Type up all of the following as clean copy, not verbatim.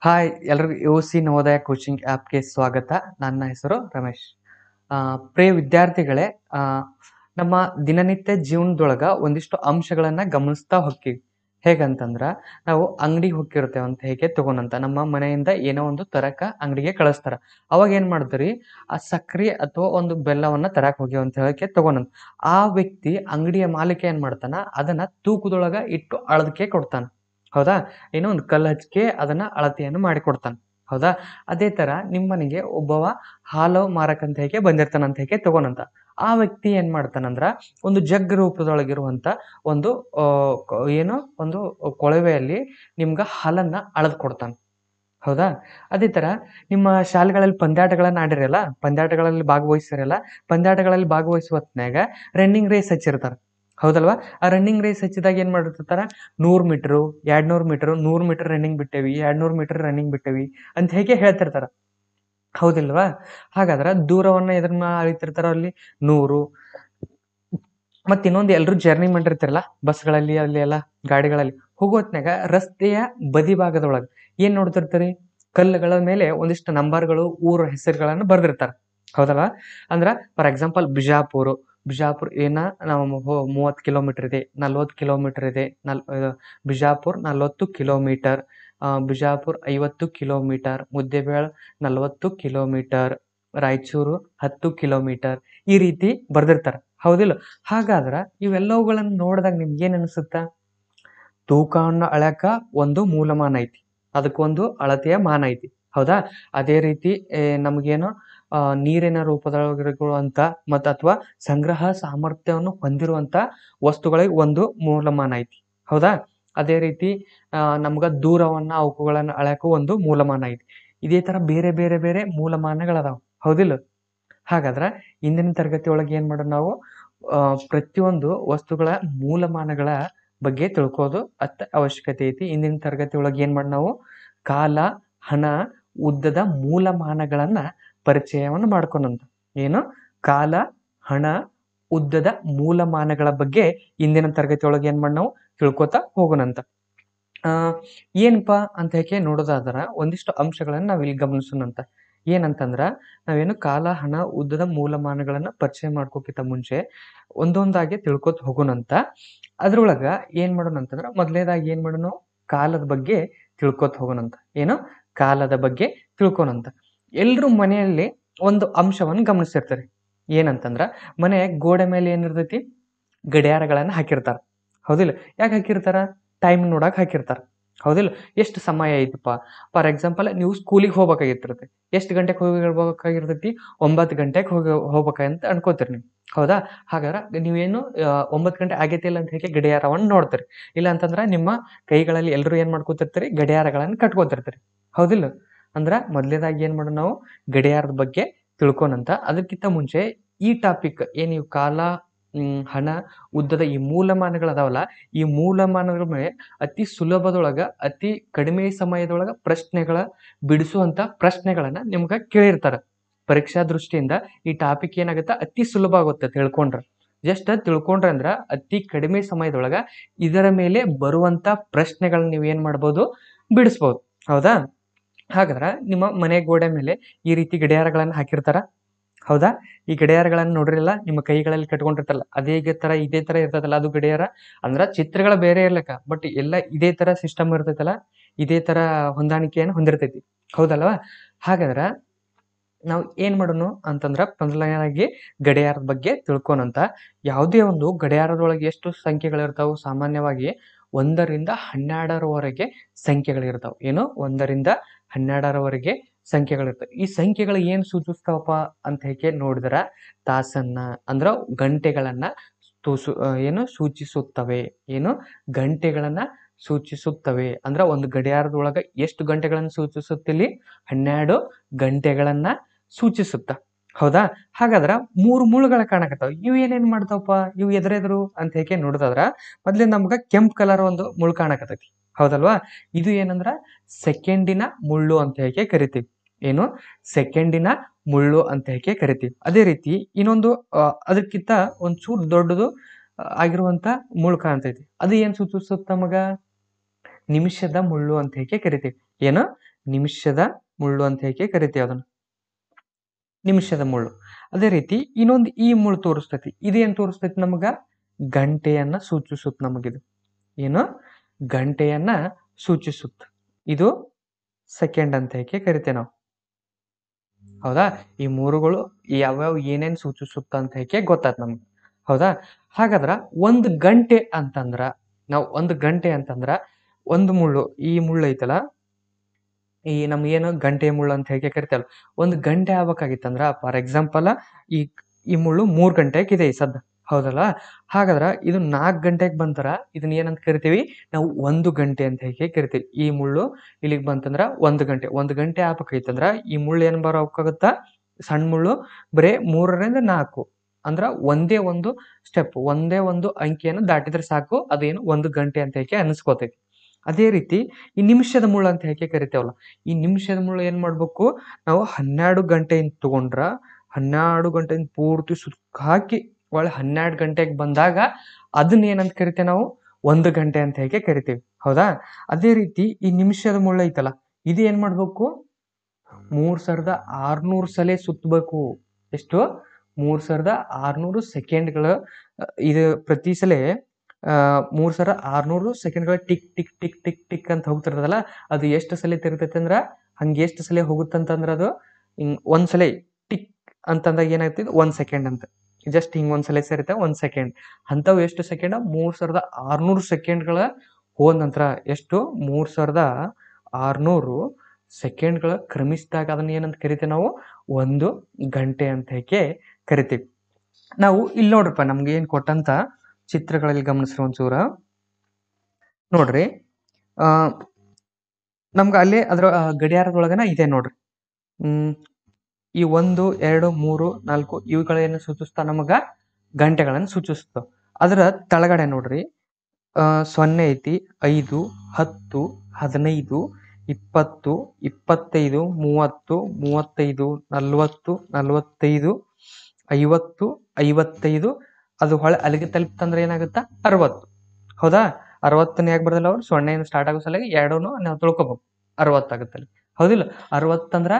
Hi ಎಲ್ರಿಗೂ UC Navodaya coaching ಆ್ಯಪ್ಗೆ ಸ್ವಾಗತ. ನನ್ನ ಹೆಸರು ರಮೇಶ್. ಪ್ರಿಯ ವಿದ್ಯಾರ್ಥಿಗಳೇ, ಆ, ನಮ್ಮ ದಿನನಿತ್ಯ ಜೀವನದೊಳಗ ಒಂದಿಷ್ಟು ಅಂಶಗಳನ್ನ ಗಮನಿಸ್ತಾ ಹೋಗ್ತೀವಿ. ಹೇಗಂತಂದ್ರ ನಾವು ಅಂಗಡಿಗೆ ಹೋಗಿರ್ತೇವೆ ಅಂತ ಹೇಗೆ ತಗೊಂಡಂತ ನಮ್ಮ ಮನೆಯಿಂದ ಏನೋ ಒಂದು ತರಕ ಅಂಗಡಿಗೆ ಕಳಿಸ್ತಾರ. ಅವಾಗ ಏನ್ ಮಾಡ್ತೀರಿ, ಆ ಸಕ್ರಿ ಅಥವಾ ಒಂದು ಬೆಲ್ಲವನ್ನ ತರಕ್ ಹೋಗ್ಯವ ಅಂತ ಹೇಳಕ್ಕೆ ತಗೊಂಡಂತ ಆ ವ್ಯಕ್ತಿ ಅಂಗಡಿಯ ಮಾಲೀಕ ಏನ್ ಮಾಡ್ತಾನ, ಅದನ್ನ ತೂಕದೊಳಗ ಇಟ್ಟು ಅಳದಕ್ಕೆ ಕೊಡ್ತಾನ. ಹೌದಾ? ಏನೋ ಒಂದು ಕಲ್ಲು ಹಚ್ಕೆ ಅದನ್ನ ಅಳತೆಯನ್ನು ಮಾಡಿಕೊಡ್ತಾನೆ. ಹೌದಾ? ಅದೇ ತರ ನಿಮ್ಮ ಮನೆಗೆ ಒಬ್ಬವ ಹಾಲು ಮಾರಕಂತ ಹೇಗೆ ಬಂದಿರ್ತಾನಂತ ಹೇಗೆ ತಗೋನಂತ. ಆ ವ್ಯಕ್ತಿ ಏನ್ ಮಾಡ್ತಾನಂದ್ರ ಒಂದು ಜಗ್ ರೂಪದೊಳಗಿರುವಂತ ಒಂದು ಏನು ಒಂದು ಕೊಳವೆಯಲ್ಲಿ ನಿಮ್ಗ ಹಾಲನ್ನ ಅಳದ್ ಕೊಡ್ತಾನೆ. ಹೌದಾ? ಅದೇ ತರ ನಿಮ್ಮ ಶಾಲೆಗಳಲ್ಲಿ ಪಂದ್ಯಾಟಗಳನ್ನ ಆಡಿರಲ್ಲ, ಪಂದ್ಯಾಟಗಳಲ್ಲಿ ಭಾಗವಹಿಸಿರಲ್ಲ, ಪಂದ್ಯಾಟಗಳಲ್ಲಿ ಭಾಗವಹಿಸುವ ಹೊತ್ನ್ಯಾಗ ರನ್ನಿಂಗ್ ರೇಸ್ ಹಚ್ಚಿರ್ತಾರ. ಹೌದಲ್ವಾ? ಆ ರನ್ನಿಂಗ್ ರೇಸ್ ಹಚ್ಚಿದಾಗ ಏನ್ ಮಾಡಿರ್ತಾರ, 100 ಮೀಟರು, 200 ಮೀಟರು, 100 ಮೀಟರ್ ರನ್ನಿಂಗ್ ಬಿಟ್ಟೇವಿ, 200 ಮೀಟರ್ ರನ್ನಿಂಗ್ ಬಿಟ್ಟೇವಿ ಅಂತ ಹೇಗೆ ಹೇಳ್ತಿರ್ತಾರ. ಹೌದಿಲ್ವಾ? ಹಾಗಾದ್ರ ದೂರವನ್ನ ಎದ್ರ ಅಳಿತಿರ್ತಾರ ಅಲ್ಲಿ 100. ಮತ್ ಇನ್ನೊಂದು ಎಲ್ರು ಜರ್ನಿ ಮಾಡಿರ್ತಿರಲ್ಲ ಬಸ್ಗಳಲ್ಲಿ ಅಲ್ಲಿ ಎಲ್ಲ ಗಾಡಿಗಳಲ್ಲಿ ಹೋಗೋ ಹೊತ್ನ್ಯಾಗ ರಸ್ತೆಯ ಬದಿ ಭಾಗದೊಳಗ ಏನ್ ನೋಡ್ತಿರ್ತೀರಿ, ಕಲ್ಲುಗಳ ಮೇಲೆ ಒಂದಿಷ್ಟು ನಂಬರ್ಗಳು, ಊರ ಹೆಸರುಗಳನ್ನು ಬರ್ದಿರ್ತಾರ. ಹೌದಲ್ವಾ? ಅಂದ್ರ ಫಾರ್ ಎಕ್ಸಾಂಪಲ್ ಬಿಜಾಪುರ್ ಏನ ನಾವು 30 ಕಿಲೋಮೀಟರ್ ಇದೆ, 40 ಕಿಲೋಮೀಟರ್ ಇದೆ, Bijapur 40 kilometre, Bijapur 50 kilometre, Muddebihal 40 kilometre, Raichur 10 kilometre, ಈ ರೀತಿ ಬರ್ದಿರ್ತಾರ. ಹೌದಿಲ್ಲ? ಹಾಗಾದ್ರ ಇವೆಲ್ಲವುಗಳನ್ನ ನೋಡಿದಾಗ ನಿಮ್ಗೆ ಏನ್ ಅನ್ಸುತ್ತ? ತೂಕವನ್ನ ಅಳ್ಯಾಕ ಒಂದು ಮೂಲಮಾನ ಐತಿ, ಅದಕ್ಕೊಂದು ಅಳತೆಯ ಮಾನ ಐತಿ. ಹೌದಾ? ಅದೇ ರೀತಿ ನಮಗೇನು ನೀರಿನ ರೂಪದೊಳಗಿರುವಂತ ಮತ್ತ ಅಥವಾ ಸಂಗ್ರಹ ಸಾಮರ್ಥ್ಯವನ್ನು ಹೊಂದಿರುವಂತ ವಸ್ತುಗಳಿಗೆ ಒಂದು ಮೂಲಮಾನ ಐತಿ. ಹೌದಾ? ಅದೇ ರೀತಿ ನಮ್ಗ ದೂರವನ್ನ ಅವುಗಳನ್ನ ಅಳ್ಯಾಕ ಒಂದು ಮೂಲಮಾನ ಐತಿ. ಇದೇ ತರ ಬೇರೆ ಬೇರೆ ಬೇರೆ ಮೂಲಮಾನಗಳದಾವ. ಹೌದಿಲ್ಲ? ಹಾಗಾದ್ರ ಇಂದಿನ ತರಗತಿ ಒಳಗೆ ಏನ್ ಮಾಡೋಣ ನಾವು, ಪ್ರತಿಯೊಂದು ವಸ್ತುಗಳ ಮೂಲಮಾನಗಳ ಬಗ್ಗೆ ತಿಳ್ಕೋದು ಅವಶ್ಯಕತೆ ಐತಿ. ಇಂದಿನ ತರಗತಿ ಒಳಗೆ ಏನ್ ಮಾಡಿ ನಾವು ಕಾಲ, ಹಣ, ಉದ್ದದ ಮೂಲಮಾನಗಳನ್ನ ಪರಿಚಯವನ್ನು ಮಾಡ್ಕೊಂಡಂತ. ಏನು? ಕಾಲ, ಹಣ, ಉದ್ದದ ಮೂಲಮಾನಗಳ ಬಗ್ಗೆ ಇಂದಿನ ತರಗತಿ ಒಳಗೆ ಏನ್ ಮಾಡಿ ನಾವು ತಿಳ್ಕೊತಾ ಹೋಗೋಣಂತ. ಏನಪ್ಪಾ ಅಂತ ಹೇಗೆ ನೋಡೋದಾದ್ರ ಒಂದಿಷ್ಟು ಅಂಶಗಳನ್ನ ನಾವ್ ಇಲ್ಲಿ ಗಮನಿಸೋಣಂತ. ಏನಂತಂದ್ರ ನಾವೇನು ಕಾಲ, ಹಣ, ಉದ್ದದ ಮೂಲಮಾನಗಳನ್ನ ಪರಿಚಯ ಮಾಡ್ಕೋಕಿಂತ ಮುಂಚೆ ಒಂದೊಂದಾಗಿ ತಿಳ್ಕೊತ ಹೋಗೋಣಂತ. ಅದ್ರೊಳಗ ಏನ್ ಮಾಡೋಣ ಅಂತಂದ್ರ ಮೊದಲನೇದಾಗಿ ಏನ್ ಮಾಡೋಣ, ಕಾಲದ ಬಗ್ಗೆ ತಿಳ್ಕೊತ ಹೋಗೋಣಂತ. ಏನು? ಕಾಲದ ಬಗ್ಗೆ ತಿಳ್ಕೊನಂತ. ಎಲ್ರು ಮನೆಯಲ್ಲಿ ಒಂದು ಅಂಶವನ್ನು ಗಮನಿಸಿರ್ತಾರೆ. ಏನಂತಂದ್ರ ಮನೆ ಗೋಡೆ ಮೇಲೆ ಏನಿರ್ತೈತಿ, ಗಡಿಯಾರಗಳನ್ನ ಹಾಕಿರ್ತಾರ. ಹೌದಿಲ್ಲ? ಯಾಕೆ ಹಾಕಿರ್ತಾರ? ಟೈಮ್ ನೋಡಕ್ ಹಾಕಿರ್ತಾರ. ಹೌದಿಲ್ಲ? ಎಷ್ಟು ಸಮಯ ಐತಪ್ಪ, ಫಾರ್ ಎಕ್ಸಾಂಪಲ್ ನೀವು ಸ್ಕೂಲಿಗೆ ಹೋಗ್ಬೇಕಾಗಿರ್ತೈತಿ. ಎಷ್ಟು ಗಂಟೆಗೆ ಹೋಗ್ಬೇಕಾಗಿರ್ತೈತಿ? 9 ಗಂಟೆಗೆ ಹೋಗ್ಬೇಕಂತ ಅನ್ಕೋತೀರಿ ನೀವು. ಹೌದಾ? ಹಾಗಾದ್ರೆ ನೀವೇನು 9 ಗಂಟೆ ಆಗೈತಿ ಇಲ್ಲ ಅಂತ ಹೇಳಿ ಗಡಿಯಾರವನ್ನು ನೋಡ್ತೀರಿ. ಇಲ್ಲ ಅಂತಂದ್ರ ನಿಮ್ಮ ಕೈಗಳಲ್ಲಿ ಎಲ್ರು ಏನ್ ಮಾಡ್ಕೋತಿರ್ತೀರಿ, ಗಡಿಯಾರಗಳನ್ನ ಕಟ್ಕೋತಿರ್ತೀರಿ. ಹೌದಿಲ್ಲ? ಅಂದ್ರ ಮೊದಲನೇದಾಗಿ ಏನ್ ಮಾಡೋಣ ನಾವು ಗಡಿಯಾರದ ಬಗ್ಗೆ ತಿಳ್ಕೊನಂತ. ಅದಕ್ಕಿಂತ ಮುಂಚೆ ಈ ಟಾಪಿಕ್ ಏನ್ ನೀವು ಕಾಲ, ಹಣ, ಉದ್ದದ ಈ ಮೂಲಮಾನಗಳದಾವಲ್ಲ, ಈ ಮೂಲಮಾನಗಳ ಮೇಲೆ ಅತಿ ಸುಲಭದೊಳಗ ಅತಿ ಕಡಿಮೆ ಸಮಯದೊಳಗ ಬಿಡಿಸುವಂತ ಪ್ರಶ್ನೆಗಳನ್ನ ನಿಮ್ಗ ಕೇಳಿರ್ತಾರ. ಪರೀಕ್ಷಾ ದೃಷ್ಟಿಯಿಂದ ಈ ಟಾಪಿಕ್ ಏನಾಗುತ್ತೆ, ಅತಿ ಸುಲಭ ಆಗುತ್ತೆ ತಿಳ್ಕೊಂಡ್ರ. ಜಸ್ಟ್ ತಿಳ್ಕೊಂಡ್ರ ಅಂದ್ರ ಅತಿ ಕಡಿಮೆ ಸಮಯದೊಳಗ ಇದರ ಮೇಲೆ ಬರುವಂತ ಪ್ರಶ್ನೆಗಳನ್ನ ನೀವ್ ಏನ್ ಮಾಡ್ಬೋದು, ಬಿಡಿಸ್ಬೋದು. ಹೌದಾ? ಹಾಗಾದ್ರ ನಿಮ್ಮ ಮನೆ ಗೋಡೆ ಮೇಲೆ ಈ ರೀತಿ ಗಡಿಯಾರಗಳನ್ನ ಹಾಕಿರ್ತಾರ. ಹೌದಾ? ಈ ಗಡಿಯಾರಗಳನ್ನ ನೋಡ್ರಿಲ್ಲ, ನಿಮ್ಮ ಕೈಗಳಲ್ಲಿ ಕಟ್ಕೊಂಡಿರ್ತಾರಲ್ಲ, ಇದೇ ತರ ಇರ್ತದಲ್ಲ ಅದು ಗಡಿಯಾರ. ಅಂದ್ರ ಚಿತ್ರಗಳ ಬೇರೆ ಇರ್ಲಕ್ಕ, ಬಟ್ ಎಲ್ಲ ಇದೇ ತರ ಸಿಸ್ಟಮ್ ಇರ್ತೈತಲ್ಲ, ಇದೇ ತರ ಹೊಂದಾಣಿಕೆಯನ್ನು ಹೊಂದಿರ್ತೈತಿ. ಹೌದಲ್ವಾ? ಹಾಗಾದ್ರ ನಾವು ಏನ್ ಮಾಡೋಣ ಅಂತಂದ್ರ ಮೊದಲನೇದಾಗಿ ಗಡಿಯಾರದ ಬಗ್ಗೆ ತಿಳ್ಕೊನಂತ. ಯಾವುದೇ ಒಂದು ಗಡಿಯಾರದೊಳಗೆ ಎಷ್ಟು ಸಂಖ್ಯೆಗಳಿರ್ತಾವು? ಸಾಮಾನ್ಯವಾಗಿ 1ರಿಂದ 12ರವರೆಗೆ ಸಂಖ್ಯೆಗಳಿರ್ತಾವ. ಏನು? 1ರಿಂದ 12ರವರೆಗೆ ಸಂಖ್ಯೆಗಳಿರ್ತವೆ. ಈ ಸಂಖ್ಯೆಗಳು ಏನ್ ಸೂಚಿಸ್ತಾವಪ್ಪ ಅಂತ ಹೇಗೆ ನೋಡಿದ್ರ, ತಾಸನ್ನ ಅಂದ್ರ ಗಂಟೆಗಳನ್ನ ಏನು ಸೂಚಿಸುತ್ತವೆ. ಏನು? ಗಂಟೆಗಳನ್ನ ಸೂಚಿಸುತ್ತವೆ. ಅಂದ್ರ ಒಂದು ಗಡಿಯಾರದೊಳಗ ಎಷ್ಟು ಗಂಟೆಗಳನ್ನ ಸೂಚಿಸುತ್ತಿಲ್ಲಿ? 12 ಗಂಟೆಗಳನ್ನ ಸೂಚಿಸುತ್ತ. ಹೌದಾ? ಹಾಗಾದ್ರ 3 ಮುಳ್ಳುಗಳ ಕಾಣಕತ್ತಾವ. ಇವು ಏನೇನ್ ಮಾಡ್ತಾವಪ್ಪ? ಇವು ಎದುರೆದುರು ಅಂತ ಹೇಗೆ ನೋಡೋದಾದ್ರ ಮೊದ್ಲೇ ನಮ್ಗ ಕೆಂಪ್ ಕಲರ್ ಒಂದು ಮುಳ್ಳು ಕಾಣಕತ್ತೈತಿ. ಹೌದಲ್ವಾ? ಇದು ಏನಂದ್ರ ಸೆಕೆಂಡಿನ ಮುಳ್ಳು ಅಂತ ಹೇಗೆ ಕರಿತೀವಿ. ಏನು? ಸೆಕೆಂಡಿನ ಮುಳ್ಳು ಅಂತ ಹೇಗೆ ಕರಿತೀವಿ. ಅದೇ ರೀತಿ ಇನ್ನೊಂದು ಅದಕ್ಕಿಂತ ಒಂಚೂರು ದೊಡ್ಡದು ಆಗಿರುವಂತ ಮುಳ್ಳು ಕಾಣ್ತೈತಿ. ಅದು ಏನ್ ಸೂಚಿಸುತ್ತ ನಮಗ? ನಿಮಿಷದ ಮುಳ್ಳು ಅಂತ ಹೇಗೆ ಕರಿತೀವಿ. ಏನು? ನಿಮಿಷದ ಮುಳ್ಳು ಅಂತ ಹೇಗೆ ಕರಿತೀವಿ ಅದನ್ನ, ನಿಮಿಷದ ಮುಳ್ಳು. ಅದೇ ರೀತಿ ಇನ್ನೊಂದು ಈ ಮುಳ್ಳು ತೋರಿಸ್ತೈತಿ. ಇದೇನ್ ತೋರಿಸ್ತೈತಿ ನಮಗ? ಗಂಟೆಯನ್ನ ಸೂಚಿಸುತ್ತೆ ನಮಗಿದು. ಏನು? ಗಂಟೆಯನ್ನ ಸೂಚಿಸುತ್ತೆ. ಇದು ಸೆಕೆಂಡ್ ಅಂತ ಹೇಗೆ ಕರಿತೇವೆ ನಾವು. ಹೌದಾ? ಈ ಮೂರುಗಳು ಯಾವ್ಯಾವ ಏನೇನ್ ಸೂಚಿಸುತ್ತ ಅಂತ ಹೇಗೆ ಗೊತ್ತಾಯ್ತು ನಮ್ಗೆ. ಹೌದಾ? ಹಾಗಾದ್ರ ಒಂದು ಗಂಟೆ ಅಂತಂದ್ರ, ನಾವು ಒಂದು ಗಂಟೆ ಅಂತಂದ್ರ ಒಂದು ಮುಳ್ಳು, ಈ ಮುಳ್ಳು ಐತಲ್ಲ, ಈ ನಮ್ಗೇನು ಗಂಟೆ ಮುಳ್ಳು ಅಂತ ಹೇಗೆ ಕರಿತೇವಲ್ಲ, ಒಂದು ಗಂಟೆ ಆಗ್ಬೇಕಾಗಿತ್ತಂದ್ರ ಫಾರ್ ಎಕ್ಸಾಂಪಲ್ ಈ ಈ ಮುಳ್ಳು 3 ಗಂಟೆಗೆ ಇದೆ ಈ ಸದ್ದ. ಹೌದಲ್ಲ? ಹಾಗಾದ್ರ ಇದು 4 ಗಂಟೆಗೆ ಬಂತರ ಇದನ್ನ ಏನಂತ ಕರಿತೀವಿ ನಾವು? 1 ಗಂಟೆ ಅಂತ ಹೇಗೆ ಕರಿತೀವಿ. ಈ ಮುಳ್ಳು ಇಲ್ಲಿಗೆ ಬಂತಂದ್ರ 1 ಗಂಟೆ. 1 ಗಂಟೆ ಆಗ್ಬೇಕಾಗಿತ್ತಂದ್ರ ಈ ಮುಳ್ಳು ಏನ್ ಬರೋಕಾಗುತ್ತಾ? ಸಣ್ಣ ಮುಳ್ಳು ಬರೇ 3ರಿಂದ 4 ಅಂದ್ರ ಒಂದೇ ಒಂದು ಸ್ಟೆಪ್, ಒಂದೇ ಒಂದು ಅಂಕಿಯನ್ನು ದಾಟಿದ್ರೆ ಸಾಕು, ಅದೇನು 1 ಗಂಟೆ ಅಂತ ಹೇಗೆ ಅನಿಸ್ಕೋತೈತಿ. ಅದೇ ರೀತಿ ಈ ನಿಮಿಷದ ಮುಳ್ಳು ಅಂತ ಹೇಗೆ ಕರಿತೇವಲ್ಲ, ಈ ನಿಮಿಷದ ಮುಳ್ಳು ಏನ್ ಮಾಡ್ಬೇಕು ನಾವು? 12 ಗಂಟೆಯಿಂದ ತಗೊಂಡ್ರ 12 ಗಂಟೆಯಿಂದ ಪೂರ್ತಿ ಸುತ್ತ ಹಾಕಿ ಒಳ್ಳೆ 12 ಗಂಟೆಗೆ ಬಂದಾಗ ಅದನ್ನ ಏನಂತ ಕರಿತೇವೆ ನಾವು? 1 ಗಂಟೆ ಅಂತ ಹೇಗೆ ಕರಿತೀವಿ. ಹೌದಾ? ಅದೇ ರೀತಿ ಈ ನಿಮಿಷದ ಮುಳ್ಳು ಐತಲ್ಲ, ಇದು ಏನ್ ಮಾಡ್ಬೇಕು? 3600 ಸಲ ಸುತ್ತಬೇಕು. ಎಷ್ಟು? 3600 ಸೆಕೆಂಡ್ಗಳ. ಇದು ಪ್ರತಿ ಸಲ 3600 ಸೆಕೆಂಡ್ಗಳ tick tick tick tick tick ಅಂತ ಹೋಗ್ತಿರ್ತದಲ್ಲ, ಅದು ಎಷ್ಟು ಸಲ ತಿರುಗತೈತೆ ಅಂದ್ರ ಹಂಗೆ ಎಷ್ಟು ಸಲ ಹೋಗುತ್ತಂತಂದ್ರ ಅದು ಹಿಂಗ್ ಒಂದ್ಸಲ ಟಿಕ್ ಅಂತಂದಾಗ ಏನಾಗ್ತದೆ? 1 ಸೆಕೆಂಡ್ ಅಂತ. ಜಸ್ಟ್ ಹಿಂಗ್ ಒಂದ್ಸಲ ಸೇರುತ್ತೆ 1 ಸೆಕೆಂಡ್. ಅಂಥವು ಎಷ್ಟು ಸೆಕೆಂಡ್? 3600 ಸೆಕೆಂಡ್ಗಳ ಹೋದ ನಂತರ ಎಷ್ಟು? 3600 ಸೆಕೆಂಡ್ಗಳ ಕ್ರಮಿಸಿದಾಗ ಅದನ್ನ ಏನಂತ ಕರಿತೀವಿ ನಾವು? 1 ಗಂಟೆ ಅಂತ ಹೇಗೆ ಕರಿತೀವಿ. ನಾವು ಇಲ್ಲಿ ನೋಡ್ರಪ್ಪ, ನಮ್ಗೆ ಏನ್ ಕೊಟ್ಟಂತ ಚಿತ್ರಗಳಲ್ಲಿ ಗಮನಿಸ್ರಿ ಒಂಚೂರ ನೋಡ್ರಿ. ನಮ್ಗ ಅಲ್ಲೇ ಅದ್ರ ಗಡಿಯಾರದೊಳಗನ ಇದೆ ನೋಡ್ರಿ. ಈ 1, 2, 3, 4 ಇವುಗಳೇನು ಸೂಚಿಸ್ತಾವ ನಮಗ? ಗಂಟೆಗಳನ್ನು ಸೂಚಿಸ್ತಾವ. ಅದರ ತಳಗಡೆ ನೋಡ್ರಿ 0 ಐತಿ, 5, 10, 15, 20, 25, 30, 35, 40, 45, 50, 55. ಅದು ಹೊಳೆ ಅಲ್ಲಿಗೆ ತಲುಪ್ತಂದ್ರೆ ಏನಾಗುತ್ತಾ? 60. ಹೌದಾ? 60 ಯಾಕೆ ಬರ್ದಲ್ಲ ಅವ್ರು? 0 ಸ್ಟಾರ್ಟ್ ಆಗೋ ಸಲುವಾಗಿ 2 ನಾವು ತಿಳ್ಕೊಬೇಕು, 60 ಆಗುತ್ತೆ ಅಲ್ಲಿ. ಹೌದಿಲ್ಲ? 60 ಅಂದ್ರ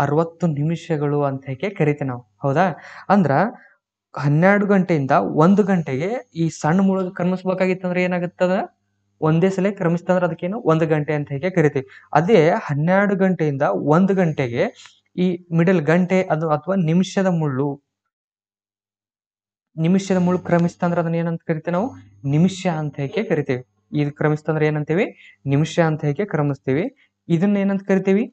60 ನಿಮಿಷಗಳು ಅಂತ ಹೇಗೆ ಕರಿತೀವಿ ನಾವು. ಹೌದಾ? ಅಂದ್ರ 12 ಗಂಟೆಯಿಂದ 1 ಗಂಟೆಗೆ ಈ ಸಣ್ಣ ಮುಳುಗು ಕ್ರಮಿಸ್ಬೇಕಾಗಿತ್ತಂದ್ರೆ ಏನಾಗುತ್ತದ? ಒಂದೇ ಸಲ ಕ್ರಮಿಸ್ತಂದ್ರೆ ಅದಕ್ಕೇನು? 1 ಗಂಟೆ ಅಂತ ಹೇಗೆ ಕರಿತೀವಿ. ಅದೇ 12 ಗಂಟೆಯಿಂದ 1 ಗಂಟೆಗೆ ಈ ಮಿಡಲ್ ಗಂಟೆ ಅದು ಅಥವಾ ನಿಮಿಷದ ಮುಳ್ಳು ಕ್ರಮಿಸ್ತಂದ್ರೆ ಅದನ್ನ ಏನಂತ ಕರಿತೀವಿ ನಾವು? ನಿಮಿಷ ಅಂತ ಹೇಗೆ ಕರಿತೀವಿ. ಇದು ಕ್ರಮಿಸ್ತಂದ್ರೆ ಏನಂತೀವಿ? ನಿಮಿಷ ಅಂತ ಹೇಗೆ ಕ್ರಮಿಸ್ತೀವಿ. ಇದನ್ನ ಏನಂತ ಕರಿತೀವಿ?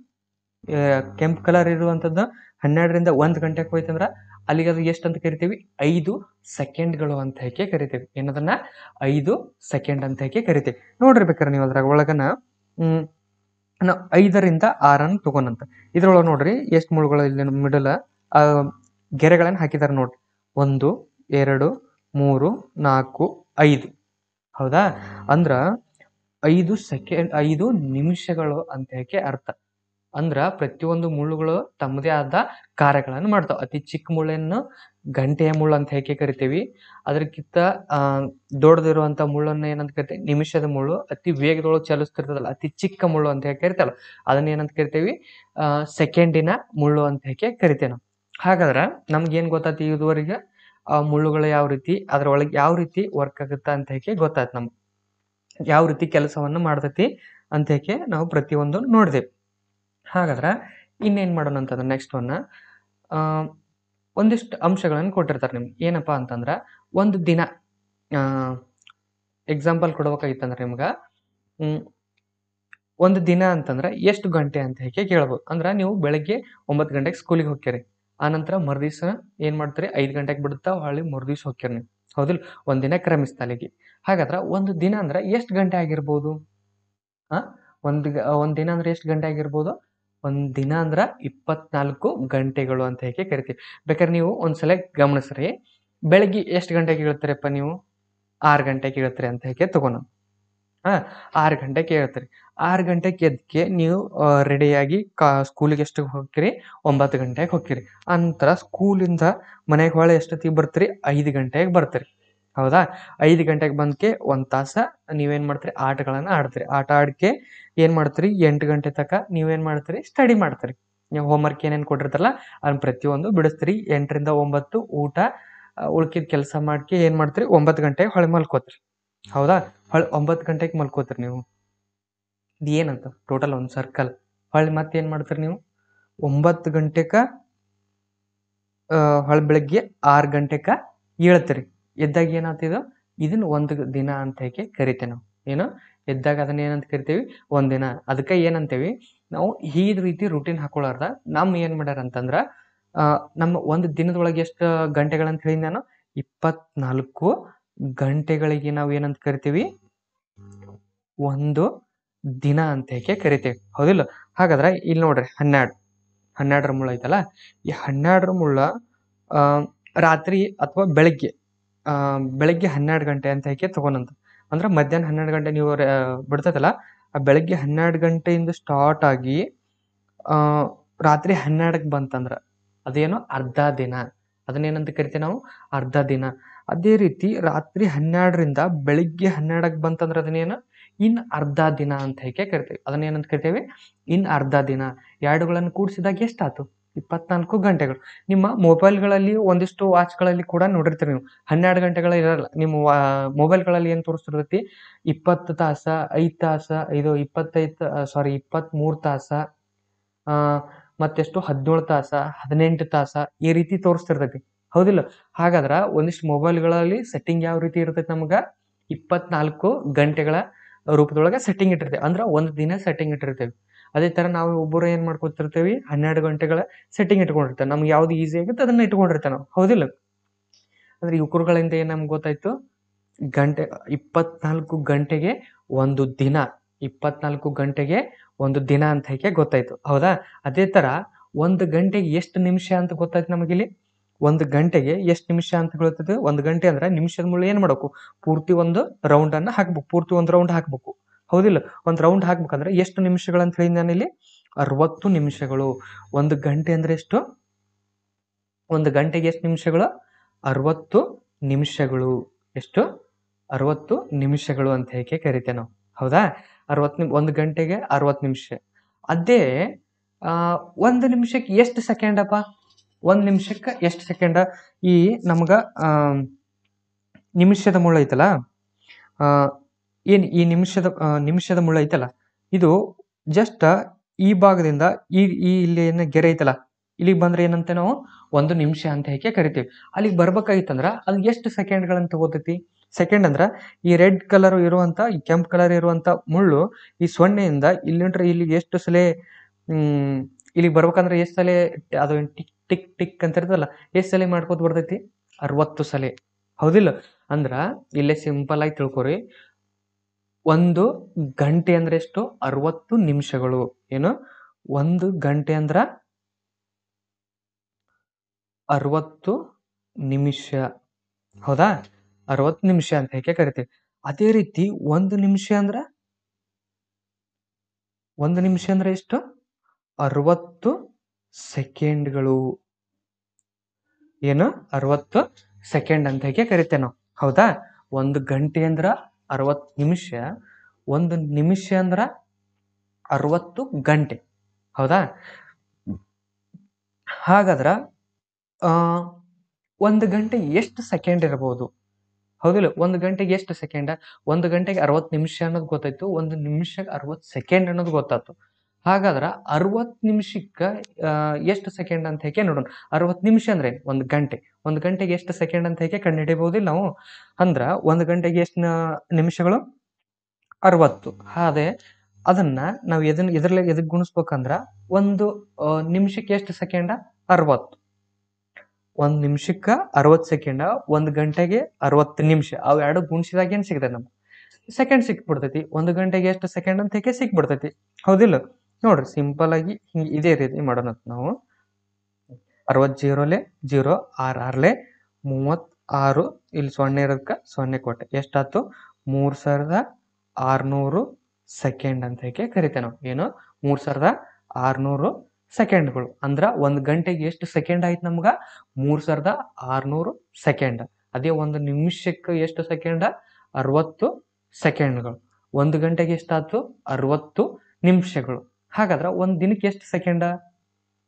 ಕೆಂಪು ಕಲರ್ ಇರುವಂತದ್ದ 12ರಿಂದ 1 ಗಂಟೆಗೆ ಹೋಯ್ತಂದ್ರ ಅಲ್ಲಿಗೆ ಅದು ಎಷ್ಟು ಅಂತ ಕರಿತೀವಿ? 5 ಸೆಕೆಂಡ್ಗಳು ಅಂತ ಹೇಗೆ ಕರಿತೀವಿ. ಏನದನ್ನ? 5 ಸೆಕೆಂಡ್ ಅಂತ ಹೇಗೆ ಕರಿತೀವಿ. ನೋಡಿರ್ಬೇಕಾರೆ ನೀವು ಅದ್ರಾಗ ಒಳಗನ 5ರಿಂದ 6 ತಗೊಂಡಂತ ಇದ್ರೊಳಗೆ ನೋಡ್ರಿ ಎಷ್ಟು ಮುಳುಗಳು ಇಲ್ಲಿ ಮಿಡಲ್ ಗೆರೆಗಳನ್ನ ಹಾಕಿದಾರೆ ನೋಡ್ರಿ. 1, 2, 3, 4, 5. ಹೌದಾ? ಅಂದ್ರ 5 ಸೆಕೆಂಡ್, 5 ನಿಮಿಷಗಳು ಅಂತ ಹೇಗೆ ಅರ್ಥ. ಅಂದ್ರ ಪ್ರತಿಯೊಂದು ಮುಳ್ಳುಗಳು ತಮ್ಮದೇ ಆದ ಕಾರ್ಯಗಳನ್ನು ಮಾಡ್ತಾವ. ಅತಿ ಚಿಕ್ಕ ಮುಳ್ಳನ್ನು ಗಂಟೆಯ ಮುಳ್ಳು ಅಂತ ಹೇಗೆ ಕರಿತೀವಿ. ಅದಕ್ಕಿಂತ ದೊಡ್ಡದಿರುವಂತ ಮುಳ್ಳನ್ನ ಏನಂತ ಕರಿತೀವಿ? ನಿಮಿಷದ ಮುಳ್ಳು. ಅತಿ ವೇಗದೊಳಗೆ ಚಲಿಸ್ತಿರ್ತದಲ್ಲ, ಅತಿ ಚಿಕ್ಕ ಮುಳ್ಳು ಅಂತ ಹೇಗೆ ಕರಿತಲ್ಲ, ಅದನ್ನ ಏನಂತ ಕರಿತೀವಿ? ಸೆಕೆಂಡಿನ ಮುಳ್ಳು ಅಂತ ಹೇಗೆ ಕರಿತೇವೆ ನಾವು. ಹಾಗಾದ್ರ ನಮ್ಗೆ ಏನ್ ಗೊತ್ತಾಯ್ತು ಇದುವರೆಗೆ? ಆ ಮುಳ್ಳುಗಳು ಯಾವ ರೀತಿ ಅದ್ರೊಳಗೆ ಯಾವ ರೀತಿ ವರ್ಕ್ ಆಗುತ್ತಾ ಅಂತ ಹೇಗೆ ಗೊತ್ತಾಯ್ತು ನಮ್ಗೆ. ಯಾವ ರೀತಿ ಕೆಲಸವನ್ನು ಮಾಡ್ತೈತಿ ಅಂತ ಹೇಗೆ ನಾವು ಪ್ರತಿಯೊಂದು ನೋಡಿದೆವು. ಹಾಗಾದ್ರೆ ಇನ್ನೇನ್ ಮಾಡೋಣ ಅಂತಂದ್ರೆ ನೆಕ್ಸ್ಟ್ ಒಂದಿಷ್ಟು ಅಂಶಗಳನ್ನು ಕೊಟ್ಟಿರ್ತಾರೆ ನಿಮ್ಗೆ. ಏನಪ್ಪಾ ಅಂತಂದ್ರ ಒಂದು ದಿನ ಎಕ್ಸಾಂಪಲ್ ಕೊಡ್ಬೇಕಾಗಿತ್ತಂದ್ರೆ ನಿಮ್ಗ ಒಂದು ದಿನ ಅಂತಂದ್ರೆ ಎಷ್ಟು ಗಂಟೆ ಅಂತ ಹೇಗೆ ಕೇಳ್ಬೋದು. ಅಂದ್ರ ನೀವು ಬೆಳಗ್ಗೆ 9 ಗಂಟೆಗೆ ಸ್ಕೂಲಿಗೆ ಹೋಗ್ತೀರಿ. ಆನಂತರ ಮರುದಿವ್ಸ ಏನ್ ಮಾಡ್ತೀರಿ? 5 ಗಂಟೆಗೆ ಬಿಡುತ್ತಾ ಹೊಳ್ಳಿ ಮರುದಿವ್ಸ ಹೋಗ್ತೀರಿ ನೀವು. ಹೌದಿಲ್ಲ? ಒಂದಿನ ಕ್ರಮಿಸ್ತಾ ಅಲ್ಲಿಗೆ. ಹಾಗಾದ್ರ ಒಂದು ದಿನ ಅಂದ್ರೆ ಎಷ್ಟು ಗಂಟೆ ಆಗಿರ್ಬೋದು? ಒಂದ್ ದಿನ ಅಂದ್ರೆ ಎಷ್ಟು ಗಂಟೆ ಆಗಿರ್ಬೋದು? ಒಂದ್ ದಿನ ಅಂದ್ರ 24 ಗಂಟೆಗಳು ಅಂತ ಹೇಗೆ ಕರಿತೀವಿ. ಬೇಕಾದ್ರೆ ನೀವು ಒಂದ್ಸಲ ಗಮನಿಸ್ರಿ. ಬೆಳಗ್ಗೆ ಎಷ್ಟು ಗಂಟೆಗೆ ಹೇಳ್ತೀರಪ್ಪ ನೀವು? 6 ಗಂಟೆಗೆ ಹೇಳ್ತೀರಿ ಅಂತ ಹೇಗೆ ತಗೋಣ. 6 ಗಂಟೆಗೆ ಹೇಳ್ತೀರಿ. 6 ಗಂಟೆಗೆ ಎದ್ದಕ್ಕೆ ನೀವು ರೆಡಿಯಾಗಿ ಸ್ಕೂಲಿಗೆ ಎಷ್ಟಕ್ಕೆ ಹೋಗ್ತೀರಿ? 9 ಗಂಟೆಗೆ ಹೋಗ್ತೀರಿ. ನಂತರ ಸ್ಕೂಲಿಂದ ಮನೆಗೆ ಹೊಳೆ ಎಷ್ಟೊತ್ತಿಗೆ ಬರ್ತೀರಿ? 5 ಗಂಟೆಗೆ ಬರ್ತೀರಿ. ಹೌದಾ? 5 ಗಂಟೆಗೆ ಬಂದ್ಕೆ 1 ತಾಸ ನೀವೇನ್ ಮಾಡ್ತೀರಿ ಆಟಗಳನ್ನ ಆಡ್ತೀರಿ. ಆಟ ಆಡ್ಕೆ ಏನ್ ಮಾಡ್ತೀರಿ 8 ಗಂಟೆ ತನಕ ನೀವೇನ್ ಮಾಡ್ತೀರಿ ಸ್ಟಡಿ ಮಾಡ್ತೀರಿ. ನೀವು ಹೋಮ್‌ವರ್ಕ್ ಏನೇನ್ ಕೊಟ್ಟಿರ್ತಾರಲ್ಲ ಅದನ್ನ ಪ್ರತಿಯೊಂದು ಬಿಡಿಸ್ತೀರಿ. 8 ರಿಂದ 9 ಊಟ ಉಳ್ಕಿದ್ ಕೆಲಸ ಮಾಡ್ಕೆ ಏನ್ ಮಾಡ್ತೀರಿ 9 ಗಂಟೆಗೆ ಹೊಳ್ಳಿ ಮಲ್ಕೋತೀರಿ. ಹೌದಾ? ಹೊಳ್ಳಿ 9 ಗಂಟೆಗೆ ಮಲ್ಕೋತೀರಿ ನೀವು. ಇದು ಏನಂತ ಟೋಟಲ್ ಒಂದು ಸರ್ಕಲ್. ಹೊಳ್ಳಿ ಮತ್ತೇನ್ ಮಾಡ್ತೀರಿ ನೀವು 9 ಗಂಟೆಕ ಹೊಳ್ಳಿ ಬೆಳಗ್ಗೆ 6 ಗಂಟೆಕ ಏಳ್ತೀರಿ. ಎದ್ದಾಗ ಏನಾಗ್ತಿದು ಇದನ್ನ ಒಂದು ದಿನ ಅಂತ ಹೇಳಿ ಕರಿತೇವೆ ನಾವು. ಏನು ಎದ್ದಾಗ ಅದನ್ನ ಏನಂತ ಕರಿತೀವಿ ಒಂದಿನ. ಅದಕ್ಕೆ ಏನಂತೇವಿ ನಾವು ಈ ರೀತಿ ರೂಟೀನ್ ಹಾಕೊಳ್ಳಾರ್ದ ನಮ್ಮ ಏನ್ ಮಾಡ್ಯಾರ ಅಂತಂದ್ರ ನಮ್ಮ ಒಂದು ದಿನದೊಳಗೆ ಎಷ್ಟು ಗಂಟೆಗಳಂತ ಹೇಳಿ ನಾನು 24 ಗಂಟೆಗಳಿಗೆ ನಾವು ಏನಂತ ಕರಿತೀವಿ ಒಂದು ದಿನ ಅಂತ ಹೇಳಿ ಕರಿತೇವೆ. ಹೌದಿಲ್ಲ? ಹಾಗಾದ್ರೆ ಇಲ್ಲಿ ನೋಡ್ರಿ 12ರ ಮುಳ್ಳು ಐತಲ್ಲ, ಈ 12ರ ಮುಳ್ಳ ರಾತ್ರಿ ಅಥವಾ ಬೆಳಗ್ಗೆ 12 ಗಂಟೆ ಅಂತ ಹೇಳಿ ತಗೊಂಡಂತ. ಅಂದ್ರೆ ಮಧ್ಯಾಹ್ನ 12 ಗಂಟೆ ನೀವು ಬಿಡ್ತೈತಲ್ಲ, ಆ ಬೆಳಗ್ಗೆ 12 ಗಂಟೆಯಿಂದ ಸ್ಟಾರ್ಟ್ ಆಗಿ ರಾತ್ರಿ 12ಕ್ಕೆ ಬಂತಂದ್ರ ಅದೇನು ಅರ್ಧ ದಿನ. ಅದನ್ನೇನಂತ ಕರಿತೀವಿ ನಾವು ಅರ್ಧ ದಿನ. ಅದೇ ರೀತಿ ರಾತ್ರಿ 12ರಿಂದ ಬೆಳಿಗ್ಗೆ 12ಕ್ಕೆ ಬಂತಂದ್ರ ಅದನ್ನೇನು ಇನ್ ಅರ್ಧ ದಿನ ಅಂತ ಹೇಳಿ ಕರಿತೀವಿ. ಅದನ್ನೇನಂತ ಕರಿತೀವಿ ಇನ್ ಅರ್ಧ ದಿನ. ಎರಡುಗಳನ್ನು ಕೂಡಿಸಿದಾಗ ಎಷ್ಟಾಯ್ತು 24 ಗಂಟೆಗಳು. ನಿಮ್ಮ ಮೊಬೈಲ್ಗಳಲ್ಲಿ ಒಂದಿಷ್ಟು ವಾಚ್ಗಳಲ್ಲಿ ಕೂಡ ನೋಡಿರ್ತೀರಿ ನೀವು 12 ಗಂಟೆಗಳ ಇರಲ್ಲ. ನಿಮ್ಮ ಮೊಬೈಲ್ಗಳಲ್ಲಿ ಏನು ತೋರಿಸ್ತಿರ್ತೈತಿ 20 ತಾಸ 5 ತಾಸ ಇದು 23 ತಾಸ ಮತ್ತೆಷ್ಟು 17 ತಾಸ 18 ತಾಸ ಈ ರೀತಿ ತೋರಿಸ್ತಿರ್ತೈತಿ. ಹೌದಿಲ್ಲ? ಹಾಗಾದ್ರ ಒಂದಿಷ್ಟು ಮೊಬೈಲ್ಗಳಲ್ಲಿ ಸೆಟ್ಟಿಂಗ್ ಯಾವ ರೀತಿ ಇರ್ತೈತಿ ನಮ್ಗ 24 ಗಂಟೆಗಳ ರೂಪದೊಳಗೆ ಸೆಟ್ಟಿಂಗ್ ಇಟ್ಟಿರ್ತೇವೆ. ಅಂದ್ರೆ ಒಂದು ದಿನ ಸೆಟ್ಟಿಂಗ್ ಇಟ್ಟಿರ್ತೇವೆ. ಅದೇ ತರ ನಾವು ಒಬ್ಬರು ಏನ್ ಮಾಡ್ಕೊತಿರ್ತೀವಿ 12 ಗಂಟೆಗಳ ಸೆಟ್ಟಿಂಗ್ ಇಟ್ಕೊಂಡಿರ್ತೇವೆ. ನಮ್ಗೆ ಯಾವ್ದು ಈಸಿ ಆಗುತ್ತೆ ಅದನ್ನ ಇಟ್ಕೊಂಡಿರ್ತೇವೆ ನಾವು. ಹೌದಿಲ್ಲ? ಅಂದ್ರೆ ಯುವಕರುಗಳಿಂದ ಏನ್ ನಮ್ಗೆ ಗೊತ್ತಾಯ್ತು 24 ಗಂಟೆಗೆ ಒಂದು ದಿನ. 24 ಗಂಟೆಗೆ ಒಂದು ದಿನ ಅಂತ ಹೇಗೆ ಗೊತ್ತಾಯ್ತು. ಹೌದಾ? ಅದೇ ತರ ಒಂದು ಗಂಟೆಗೆ ಎಷ್ಟು ನಿಮಿಷ ಅಂತ ಗೊತ್ತಾಯ್ತು ನಮಗಿಲ್ಲಿ. ಒಂದು ಗಂಟೆಗೆ ಎಷ್ಟು ನಿಮಿಷ ಅಂತ ಗೊತ್ತೈತೆ. ಒಂದು ಗಂಟೆ ಅಂದ್ರೆ ನಿಮಿಷದ ಮುಳ್ಳು ಏನ್ ಮಾಡಬೇಕು ಪೂರ್ತಿ ಒಂದು ರೌಂಡ್ ಅನ್ನ ಹಾಕ್ಬೇಕು. ಪೂರ್ತಿ ಒಂದು ರೌಂಡ್ ಹಾಕ್ಬೇಕು. ಹೌದಿಲ್ಲ? ಒಂದು ರೌಂಡ್ ಹಾಕ್ಬೇಕಂದ್ರೆ ಎಷ್ಟು ನಿಮಿಷಗಳಂತ ಹೇಳಿ ನಾನಿಲ್ಲಿ 60 ನಿಮಿಷಗಳು. ಒಂದು ಗಂಟೆ ಅಂದ್ರೆ ಎಷ್ಟು? ಒಂದು ಗಂಟೆಗೆ ಎಷ್ಟು ನಿಮಿಷಗಳು 60 ನಿಮಿಷಗಳು. ಎಷ್ಟು 60 ನಿಮಿಷಗಳು ಅಂತ ಹೇಗೆ ಕರಿತೇವೆ ನಾವು. ಹೌದಾ? 1 ಗಂಟೆಗೆ 60 ನಿಮಿಷ. ಅದೇ ಒಂದು ನಿಮಿಷಕ್ಕೆ ಎಷ್ಟು ಸೆಕೆಂಡ್ ಅಪ್ಪ? 1 ನಿಮಿಷಕ್ಕೆ ಎಷ್ಟು ಸೆಕೆಂಡ? ಈ ನಮ್ಗ ನಿಮಿಷದ ಮುಳ್ಳು ಐತಲ್ಲ, ಏನ್ ಈ ನಿಮಿಷದ ಮುಳ್ಳು ಐತಲ್ಲ, ಇದು ಜಸ್ಟ್ ಈ ಭಾಗದಿಂದ ಇಲ್ಲಿ ಏನು ಗೆರೆ ಐತಲ್ಲ ಇಲ್ಲಿಗೆ ಬಂದ್ರೆ ಏನಂತ ನಾವು 1 ನಿಮಿಷ ಅಂತ ಹೇಗೆ ಕರಿತೀವಿ. ಅಲ್ಲಿಗೆ ಬರ್ಬೇಕಾಗಿತ್ತಂದ್ರ ಅದು ಎಷ್ಟು ಸೆಕೆಂಡ್ಗಳನ್ನ ತಗೋತೈತಿ? ಸೆಕೆಂಡ್ ಅಂದ್ರ ಈ ರೆಡ್ ಕಲರ್ ಇರುವಂತ ಈ ಕೆಂಪು ಕಲರ್ ಇರುವಂತ ಮುಳ್ಳು ಈ ಸೊನ್ನೆಯಿಂದ ಇಲ್ಲಿಂಟ್ರೆ ಇಲ್ಲಿಗೆ ಎಷ್ಟು ಸಲ ಇಲ್ಲಿಗೆ ಬರ್ಬೇಕಂದ್ರೆ ಎಷ್ಟು ಸಲ ಅದು ಟಿಕ್ ಟಿಕ್ ಟಿಕ್ ಅಂತ ಇರ್ತದಲ್ಲ ಎಷ್ಟು ಸಲ ಮಾಡ್ಕೋತ ಬರ್ತೈತಿ 60 ಸಲ. ಹೌದಿಲ್ಲ? ಅಂದ್ರ ಇಲ್ಲೇ ಸಿಂಪಲ್ ಆಗಿ ತಿಳ್ಕೊರಿ. ಒಂದು ಗಂಟೆ ಅಂದ್ರೆ ಎಷ್ಟು 60 ನಿಮಿಷಗಳು. ಏನು ಒಂದು ಗಂಟೆ ಅಂದ್ರ 60 ನಿಮಿಷ. ಹೌದಾ? 60 ನಿಮಿಷ ಅಂತ ಹೇಗೆ ಕರಿತೀವಿ. ಅದೇ ರೀತಿ ಒಂದು ನಿಮಿಷ ಅಂದ್ರೆ ಎಷ್ಟು 60 ಸೆಕೆಂಡ್ಗಳು. ಏನು 60 ಸೆಕೆಂಡ್ ಅಂತ ಹೇಗೆ ಕರಿತೇವೆ ನಾವು. ಹೌದಾ? ಒಂದು ಗಂಟೆ ಅಂದ್ರ 60 ನಿಮಿಷ. ಒಂದು ನಿಮಿಷ ಅಂದ್ರ 60 ಗಂಟೆ. ಹೌದಾ? ಹಾಗಾದ್ರ ಒಂದು ಗಂಟೆ ಎಷ್ಟು ಸೆಕೆಂಡ್ ಇರಬಹುದು? ಹೌದಿಲ್ಲ? ಒಂದು ಗಂಟೆಗೆ ಎಷ್ಟು ಸೆಕೆಂಡ? ಒಂದು ಗಂಟೆಗೆ 60 ನಿಮಿಷ ಅನ್ನೋದು ಗೊತ್ತಾಯ್ತು. ಒಂದು ನಿಮಿಷಕ್ಕೆ 60 ಸೆಕೆಂಡ್ ಅನ್ನೋದು ಗೊತ್ತಾಯ್ತು. ಹಾಗಾದ್ರ 60 ನಿಮಿಷಕ್ಕೆ ಎಷ್ಟು ಸೆಕೆಂಡ್ ಅಂತ ಹೇಗೆ ನೋಡೋಣ. 60 ನಿಮಿಷ ಅಂದ್ರೆ ಒಂದು ಗಂಟೆ. ಒಂದು ಗಂಟೆಗೆ ಎಷ್ಟು ಸೆಕೆಂಡ್ ಅಂತ ಹೇಗೆ ಕಂಡುಹಿಡಿಯಬಹುದಿಲ್ಲ ನಾವು. ಅಂದ್ರ ಒಂದು ಗಂಟೆಗೆ ಎಷ್ಟು ನಿಮಿಷಗಳು 60. ಅದೇ ಅದನ್ನ ನಾವು ಎದಕ್ಕೆ ಗುಣಿಸ್ಬೇಕಂದ್ರ ಒಂದು ನಿಮಿಷಕ್ಕೆ ಎಷ್ಟು ಸೆಕೆಂಡ 60. ಒಂದು ನಿಮಿಷಕ್ಕೆ 60 ಸೆಕೆಂಡ. ಒಂದು ಗಂಟೆಗೆ 60 ನಿಮಿಷ. ಅವು ಎರಡು ಗುಣಿಸಿದಾಗ ಏನ್ ಸಿಗ್ತದೆ ನಮ್ಗೆ ಸೆಕೆಂಡ್ ಸಿಕ್ಬಿಡ್ತೈತಿ. ಒಂದು ಗಂಟೆಗೆ ಎಷ್ಟು ಸೆಕೆಂಡ್ ಅಂತ ಹೇಗೆ ಸಿಕ್ಬಿಡ್ತೈತಿ. ಹೌದಿಲ್ಲ? ನೋಡ್ರಿ ಸಿಂಪಲ್ ಆಗಿ ಇದೇ ರೀತಿ ಮಾಡೋಣ ನಾವು. 60 ಜೀರೋಲೆ 0 6 36 ಇಲ್ಲಿ 0 ಇರೋದಕ್ಕೆ 0 ಕೊಟ್ಟೆ. ಎಷ್ಟಾಯ್ತು 3600 ಸೆಕೆಂಡ್ ಅಂತ ಹೇಗೆ ಕರಿತೇವೆ ನಾವು. ಏನು 3600 ಸೆಕೆಂಡ್ಗಳು. ಅಂದ್ರ ಒಂದು ಗಂಟೆಗೆ ಎಷ್ಟು ಸೆಕೆಂಡ್ ಆಯ್ತು ನಮ್ಗ 3600 ಸೆಕೆಂಡ್. ಅದೇ ಒಂದು ನಿಮಿಷಕ್ಕೆ ಎಷ್ಟು ಸೆಕೆಂಡ? 60 ಸೆಕೆಂಡ್ಗಳು. 1 ಗಂಟೆಗೆ ಎಷ್ಟಾಯ್ತು? 60 ನಿಮಿಷಗಳು. ಹಾಗಾದ್ರೆ ಒಂದು ದಿನಕ್ಕೆ ಎಷ್ಟು ಸೆಕೆಂಡ?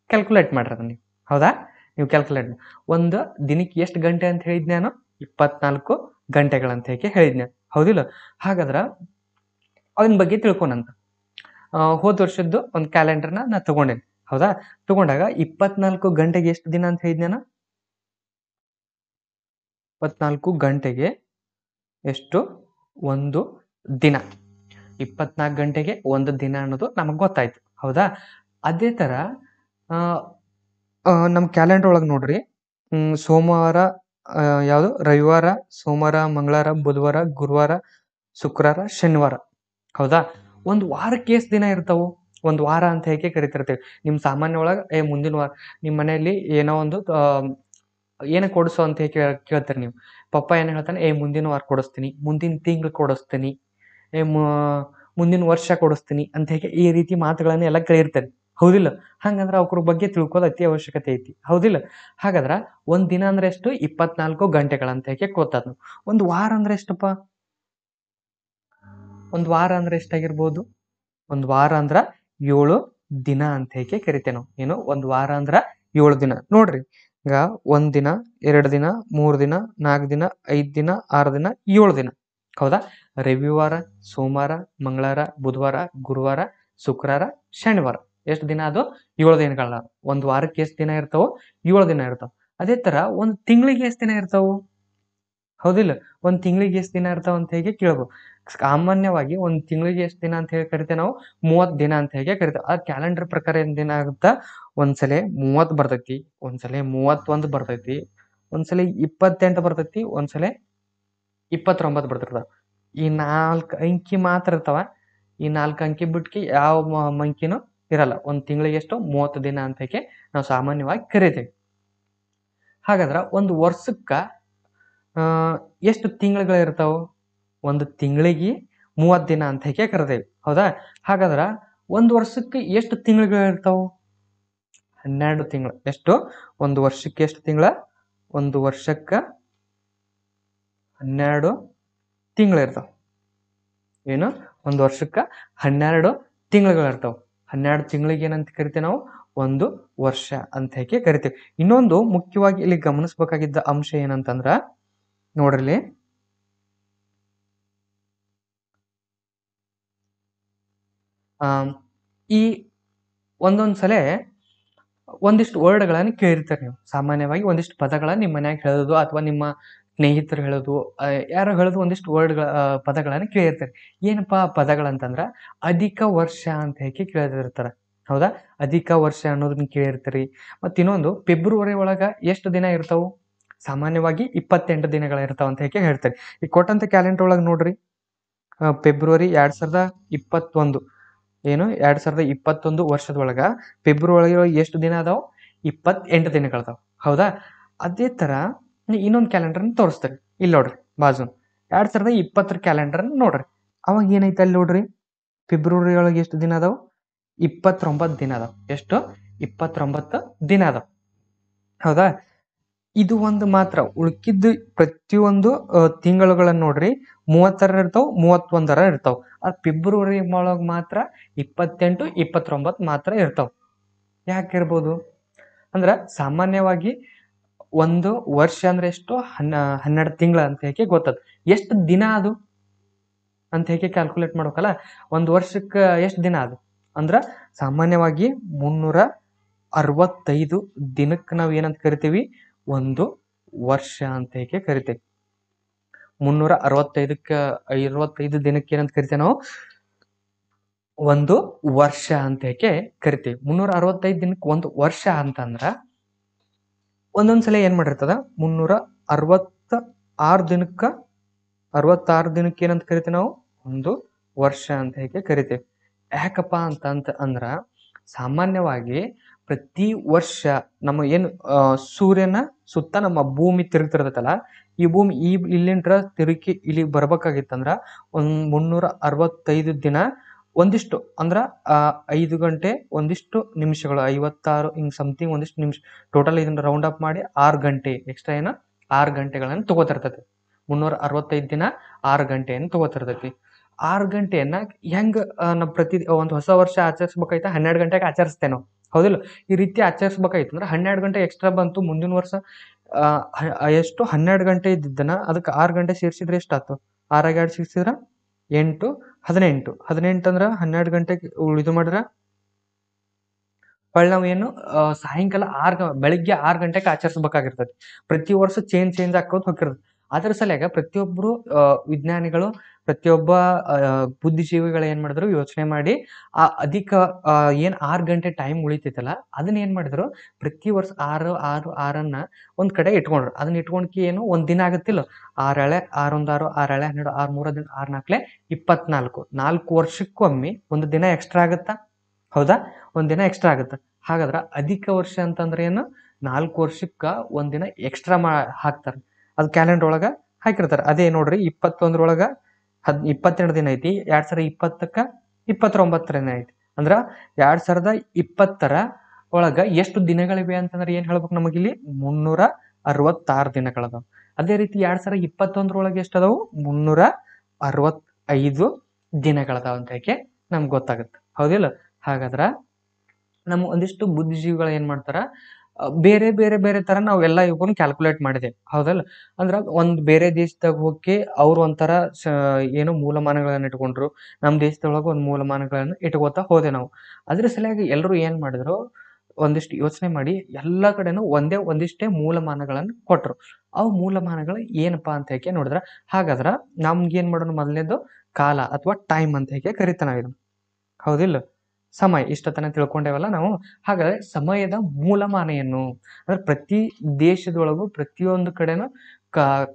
ಕ್ಯಾಲ್ಕುಲೇಟ್ ಮಾಡ್ರಿ ಅದನ್ನ ನೀವು. ಹೌದಾ? ನೀವು ಕ್ಯಾಲ್ಕುಲೇಟ್ ಒಂದು ದಿನಕ್ಕೆ ಎಷ್ಟು ಗಂಟೆ ಅಂತ ಹೇಳಿದ್ ನಾನು? 24 ಗಂಟೆಗಳಂತ ಹೇಳಿದ್ನೆ. ಹೌದಿಲ್ಲ? ಹಾಗಾದ್ರೆ ಅವನ ಬಗ್ಗೆ ತಿಳ್ಕೊನಂತ. ಹೋದ ವರ್ಷದ್ದು ಒಂದು ಕ್ಯಾಲೆಂಡರ್ನ ನಾ ತಗೊಂಡೇನೆ. ಹೌದಾ? ತಗೊಂಡಾಗ 24 ಗಂಟೆಗೆ ಎಷ್ಟು ದಿನ ಅಂತ ಹೇಳಿದ್ ನಾನು? 24 ಗಂಟೆಗೆ ಎಷ್ಟು? ಒಂದು ದಿನ. 24 ಗಂಟೆಗೆ ಒಂದು ದಿನ ಅನ್ನೋದು ನಮಗೆ ಗೊತ್ತಾಯ್ತು. ಹೌದಾ? ಅದೇ ತರ ನಮ್ಮ ಕ್ಯಾಲೆಂಡರ್ ಒಳಗೆ ನೋಡ್ರಿ, ಸೋಮವಾರ ಯಾವುದು? ರವಿವಾರ, ಸೋಮವಾರ, ಮಂಗಳವಾರ, ಬುಧವಾರ, ಗುರುವಾರ, ಶುಕ್ರವಾರ, ಶನಿವಾರ. ಹೌದಾ? ಒಂದು ವಾರಕ್ಕೆ ಎಷ್ಟು ದಿನ ಇರ್ತಾವು? ಒಂದು ವಾರ ಅಂತ ಹೇಗೆ ಕರಿತಿರ್ತೀವಿ. ನಿಮ್ಮ ಸಾಮಾನ್ಯ ಒಳಗೆ ಮುಂದಿನ ವಾರ ನಿಮ್ಮ ಮನೆಯಲ್ಲಿ ಏನೋ ಒಂದು ಏನ ಕೊಡಿಸು ಅಂತ ಕೇಳ್ತೀರಿ ನೀವು. ಪಪ್ಪ ಏನು ಹೇಳ್ತಾನೆ? ಮುಂದಿನ ವಾರ ಕೊಡಿಸ್ತೀನಿ, ಮುಂದಿನ ತಿಂಗಳು ಕೊಡಿಸ್ತೀನಿ, ಮುಂದಿನ ವರ್ಷ ಕೊಡಿಸ್ತೀನಿ ಅಂತ ಈ ರೀತಿ ಮಾತುಗಳನ್ನ ಎಲ್ಲ ಕೇಳಿರ್ತಾರೆ. ಹೌದಿಲ್ಲ? ಹಂಗಂದ್ರೆ ಅವ್ರ ಬಗ್ಗೆ ತಿಳ್ಕೊಳ್ಳೋದು ಅತಿ ಅವಶ್ಯಕತೆ ಐತಿ. ಹೌದಿಲ್ಲ? ಹಾಗಾದ್ರೆ ಒಂದ್ ದಿನ ಅಂದ್ರೆ ಎಷ್ಟು? 24 ಗಂಟೆಗಳಂತ ಗೊತ್ತಾದ್. ಒಂದು ವಾರ ಅಂದ್ರೆ ಎಷ್ಟಪ್ಪ? ಒಂದು ವಾರ ಅಂದ್ರೆ ಎಷ್ಟಾಗಿರ್ಬೋದು? ಒಂದು ವಾರ ಅಂದ್ರ 7 ದಿನ ಅಂತ ಕರಿತೇವೆ ನಾವು. ಏನು? ಒಂದು ವಾರ ಅಂದ್ರ 7 ದಿನ. ನೋಡ್ರಿ, ಈಗ 1 ದಿನ, 2 ದಿನ, 3 ದಿನ, 4 ದಿನ, 5 ದಿನ, 6 ದಿನ, 7 ದಿನ. ಹೌದಾ? ರವಿವಾರ, ಸೋಮವಾರ, ಮಂಗಳವಾರ, ಬುಧವಾರ, ಗುರುವಾರ, ಶುಕ್ರವಾರ, ಶನಿವಾರ. ಎಷ್ಟು ದಿನ ಅದು? 7 ದಿನಗಳ. ಒಂದು ವಾರಕ್ಕೆ ಎಷ್ಟು ದಿನ ಇರ್ತಾವ? 7 ದಿನ ಇರ್ತಾವ. ಅದೇ ತರ ಒಂದು ತಿಂಗಳಿಗೆ ಎಷ್ಟು ದಿನ ಇರ್ತಾವು? ಹೌದಿಲ್ಲ? ಒಂದು ತಿಂಗಳಿಗೆ ಎಷ್ಟು ದಿನ ಇರ್ತಾವ ಅಂತ ಕೇಳ್ಬೋದು. ಸಾಮಾನ್ಯವಾಗಿ ಒಂದು ತಿಂಗಳಿಗೆ ಎಷ್ಟು ದಿನ ಅಂತ ಕರಿತೇವೆ ನಾವು? 30 ದಿನ ಅಂತ ಕರಿತೇವೆ. ಆ ಕ್ಯಾಲೆಂಡರ್ ಪ್ರಕಾರ ಏನ್ ದಿನ ಆಗುತ್ತಾ? ಒಂದ್ಸಲ 30 ಬರ್ತೈತಿ, ಒಂದ್ಸಲ 31 ಬರ್ತೈತಿ, ಒಂದ್ಸಲ 28 ಬರ್ತೈತಿ, ಒಂದ್ಸಲ 29 ಬರ್ತಿರ್ತಾವ. ಈ 4 ಅಂಕಿ ಮಾತ್ರ ಇರ್ತಾವ. ಈ 4 ಅಂಕಿ ಬಿಟ್ಕಿ ಯಾವ ಅಂಕಿನೂ ಇರಲ್ಲ. ಒಂದು ತಿಂಗಳಿಗೆ ಎಷ್ಟು? 30 ದಿನ ಅಂತ ನಾವು ಸಾಮಾನ್ಯವಾಗಿ ಕರಿತೇವೆ. ಹಾಗಾದ್ರೆ ಒಂದು ವರ್ಷಕ್ಕ ಎಷ್ಟು ತಿಂಗಳುಗಳು ಇರ್ತಾವ? ಒಂದು ತಿಂಗಳಿಗೆ 30 ದಿನ ಅಂತ ಕರಿತೇವೆ. ಹೌದಾ? ಹಾಗಾದ್ರ ಒಂದು ವರ್ಷಕ್ಕೆ ಎಷ್ಟು ತಿಂಗಳುಗಳು ಇರ್ತಾವ? 12 ತಿಂಗಳು. ಎಷ್ಟು? ಒಂದು ವರ್ಷಕ್ಕೆ ಎಷ್ಟು ತಿಂಗಳ? ಒಂದು ವರ್ಷಕ್ಕ 12 ತಿಂಗಳು ಇರ್ತಾವ. ಏನು? ಒಂದು ವರ್ಷಕ್ಕ 12 ತಿಂಗಳುಗಳು ಇರ್ತಾವ. 12 ತಿಂಗಳಿಗೆ ಏನಂತ ಕರಿತೇವೆ ನಾವು? ಒಂದು ವರ್ಷ ಅಂತ ಕರಿತೇವೆ. ಇನ್ನೊಂದು ಮುಖ್ಯವಾಗಿ ಇಲ್ಲಿ ಗಮನಿಸಬೇಕಾಗಿದ್ದ ಅಂಶ ಏನಂತಂದ್ರ, ನೋಡ್ರಿ, ಈ ಒಂದೊಂದ್ಸಲ ಒಂದಿಷ್ಟು ವರ್ಡ್ಗಳನ್ನ ಕೇಳಿರ್ತಾರೆ ನೀವು. ಸಾಮಾನ್ಯವಾಗಿ ಒಂದಿಷ್ಟು ಪದಗಳನ್ನ ನಿಮ್ಮ ಮನ್ಯಾಗ ಹೇಳೋದು ಅಥವಾ ನಿಮ್ಮ ಸ್ನೇಹಿತರು ಹೇಳೋದು, ಯಾರೋ ಹೇಳೋದು ಒಂದಿಷ್ಟು ಪದಗಳನ್ನ ಕೇಳಿರ್ತಾರೆ. ಏನಪ್ಪಾ ಪದಗಳಂತಂದ್ರ ಅಧಿಕ ವರ್ಷ ಅಂತ ಕೇಳಿರ್ತಾರ. ಹೌದಾ? ಅಧಿಕ ವರ್ಷ ಅನ್ನೋದನ್ನ ಕೇಳಿರ್ತೀರಿ. ಮತ್ತ ಇನ್ನೊಂದು, ಫೆಬ್ರವರಿ ಒಳಗ ಎಷ್ಟು ದಿನ ಇರ್ತಾವು? ಸಾಮಾನ್ಯವಾಗಿ 28 ದಿನಗಳ ಇರ್ತಾವ ಅಂತ ಹೇಳ್ತಾರೆ. ಈ ಕೊಟ್ಟಂತ ಕ್ಯಾಲೆಂಡರ್ ಒಳಗೆ ನೋಡ್ರಿ, ಫೆಬ್ರವರಿ 2021 ಏನು 2021 ವರ್ಷದೊಳಗ ಫೆಬ್ರವರಿ ಒಳಗೆ ಎಷ್ಟು ದಿನ ಅದಾವ? 28 ದಿನಗಳದಾವ. ಹೌದಾ? ಅದೇ ತರ ಇನ್ನೊಂದು ಕ್ಯಾಲೆಂಡರ್ನ ತೋರಿಸ್ತಾರೆ. ಇಲ್ಲಿ ನೋಡ್ರಿ, ಬಾಜು 2020 ಕ್ಯಾಲೆಂಡರ್ ನೋಡ್ರಿ. ಅವಾಗ ಏನೈತೆ ಅಲ್ಲಿ ನೋಡ್ರಿ, ಫೆಬ್ರವರಿ ಒಳಗೆ ಎಷ್ಟು ದಿನ ಅದಾವ? 29 ದಿನ ಅದಾವ. ಎಷ್ಟು? 29 ದಿನ ಅದಾವ. ಹೌದಾ? ಇದು ಒಂದು ಮಾತ್ರ. ಉಳ್ಕಿದ್ದು ಪ್ರತಿಯೊಂದು ತಿಂಗಳುಗಳನ್ನ ನೋಡ್ರಿ, 30 ಇರ್ತಾವ, 31 ಇರ್ತಾವ. ಅದು ಫೆಬ್ರವರಿ ಒಳಗೆ ಮಾತ್ರ 28, 29 ಮಾತ್ರ ಇರ್ತಾವ. ಯಾಕಿರ್ಬೋದು ಅಂದ್ರ, ಸಾಮಾನ್ಯವಾಗಿ ಒಂದು ವರ್ಷ ಅಂದ್ರೆ ಎಷ್ಟು? 12 ತಿಂಗಳ ಅಂತ ಗೊತ್ತದ. ಎಷ್ಟು ದಿನ ಅದು ಅಂತ ಕ್ಯಾಲ್ಕುಲೇಟ್ ಮಾಡ್ಬೇಕಲ್ಲ. ಒಂದು ವರ್ಷಕ್ಕೆ ಎಷ್ಟು ದಿನ ಅದು ಅಂದ್ರ, ಸಾಮಾನ್ಯವಾಗಿ 365 ದಿನಕ್ಕೆ ನಾವು ಏನಂತ ಕರಿತೀವಿ? ಒಂದು ವರ್ಷ ಅಂತ ಕರಿತೇವೆ. 365 ದಿನಕ್ಕೆ ಏನಂತ ಕರಿತೇವೆ ನಾವು? ಒಂದು ವರ್ಷ ಅಂತ ಕರಿತೀವಿ. 365 ದಿನಕ್ಕೆ ಒಂದು ವರ್ಷ ಅಂತಂದ್ರ, ಒಂದೊಂದ್ಸಲ ಏನ್ ಮಾಡಿರ್ತದ, 366 ದಿನಕ್ಕ 66 ದಿನಕ್ಕೆ ಏನಂತ ಕರಿತೀವಿ ನಾವು? ಒಂದು ವರ್ಷ ಅಂತ ಕರಿತೇವೆ. ಯಾಕಪ್ಪ ಅಂತ ಅಂದ್ರ, ಸಾಮಾನ್ಯವಾಗಿ ಪ್ರತಿ ವರ್ಷ ನಮ್ಮ ಏನು ಸೂರ್ಯನ ಸುತ್ತ ನಮ್ಮ ಭೂಮಿ ತಿರುಗ್ತಿರ್ತೈತಲ್ಲ, ಈ ಭೂಮಿ ಇಲ್ಲಿಂದ್ರ ತಿರುಗಿ ಇಲ್ಲಿ ಬರ್ಬೇಕಾಗಿತ್ತಂದ್ರ 365 ದಿನ ಒಂದಿಷ್ಟು ಅಂದ್ರ 5 ಗಂಟೆ ಒಂದಿಷ್ಟು ನಿಮಿಷಗಳು, 56 ಹಿಂಗ್ ಸಮಥಿಂಗ್ ಒಂದಿಷ್ಟು ನಿಮಿಷ, ಟೋಟಲ್ ಇದನ್ನ ರೌಂಡ್ ಅಪ್ ಮಾಡಿ 6 ಗಂಟೆ ಎಕ್ಸ್ಟ್ರಾ ಏನ 6 ಗಂಟೆಗಳನ್ನು ತಗೋತಿರ್ತೈತಿ. 365 ದಿನ 6 ಗಂಟೆಯನ್ನು ತಗೋತಿರ್ತೈತಿ. 6 ಗಂಟೆಯನ್ನ ಹೆಂಗ್ ನಾವು ಪ್ರತಿ ಒಂದು ಹೊಸ ವರ್ಷ ಆಚರಿಸ್ಬೇಕಾಯ್ತಾ 12 ಗಂಟೆಗೆ ಆಚರಿಸ್ತೇವೆ ನಾವು, ಹೌದಿಲ್ಲ? ಈ ರೀತಿ ಆಚರಿಸ್ಬೇಕಾಯ್ತು ಅಂದ್ರೆ 12 ಗಂಟೆ ಎಕ್ಸ್ಟ್ರಾ ಬಂತು. ಮುಂದಿನ ವರ್ಷ ಎಷ್ಟು 12 ಗಂಟೆ ಇದ್ದಿದ್ದನ್ನ ಅದಕ್ಕೆ 6 ಗಂಟೆ ಸೇರಿಸಿದ್ರೆ ಎಷ್ಟಾಯ್ತು? 6 2 ಸೇರಿಸಿದ್ರೆ 8 18 18 ಅಂದ್ರೆ 12 ಗಂಟೆಗೆ ಇದು ಮಾಡಿದ್ರೆ ಹೊಳ್ಳಿ ನಾವು ಏನು ಸಾಯಂಕಾಲ ಬೆಳಿಗ್ಗೆ 6 ಗಂಟೆಗೆ ಆಚರಿಸ್ಬೇಕಾಗಿರ್ತದೆ. ಪ್ರತಿ ವರ್ಷ ಚೇಂಜ್ ಆಕೋದು ಹೋಗಿರ್ತದೆ. ಅದ್ರ ಸಲುವಾಗ ಪ್ರತಿಯೊಬ್ಬರು ವಿಜ್ಞಾನಿಗಳು, ಪ್ರತಿಯೊಬ್ಬ ಬುದ್ಧಿಜೀವಿಗಳು ಏನ್ ಮಾಡಿದ್ರು, ಯೋಚನೆ ಮಾಡಿ ಅಧಿಕ ಏನ್ 6 ಗಂಟೆ ಟೈಮ್ ಉಳಿತೈತಲ್ಲ ಅದನ್ನ ಏನ್ ಮಾಡಿದ್ರು, ಪ್ರತಿ ವರ್ಷ 6 6 6 ಒಂದ್ ಕಡೆ ಇಟ್ಕೊಂಡ್ರು. ಅದನ್ನ ಇಟ್ಕೊಂಡ್ಕಿ ಏನು ಒಂದ್ ದಿನ ಆಗತ್ತಿಲ್ಲ, 6 ಎಳೆ 6 1 6 6 ಎಳೆ 12 6 3 6 4 24 4 ವರ್ಷಕ್ಕೊಮ್ಮೆ ಒಂದು ದಿನ ಎಕ್ಸ್ಟ್ರಾ ಆಗತ್ತಾ? ಹೌದಾ? ಒಂದ್ ದಿನ ಎಕ್ಸ್ಟ್ರಾ ಆಗುತ್ತೆ. ಹಾಗಾದ್ರೆ ಅಧಿಕ ವರ್ಷ ಅಂತಂದ್ರೆ ಏನು? 4 ವರ್ಷಕ್ಕ ಒಂದ್ ದಿನ ಎಕ್ಸ್ಟ್ರಾ ಹಾಕ್ತಾರೆ. ಅದು ಕ್ಯಾಲೆಂಡರ್ ಒಳಗ ಹಾಕಿರ್ತಾರೆ. ಅದೇ ನೋಡ್ರಿ 21 22 ದಿನ ಐತಿ. 2020ಕ್ಕ 29 ದಿನ ಐತಿ. ಅಂದ್ರ 2020 ಒಳಗ ಎಷ್ಟು ದಿನಗಳಿವೆ ಅಂತಂದ್ರೆ ಏನ್ ಹೇಳ್ಬೇಕು ನಮಗಿಲ್ಲಿ? 366 ದಿನಗಳದಾವ. ಅದೇ ರೀತಿ 2021 ಒಳಗೆ ಎಷ್ಟದಾವು? 365 ದಿನಗಳದಾವ ಅಂತ ಹೇಗೆ ನಮ್ಗೆ ಗೊತ್ತಾಗುತ್ತೆ, ಹೌದಿಲ್ಲ? ಹಾಗಾದ್ರ ನಮ್ಮ ಒಂದಿಷ್ಟು ಬುದ್ಧಿಜೀವಿಗಳು ಏನ್ ಮಾಡ್ತಾರ, ಬೇರೆ ಬೇರೆ ಬೇರೆ ತರ ನಾವೆಲ್ಲ ಇವನ್ ಕ್ಯಾಲ್ಕುಲೇಟ್ ಮಾಡಿದೆ, ಹೌದಲ್ಲ? ಅಂದ್ರ ಒಂದ್ ಬೇರೆ ದೇಶದಾಗ ಹೋಗಿ ಅವ್ರು ಒಂಥರ ಏನೋ ಮೂಲಮಾನಗಳನ್ನ ಇಟ್ಕೊಂಡ್ರು, ನಮ್ ದೇಶದೊಳಗ ಒಂದ್ ಮೂಲಮಾನಗಳನ್ನ ಇಟ್ಕೋತಾ ಹೋದೆ ನಾವು. ಅದ್ರ ಸಲುವಾಗಿ ಎಲ್ರು ಏನ್ ಮಾಡಿದ್ರು, ಒಂದಿಷ್ಟು ಯೋಚನೆ ಮಾಡಿ ಎಲ್ಲಾ ಕಡೆನೂ ಒಂದಿಷ್ಟೇ ಮೂಲಮಾನಗಳನ್ನ ಕೊಟ್ರು. ಅವು ಮೂಲಮಾನಗಳು ಏನಪ್ಪಾ ಅಂತ ಹೇಗೆ ನೋಡಿದ್ರ, ಹಾಗಾದ್ರ ನಮ್ಗೆ ಏನ್ ಮಾಡೋಣ, ಮೊದಲನೇದು ಕಾಲ ಅಥವಾ ಟೈಮ್ ಅಂತ ಹೇಗೆ ಕರಿತಾನ ಇದನ್ನ, ಹೌದಿಲ್ಲ? ಸಮಯ ಇಷ್ಟತನ ತಿಳ್ಕೊಂಡೇವಲ್ಲ ನಾವು. ಹಾಗಾದ್ರೆ ಸಮಯದ ಮೂಲಮಾನ ಏನು ಅಂದ್ರೆ, ಪ್ರತಿ ದೇಶದೊಳಗು ಪ್ರತಿಯೊಂದು ಕಡೆನೂ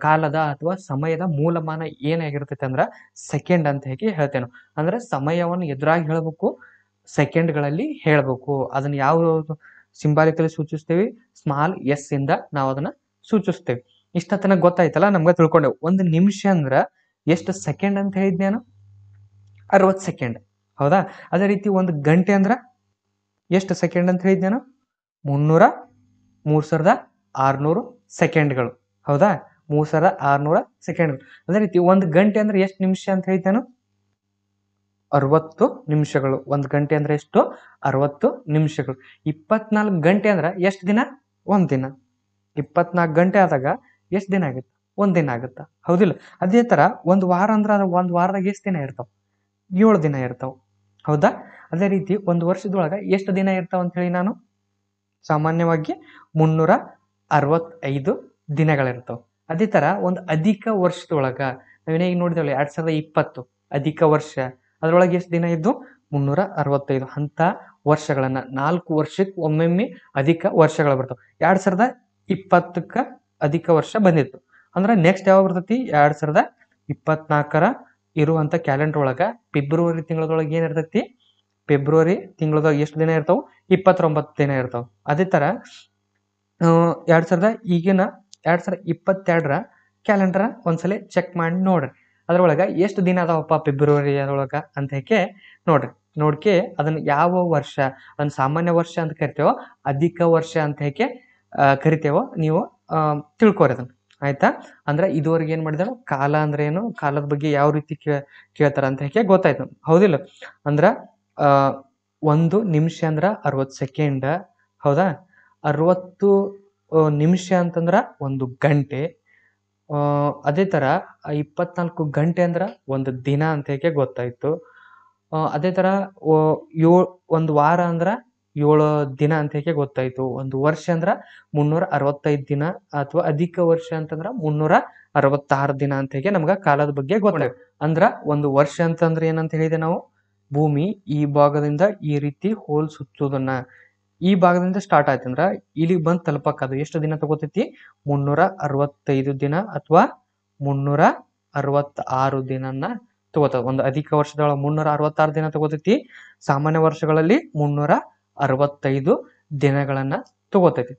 ಕಾಲದ ಅಥವಾ ಸಮಯದ ಮೂಲಮಾನ ಏನಾಗಿರ್ತೈತೆ ಅಂದ್ರ ಸೆಕೆಂಡ್ ಅಂತ ಹೇಗೆ ಹೇಳ್ತೇನೆ. ಅಂದ್ರೆ ಸಮಯವನ್ನು ಎದುರಾಗಿ ಹೇಳ್ಬೇಕು, ಸೆಕೆಂಡ್ಗಳಲ್ಲಿ ಹೇಳ್ಬೇಕು. ಅದನ್ನ ಯಾವ ಸಿಂಬಾಲಿಕಲಿ ಸೂಚಿಸ್ತೇವೆ? ಸ್ಮಾಲ್ ಎಸ್ ಇಂದ ನಾವು ಅದನ್ನ ಸೂಚಿಸ್ತೇವೆ. ಇಷ್ಟತನ ಗೊತ್ತಾಯ್ತಲ್ಲ, ನಮ್ಗೆ ತಿಳ್ಕೊಂಡೇವು. ಒಂದು ನಿಮಿಷ ಅಂದ್ರ ಎಷ್ಟು ಸೆಕೆಂಡ್ ಅಂತ ಹೇಳಿದ್ ನಾನು? 60 ಸೆಕೆಂಡ್, ಹೌದಾ? ಅದೇ ರೀತಿ ಒಂದು ಗಂಟೆ ಅಂದ್ರ ಎಷ್ಟು ಸೆಕೆಂಡ್ ಅಂತ ಹೇಳಿದ್ ನಾನು? 3600 ಸೆಕೆಂಡ್ಗಳು, ಹೌದಾ? 3600 ಸೆಕೆಂಡ್ಗಳು. ಅದೇ ರೀತಿ ಒಂದು ಗಂಟೆ ಅಂದ್ರೆ ಎಷ್ಟು ನಿಮಿಷ ಅಂತ ಹೇಳಿದ್ ನಾನು? 60 ನಿಮಿಷಗಳು. ಒಂದು ಗಂಟೆ ಅಂದ್ರೆ ಎಷ್ಟು? 60 ನಿಮಿಷಗಳು. 24 ಗಂಟೆ ಅಂದ್ರ ಎಷ್ಟು ದಿನ? ಒಂದ್ ದಿನ. 24 ಗಂಟೆ ಆದಾಗ ಎಷ್ಟು ದಿನ ಆಗುತ್ತೆ? ಒಂದ್ ದಿನ ಆಗುತ್ತಾ, ಹೌದಿಲ್ಲ? ಅದೇ ತರ ಒಂದು ವಾರ ಅಂದ್ರ ಒಂದ್ ವಾರದಾಗ ಎಷ್ಟು ದಿನ ಇರ್ತಾವ? 7 ದಿನ ಇರ್ತಾವ, ಹೌದಾ? ಅದೇ ರೀತಿ ಒಂದು ವರ್ಷದೊಳಗ ಎಷ್ಟು ದಿನ ಇರ್ತಾವ ಅಂತ ಹೇಳಿ ನಾನು? ಸಾಮಾನ್ಯವಾಗಿ 365 ದಿನಗಳಿರ್ತಾವ. ಅದೇ ತರ ಒಂದು ಅಧಿಕ ವರ್ಷದೊಳಗ ನಾವೇನಾಗಿ ನೋಡಿದೇವಲ್ಲ, 2020 ಅಧಿಕ ವರ್ಷ, ಅದ್ರೊಳಗೆ ಎಷ್ಟು ದಿನ ಇದ್ದು? 365 ಅಂತ ವರ್ಷಗಳನ್ನ 4 ವರ್ಷಕ್ಕೆ ಒಮ್ಮೊಮ್ಮೆ ಅಧಿಕ ವರ್ಷಗಳು ಬರ್ತಾವ. 2020ಕ್ಕ ಅಧಿಕ ವರ್ಷ ಬಂದಿತ್ತು ಅಂದ್ರೆ ನೆಕ್ಸ್ಟ್ ಯಾವಾಗ ಬರ್ತೈತಿ? 2024 ಇರುವಂತ ಕ್ಯಾಲೆಂಡರ್ ಒಳಗ ಫೆಬ್ರವರಿ ತಿಂಗಳದೊಳಗೆ ಏನ್ ಇರ್ತೈತಿ? ಫೆಬ್ರವರಿ ತಿಂಗಳದಾಗ ಎಷ್ಟು ದಿನ ಇರ್ತಾವ? 29 ದಿನ ಇರ್ತಾವ. ಅದೇ ತರ 2022ರ ಕ್ಯಾಲೆಂಡರ್ ಒಂದ್ಸಲ ಚೆಕ್ ಮಾಡಿ ನೋಡ್ರಿ, ಅದ್ರೊಳಗ ಎಷ್ಟು ದಿನ ಅದಾವಪ್ಪ ಫೆಬ್ರವರಿ ಅದ್ರೊಳಗ ಅಂತ ಹೇಗೆ ನೋಡ್ರಿ. ನೋಡ್ಕೆ ಅದನ್ನ ಯಾವ ವರ್ಷ, ಅದನ್ನ ಸಾಮಾನ್ಯ ವರ್ಷ ಅಂತ ಕರಿತೇವೋ, ಅಧಿಕ ವರ್ಷ ಅಂತ ಹೇಗೆ ಕರಿತೇವೋ ನೀವು ತಿಳ್ಕೊರಿ ಅದನ್ನ, ಆಯ್ತಾ? ಅಂದ್ರೆ ಇದುವರೆಗೆ ಏನ್ ಮಾಡಿದಾರ, ಕಾಲ ಅಂದ್ರೆ ಏನು, ಕಾಲದ ಬಗ್ಗೆ ಯಾವ ರೀತಿ ಕೇಳ್ತಾರ ಅಂತ ಹೇಗೆ ಗೊತ್ತಾಯ್ತು, ಹೌದಿಲ್ಲ? ಅಂದ್ರ ಒಂದು ನಿಮಿಷ ಅಂದ್ರ 60 ಸೆಕೆಂಡ್, ಹೌದಾ? 60 ನಿಮಿಷ ಅಂತಂದ್ರ ಒಂದು ಗಂಟೆ. ಅದೇ ತರ 24 ಗಂಟೆ ಅಂದ್ರ ಒಂದು ದಿನ ಅಂತ ಹೇಗೆ ಗೊತ್ತಾಯ್ತು. ಅದೇ ತರ ಒಂದು ವಾರ ಅಂದ್ರ 7 ದಿನ ಅಂತ ಹೇಗೆ ಗೊತ್ತಾಯ್ತು. ಒಂದು ವರ್ಷ ಅಂದ್ರ 365 ದಿನ ಅಥವಾ ಅಧಿಕ ವರ್ಷ ಅಂತಂದ್ರ 366 ದಿನ ಅಂತ ಹೇಗೆ ನಮ್ಗ ಕಾಲದ ಬಗ್ಗೆ ಗೊತ್ತಾಯ್ತು. ಅಂದ್ರ ಒಂದು ವರ್ಷ ಅಂತಂದ್ರೆ ಏನಂತ ಹೇಳಿದೆ ನಾವು? ಭೂಮಿ ಈ ಭಾಗದಿಂದ ಈ ರೀತಿ ಹೋಲ್ ಸುತ್ತುವುದನ್ನ, ಈ ಭಾಗದಿಂದ ಸ್ಟಾರ್ಟ್ ಆಯ್ತಂದ್ರ ಇಲ್ಲಿಗೆ ಬಂದ್ ತಲುಪಕ್ ಅದು ಎಷ್ಟು ದಿನ ತಗೋತೈತಿ? 365 ದಿನ ಅಥವಾ 366 ದಿನನ್ನ ತಗೋತದ. ಒಂದು ಅಧಿಕ ವರ್ಷದೊಳಗ 366 ದಿನ ತಗೋತೈತಿ. ಸಾಮಾನ್ಯ ವರ್ಷಗಳಲ್ಲಿ 365 ದಿನಗಳನ್ನ ತಗೋತೈತಿ.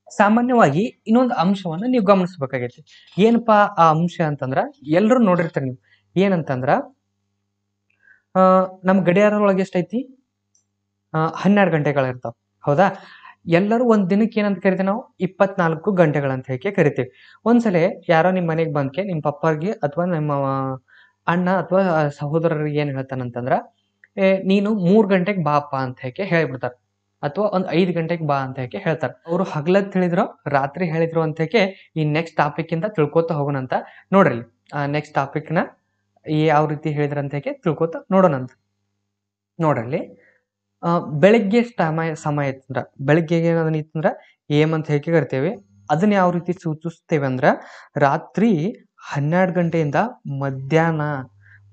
ಸಾಮಾನ್ಯವಾಗಿ ಇನ್ನೊಂದು ಅಂಶವನ್ನ ನೀವು ಗಮನಿಸಬೇಕಾಗೈತಿ. ಏನಪ್ಪಾ ಆ ಅಂಶ ಅಂತಂದ್ರ, ಎಲ್ರು ನೋಡಿರ್ತೀರಿ ನೀವು, ಏನಂತಂದ್ರ ನಮ್ ಗಡಿಯಾರ ಒಳಗೆ ಎಷ್ಟೈತಿ? 12 ಗಂಟೆಗಳಿರ್ತಾವ, ಹೌದಾ? ಎಲ್ಲರೂ ಒಂದ್ ದಿನಕ್ಕೆ ಏನಂತ ಕರಿತೀವಿ ನಾವು 24 ಗಂಟೆಗಳಂತ ಹೇಳಿ ಕರಿತೀವಿ. ಒಂದ್ಸಲ ಯಾರೋ ನಿಮ್ ಮನೆಗ್ ಬಂದ್ಕೆ ನಿಮ್ ಪಪ್ಪಾರ್ಗೆ ಅಥವಾ ನಿಮ್ಮ ಅಣ್ಣ ಅಥವಾ ಸಹೋದರರಿಗೆ ಏನ್ ಹೇಳ್ತಾನಂತಂದ್ರ, ನೀನು 3 ಗಂಟೆಗೆ ಬಾಪ್ಪ ಅಂತ ಹೇಳಿ ಹೇಳ್ಬಿಡ್ತಾರ. ಅಥವಾ ಒಂದ್ 5 ಗಂಟೆಗೆ ಬಾ ಅಂತ ಹೇಳಿ ಹೇಳ್ತಾರ. ಅವ್ರು ಹಗಲತ್ ಹೇಳಿದ್ರು ರಾತ್ರಿ ಹೇಳಿದ್ರು ಅಂತ ಹೇಳಿ ಈ ನೆಕ್ಸ್ಟ್ ಟಾಪಿಕ್ ಇಂದ ತಿಳ್ಕೊತ ಹೋಗೋಣಂತ. ನೋಡ್ರಿ ನೆಕ್ಸ್ಟ್ ಟಾಪಿಕ್ ನ ಯಾವ ರೀತಿ ಹೇಳಿದ್ರ ಅಂತ ಹೇಳಿ ತಿಳ್ಕೊತ ನೋಡೋಣಂತ. ನೋಡ್ರಲ್ಲಿ ಬೆಳಗ್ಗೆ ಸಮಯ ಇತ್ತಂದ್ರ ಬೆಳಗ್ಗೆಗೆ ಏನದನ್ನ ಇತ್ತಂದ್ರ ಏಮ್ ಅಂತ ಹೇಳಿ ಕರಿತೇವೆ. ಅದನ್ನ ಯಾವ ರೀತಿ ಸೂಚಿಸ್ತೇವೆ ಅಂದ್ರ ರಾತ್ರಿ 12 ಗಂಟೆಯಿಂದ ಮಧ್ಯಾಹ್ನ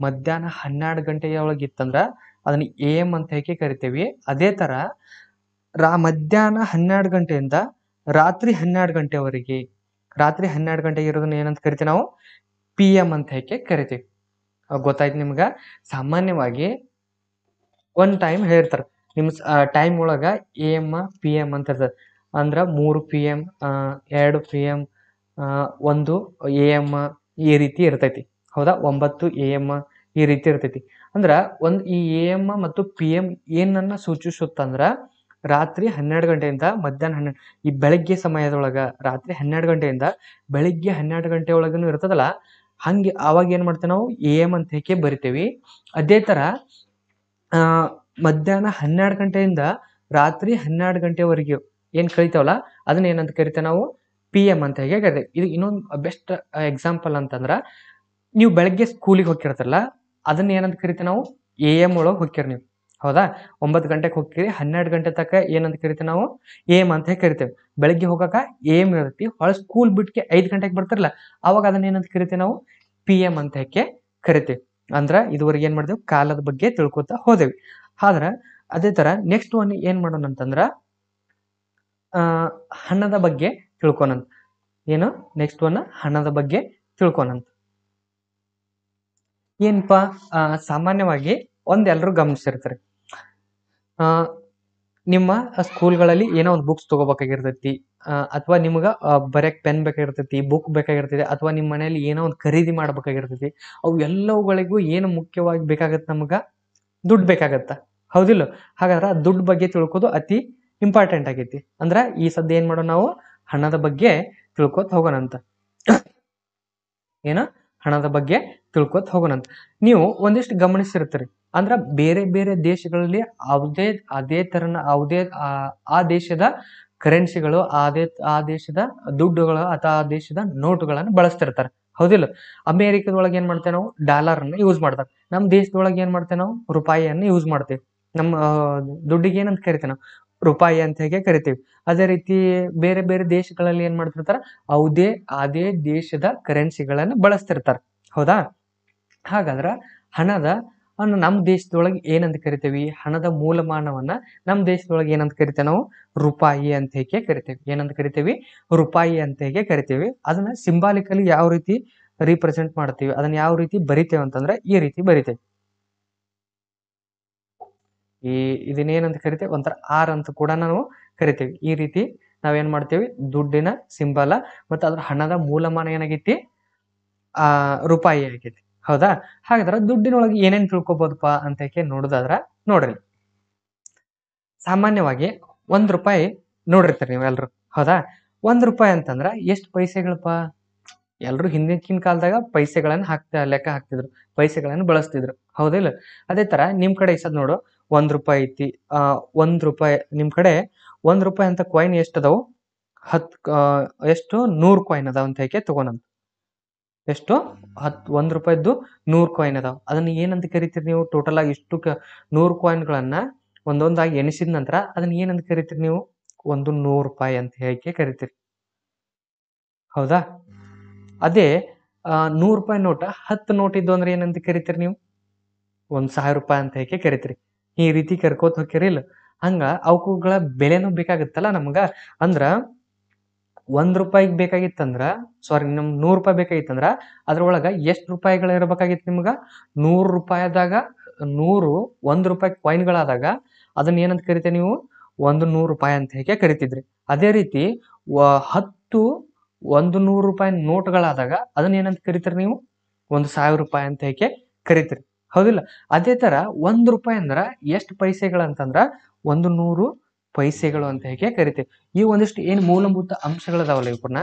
12 ಗಂಟೆಯೊಳಗೆ ಇತ್ತಂದ್ರ ಅದನ್ನ ಏಮ್ ಅಂತ ಹೇಳಿ ಕರಿತೇವಿ. ಅದೇ ತರ ಮಧ್ಯಾಹ್ನ 12 ಗಂಟೆಯಿಂದ ರಾತ್ರಿ 12 ಗಂಟೆವರೆಗೆ ರಾತ್ರಿ 12 ಗಂಟೆಗೆ ಇರೋದನ್ನ ಏನಂತ ಕರಿತೀವಿ ನಾವು ಪಿ ಎಂ ಅಂತ ಹೇಳಿ ಕರಿತೀವಿ. ಗೊತ್ತಾಯ್ತು ನಿಮ್ಗ? ಸಾಮಾನ್ಯವಾಗಿ ಒಂದ್ ಟೈಮ್ ಹೇಳಿರ್ತಾರ ನಿಮ್ ಟೈಮ್ ಒಳಗ ಎ ಎಂ ಪಿ ಎಂ ಅಂತ ಇರ್ತದೆ. ಅಂದ್ರ 3 P M 2 P M 1 A M ಈ ರೀತಿ ಇರ್ತೈತಿ. ಹೌದಾ? 9 ಎ ಎಂ ಈ ರೀತಿ ಇರ್ತೈತಿ. ಅಂದ್ರ ಈ ಎ ಎಂ ಮತ್ತು ಪಿ ಎಂ ಏನನ್ನ ಸೂಚಿಸುತ್ತಂದ್ರ ರಾತ್ರಿ 12 ಗಂಟೆಯಿಂದ ಮಧ್ಯಾಹ್ನ 12 ಈ ಬೆಳಗ್ಗೆ ಸಮಯದೊಳಗ ರಾತ್ರಿ 12 ಗಂಟೆಯಿಂದ ಬೆಳಿಗ್ಗೆ 12 ಗಂಟೆ ಒಳಗನು ಇರ್ತದಲ್ಲ, ಹಂಗೆ ಅವಾಗ ಏನ್ ಮಾಡ್ತೇವೆ ನಾವು ಎ ಎಂ ಅಂತ ಹೇಳಿ ಬರಿತೇವಿ. ಅದೇ ತರ ಮಧ್ಯಾಹ್ನ 12 ಗಂಟೆಯಿಂದ ರಾತ್ರಿ 12 ಗಂಟೆವರೆಗೆ ಏನ್ ಕಳಿತೇವಲ್ಲ ಅದನ್ನ ಏನಂತ ಕರಿತೇವೆ ನಾವು ಪಿ ಎಂ ಅಂತ ಹೇಳಿ ಕರಿತೇವೆ. ಇದು ಇನ್ನೊಂದು ಬೆಸ್ಟ್ ಎಕ್ಸಾಂಪಲ್ ಅಂತಂದ್ರ, ನೀವು ಬೆಳಗ್ಗೆ ಸ್ಕೂಲಿಗೆ ಹೋಗಿರ್ತಾರಲ್ಲ ಅದನ್ನ ಏನಂತ ಕರಿತೇವೆ ನಾವು ಎ ಎಂ ಒಳಗೆ ಹೋಗ್ತೀರಿ ನೀವು. ಹೌದಾ? 9 ಗಂಟೆಗೆ ಹೋಗ್ತೀರಿ, 12 ಗಂಟೆ ತನಕ ಏನಂತ ಕರಿತೇವೆ ನಾವು ಎ ಎಂ ಅಂತ ಹೇಳಿ ಕರಿತೇವೆ. ಬೆಳಗ್ಗೆ ಹೋಗಾಕ ಎ ಎಂ ಇರುತ್ತೆ, ಹೊಳ ಸ್ಕೂಲ್ ಬಿಟ್ಕೆ 5 ಗಂಟೆಗೆ ಬರ್ತಾರಲ್ಲ ಅವಾಗ ಅದನ್ನ ಏನಂತ ಕರಿತೇವೆ ನಾವು ಪಿ ಎಂ ಅಂತ ಹೇಳಿ ಕರಿತೇವೆ. ಅಂದ್ರ ಇದುವರೆಗೆ ಏನ್ ಮಾಡಿದೆವು ಕಾಲದ ಬಗ್ಗೆ ತಿಳ್ಕೊತಾ ಹೋದೆವಿ. ಆದ್ರ ಅದೇ ತರ ನೆಕ್ಸ್ಟ್ ಒನ್ ಏನ್ ಮಾಡೋಣ ಅಂತಂದ್ರ ಹಣದ ಬಗ್ಗೆ ತಿಳ್ಕೊನಂತ. ಏನು ನೆಕ್ಸ್ಟ್ ಒನ್ ಹಣದ ಬಗ್ಗೆ ತಿಳ್ಕೊನಂತ. ಏನಪ್ಪಾ ಸಾಮಾನ್ಯವಾಗಿ ಎಲ್ಲರೂ ಗಮನಿಸಿರ್ತಾರೆ, ನಿಮ್ಮ ಸ್ಕೂಲ್ಗಳಲ್ಲಿ ಏನೋ ಒಂದು ಬುಕ್ಸ್ ತಗೋಬೇಕಾಗಿರ್ತೈತಿ, ಅಥವಾ ನಿಮ್ಗ ಬರೆಯಕ್ ಪೆನ್ ಬೇಕಾಗಿರ್ತೈತಿ, ಬುಕ್ ಬೇಕಾಗಿರ್ತೈತಿ, ಅಥವಾ ನಿಮ್ಮ ಮನೆಯಲ್ಲಿ ಏನೋ ಒಂದು ಖರೀದಿ ಮಾಡ್ಬೇಕಾಗಿರ್ತೈತಿ. ಅವು ಎಲ್ಲವುಗಳಿಗೂ ಏನು ಮುಖ್ಯವಾಗಿ ಬೇಕಾಗತ್ತೆ ನಮ್ಗ ದುಡ್ಡು ಬೇಕಾಗತ್ತ. ಹೌದಿಲ್ಲ? ಹಾಗಾದ್ರೆ ದುಡ್ಡು ಬಗ್ಗೆ ತಿಳ್ಕೋದು ಅತಿ ಇಂಪಾರ್ಟೆಂಟ್ ಆಗೈತಿ. ಅಂದ್ರ ಈ ಸದ್ಯ ಏನ್ ಮಾಡೋಣ ನಾವು ಹಣದ ಬಗ್ಗೆ ತಿಳ್ಕೊತ ಹೋಗೋಣಂತ. ಏನ ಹಣದ ಬಗ್ಗೆ ತಿಳ್ಕೊತ ಹೋಗೋಣಂತ. ನೀವು ಒಂದಿಷ್ಟು ಗಮನಿಸಿರ್ತೀರಿ, ಅಂದ್ರ ಬೇರೆ ಬೇರೆ ದೇಶಗಳಲ್ಲಿ ಅದೇ ತರನ ಆ ದೇಶದ ಕರೆನ್ಸಿಗಳು ಆ ದೇಶದ ದುಡ್ಡುಗಳು ಅಥವಾ ಆ ದೇಶದ ನೋಟುಗಳನ್ನು ಬಳಸ್ತಿರ್ತಾರೆ. ಹೌದಿಲ್ಲ? ಅಮೇರಿಕದೊಳಗೆ ಏನ್ ಮಾಡ್ತೇವೆ ನಾವು ಡಾಲರ್ ಅನ್ನ ಯೂಸ್ ಮಾಡ್ತಾರೆ. ನಮ್ಮ ದೇಶದೊಳಗೆ ಏನ್ ಮಾಡ್ತೇವೆ ನಾವು ರೂಪಾಯಿಯನ್ನ ಯೂಸ್ ಮಾಡ್ತೇವೆ. ನಮ್ಮ ದುಡ್ಡಿಗೆ ಏನಂತ ಕರಿತೇವೆ ನಾವು ರೂಪಾಯಿ ಅಂತ ಹೇಗೆ ಕರಿತೀವಿ. ಅದೇ ರೀತಿ ಬೇರೆ ಬೇರೆ ದೇಶಗಳಲ್ಲಿ ಏನ್ ಮಾಡ್ತಿರ್ತಾರ ಅದೇ ದೇಶದ ಕರೆನ್ಸಿಗಳನ್ನ ಬಳಸ್ತಿರ್ತಾರ. ಹೌದಾ? ಹಾಗಾದ್ರ ನಮ್ಮ ದೇಶದೊಳಗೆ ಏನಂತ ಕರಿತೇವಿ ಹಣದ ಮೂಲಮಾನವನ್ನ ನಮ್ಮ ದೇಶದೊಳಗೆ ಏನಂತ ಕರಿತೇವೆ ನಾವು ರೂಪಾಯಿ ಅಂತ ಹೇಗೆ ಕರಿತೇವಿ. ಏನಂತ ಕರಿತೇವಿ ರೂಪಾಯಿ ಅಂತ ಹೇಗೆ ಕರಿತೇವಿ. ಅದನ್ನ ಸಿಂಬಾಲಿಕಲಿ ಯಾವ ರೀತಿ ರಿಪ್ರೆಸೆಂಟ್ ಮಾಡ್ತೀವಿ, ಅದನ್ನ ಯಾವ ರೀತಿ ಬರಿತೇವೆ ಅಂತಂದ್ರೆ ಈ ರೀತಿ ಬರಿತೇವೆ. ಇದನ್ನೇನಂತ ಕರಿತೇವೆ ಒಂಥರ ಆರ್ ಅಂತ ಕೂಡ ನಾವು ಕರಿತೇವಿ. ಈ ರೀತಿ ನಾವೇನ್ ಮಾಡ್ತೇವಿ ದುಡ್ಡಿನ ಸಿಂಬಲ ಮತ್ತು ಅದ್ರ ಹಣದ ಮೂಲಮಾನ ಏನಾಗೈತಿ ರೂಪಾಯಿ ಆಗೈತಿ. ಹೌದಾ? ಹಾಗಾದ್ರೆ ದುಡ್ಡಿನೊಳಗೆ ಏನೇನ್ ತಿಳ್ಕೊಬಹುದಪ್ಪ ಅಂತ ನೋಡುದಾದ್ರ ನೋಡ್ರಿ, ಸಾಮಾನ್ಯವಾಗಿ ₹1 ನೋಡಿರ್ತೀರಿ ನೀವೆಲ್ರು. ಹೌದಾ? ₹1 ಅಂತಂದ್ರ ಎಷ್ಟು ಪೈಸೆಗಳಪ್ಪ? ಎಲ್ರು ಹಿಂದಿನ ಕಾಲದಾಗ ಪೈಸೆಗಳನ್ನ ಲೆಕ್ಕ ಹಾಕ್ತಿದ್ರು, ಪೈಸೆಗಳನ್ನ ಬಳಸ್ತಿದ್ರು. ಹೌದಿಲ್ಲ? ಅದೇ ತರ ನಿಮ್ ಕಡೆ ಇಸದ್ ನೋಡು ₹1 ಐತಿ. ₹1 ನಿಮ್ ಕಡೆ ₹1 ಅಂತ ಕಾಯಿನ್ ಎಷ್ಟದಾವು? 100 ಕಾಯಿನ್ ಅದಾವ ಅಂತ ಹೇಳಿ ತಗೋಣಂತ. ಎಷ್ಟು ₹1ದ್ದು 100 ಕಾಯಿನ್ ಅದಾವ. ಅದನ್ನ ಏನಂತ ಕರಿತೀರಿ ನೀವು? ಟೋಟಲ್ ಆಗಿ ಇಷ್ಟು 100 ಕಾಯಿನ್ಗಳನ್ನ ಒಂದೊಂದಾಗಿ ಎಣಿಸಿದ ನಂತರ ಅದನ್ನ ಏನಂತ ಕರಿತೀರಿ ನೀವು? ಒಂದು ₹100 ಅಂತ ಹೇಳಿ ಕರಿತೀರಿ. ಹೌದಾ? ಅದೇ ₹100 ನೋಟ 10 ನೋಟ್ ಇದ್ದು ಅಂದ್ರೆ ಏನಂತ ಕರಿತೀರಿ ನೀವು? ₹1000 ಅಂತ ಹೇಳಿ ಕರಿತೀರಿ. ಈ ರೀತಿ ಕರ್ಕೋತ ಹೋಗ್ತೀರಿ ಇಲ್ಲ? ಹಂಗ ಅವುಗಳ ಬೆಲೆನೂ ಬೇಕಾಗುತ್ತಲ್ಲ ನಮ್ಗ. ಅಂದ್ರ ₹1 ಬೇಕಾಗಿತ್ತಂದ್ರ ನಮ್ಗ್ ₹100 ಬೇಕಾಗಿತ್ತಂದ್ರ ಅದ್ರೊಳಗ ಎಷ್ಟು ರೂಪಾಯಿಗಳು ಇರ್ಬೇಕಾಗಿತ್ತು ನಿಮ್ಗ? ₹100ದಾಗ 100 ₹1 ಕಾಯಿನ್ಗಳಾದಾಗ ಅದನ್ನ ಏನಂತ ಕರಿತೀರಿ ನೀವು? ಒಂದು ₹100 ಅಂತ ಹೇಳಿ ಕರಿತಿದ್ರಿ. ಅದೇ ರೀತಿ 10 ₹100 ನೋಟ್ಗಳಾದಾಗ ಅದನ್ನ ಏನಂತ ಕರಿತೀರಿ ನೀವು? ₹1000 ಅಂತ ಹೇಳಿ ಕರಿತೀರಿ. ಹೌದಿಲ್ಲ? ಅದೇ ತರ ₹1 ಅಂದ್ರ ಎಷ್ಟು ಪೈಸೆಗಳಂತಂದ್ರ 100 ಪೈಸೆಗಳು ಅಂತ ಹೇಗೆ ಕರಿತೀವಿ. ಈ ಒಂದಿಷ್ಟು ಏನು ಮೂಲಭೂತ ಅಂಶಗಳದಾವಲ್ಲ ಇವಕ್ಕನ್ನ